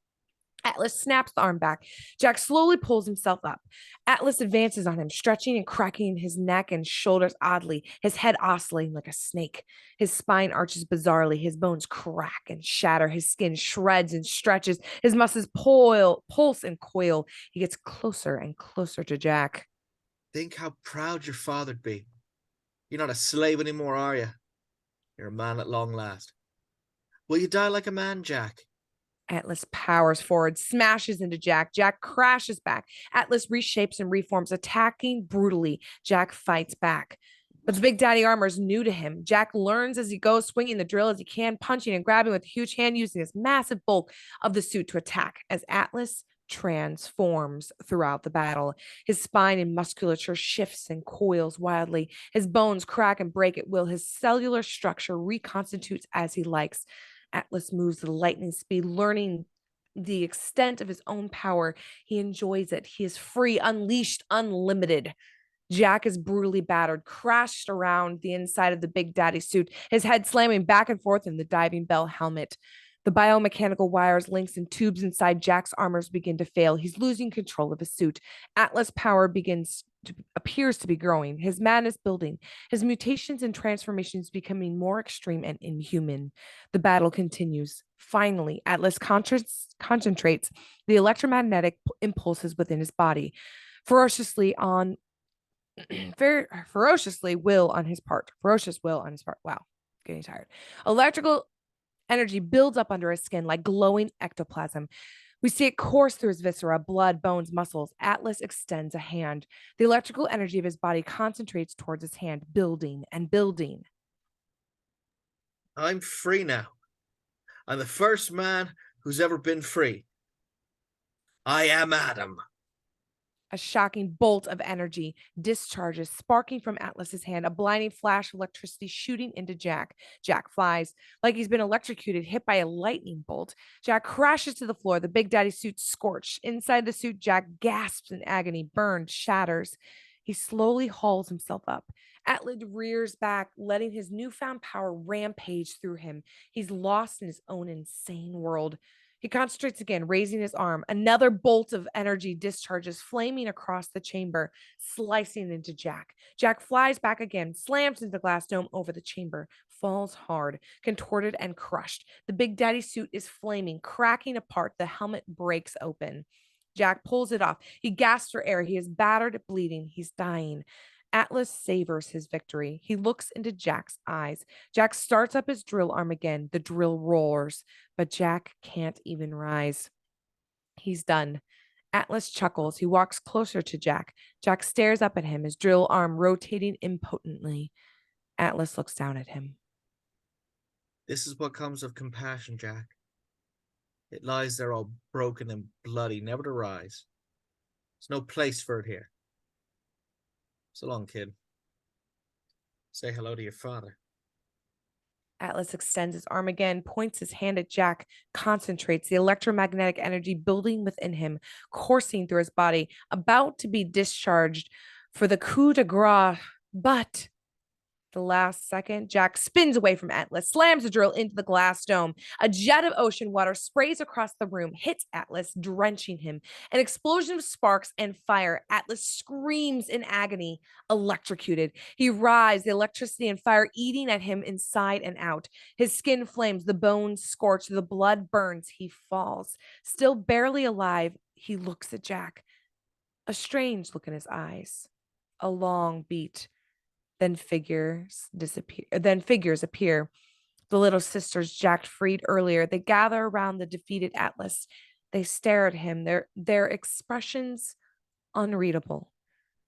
Atlas snaps the arm back. Jack slowly pulls himself up. Atlas advances on him, stretching and cracking his neck and shoulders oddly, his head oscillating like a snake. His spine arches bizarrely. His bones crack and shatter. His skin shreds and stretches. His muscles pulse and coil. He gets closer and closer to Jack. Think how proud your father'd be. You're not a slave anymore, are you? You're a man at long last. Will you die like a man, Jack? Atlas powers forward, smashes into Jack. Jack crashes back. Atlas reshapes and reforms, attacking brutally. Jack fights back. But the Big Daddy armor is new to him. Jack learns as he goes, swinging the drill as he can, punching and grabbing with a huge hand, using his massive bulk of the suit to attack as Atlas transforms throughout the battle. His spine and musculature shifts and coils wildly. His bones crack and break at will. His cellular structure reconstitutes as he likes. Atlas moves at lightning speed, learning the extent of his own power. He enjoys it. He is free, unleashed, unlimited. Jack is brutally battered, crashed around the inside of the Big Daddy suit, his head slamming back and forth in the diving bell helmet. The biomechanical wires, links, and tubes inside Jack's armors begin to fail. He's losing control of his suit. Atlas power appears to be growing, his madness building, his mutations and transformations becoming more extreme and inhuman. The battle continues. Finally, Atlas concentrates the electromagnetic impulses within his body, ferociously will on his part. Wow, getting tired. Electrical energy builds up under his skin like glowing ectoplasm. We see it course through his viscera, blood, bones, muscles. Atlas extends a hand. The electrical energy of his body concentrates towards his hand, building and building. I'm free now. I'm the first man who's ever been free. I am Adam. A shocking bolt of energy discharges, sparking from Atlas's hand, a blinding flash of electricity shooting into Jack. Jack flies like he's been electrocuted, hit by a lightning bolt. Jack crashes to the floor, the Big Daddy suit scorched. Inside the suit, Jack gasps in agony, burned, shatters. He slowly hauls himself up. Atlas rears back, letting his newfound power rampage through him. He's lost in his own insane world. He concentrates again, raising his arm. Another bolt of energy discharges, flaming across the chamber, slicing into Jack. Jack flies back again, slams into the glass dome over the chamber, falls hard, contorted and crushed. The Big Daddy suit is flaming, cracking apart. The helmet breaks open. Jack pulls it off. He gasps for air. He is battered, bleeding. He's dying. Atlas savors his victory. He looks into Jack's eyes. Jack starts up his drill arm again. The drill roars, but Jack can't even rise. He's done. Atlas chuckles. He walks closer to Jack. Jack stares up at him, his drill arm rotating impotently. Atlas looks down at him. This is what comes of compassion, Jack. It lies there all broken and bloody, never to rise. There's no place for it here. So long, kid. Say hello to your father. Atlas extends his arm again, points his hand at Jack, concentrates the electromagnetic energy building within him, coursing through his body, about to be discharged for the coup de grace. But the last second, Jack spins away from Atlas, slams the drill into the glass dome. A jet of ocean water sprays across the room, hits Atlas, drenching him. An explosion of sparks and fire. Atlas screams in agony, electrocuted. He writhes, the electricity and fire eating at him inside and out. His skin flames, the bones scorch, the blood burns. He falls. Still barely alive, he looks at Jack. A strange look in his eyes. A long beat. Then figures appear. The little sisters Jack freed earlier. They gather around the defeated Atlas. They stare at him, their expressions unreadable.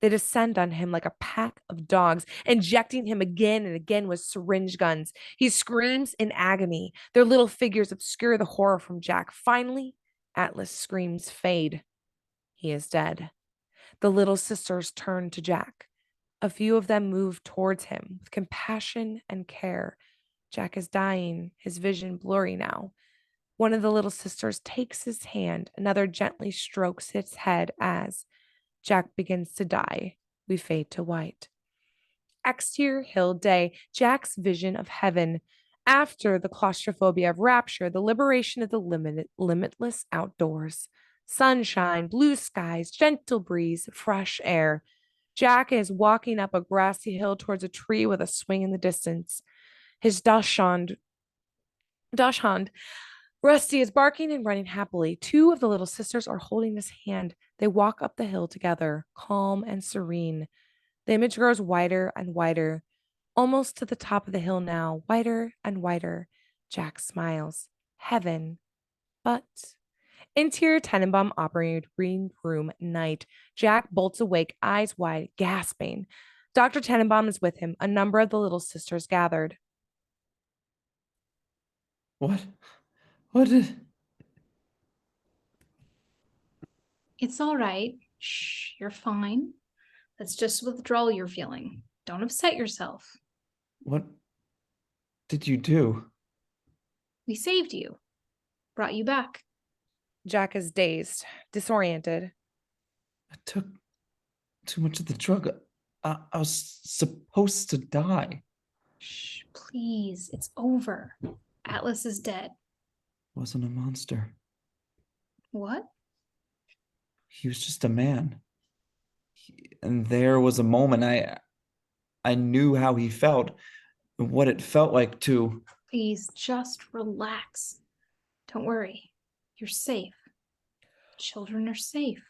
They descend on him like a pack of dogs, injecting him again and again with syringe guns. He screams in agony. Their little figures obscure the horror from Jack. Finally, Atlas' screams fade. He is dead. The little sisters turn to Jack. A few of them move towards him with compassion and care. Jack is dying, his vision blurry now. One of the little sisters takes his hand, another gently strokes his head as Jack begins to die. We fade to white. Exterior hill day, Jack's vision of heaven. After the claustrophobia of rapture, the liberation of the limitless outdoors. Sunshine, blue skies, gentle breeze, fresh air. Jack is walking up a grassy hill towards a tree with a swing in the distance. His dachshund, Rusty, is barking and running happily. Two of the little sisters are holding his hand. They walk up the hill together, calm and serene. The image grows wider and wider, almost to the top of the hill now, wider and wider. Jack smiles. Heaven. But interior Tenenbaum operating room night. Jack bolts awake, eyes wide, gasping. Dr. Tenenbaum is with him. A number of the little sisters gathered. What? What did... It's all right. Shh, you're fine. That's just withdrawal you're feeling. Don't upset yourself. What did you do? We saved you. Brought you back. Jack is dazed, disoriented. I took too much of the drug. I was supposed to die. Shh, please. It's over. Atlas is dead. Wasn't a monster. What? He was just a man. And there was a moment I knew how he felt, what it felt like to... Please, just relax. Don't worry. You're safe. Children are safe.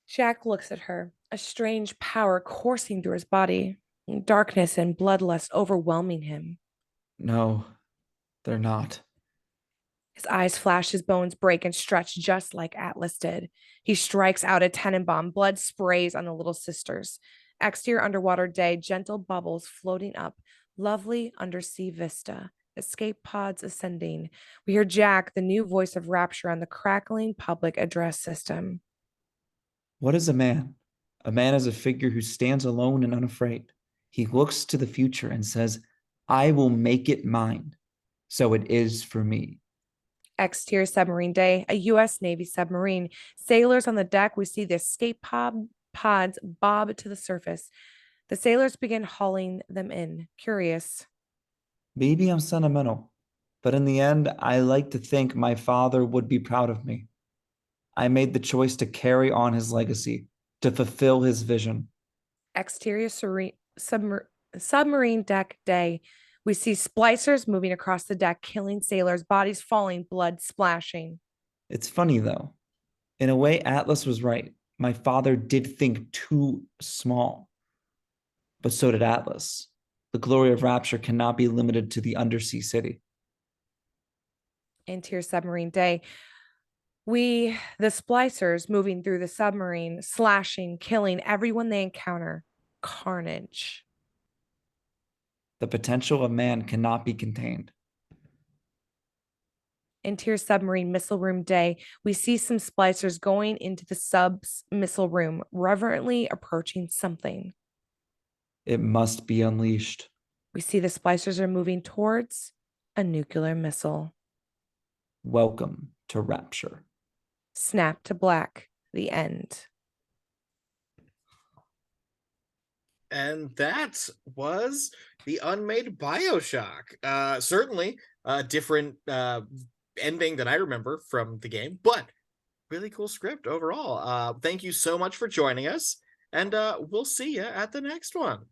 Jack looks at her, a strange power coursing through his body, darkness and bloodlust overwhelming him. No, they're not. His eyes flash, his bones break and stretch just like Atlas did. He strikes out a Tenenbaum. Blood sprays on the little sisters. Exterior underwater day, gentle bubbles floating up, lovely undersea vista. Escape pods ascending. We hear Jack, the new voice of Rapture on the crackling public address system. What is a man? A man is a figure who stands alone and unafraid. He looks to the future and says, I will make it mine. So it is for me. Exterior submarine day, a U.S. Navy submarine. Sailors on the deck, we see the escape pods bob to the surface. The sailors begin hauling them in, curious. Maybe I'm sentimental, but in the end, I like to think my father would be proud of me. I made the choice to carry on his legacy, to fulfill his vision. Exterior submarine deck day. We see splicers moving across the deck, killing sailors, bodies falling, blood splashing. It's funny, though. In a way, Atlas was right. My father did think too small. But so did Atlas. The glory of Rapture cannot be limited to the undersea city. Interior submarine day. The splicers moving through the submarine, slashing, killing everyone they encounter. Carnage. The potential of man cannot be contained. Interior submarine missile room day. We see some splicers going into the sub's missile room, reverently approaching something. It must be unleashed. We see the splicers are moving towards a nuclear missile. Welcome to Rapture. Snap to black. The end. And that was the unmade Bioshock. Certainly a different ending than I remember from the game, but really cool script overall. Thank you so much for joining us, and we'll see you at the next one.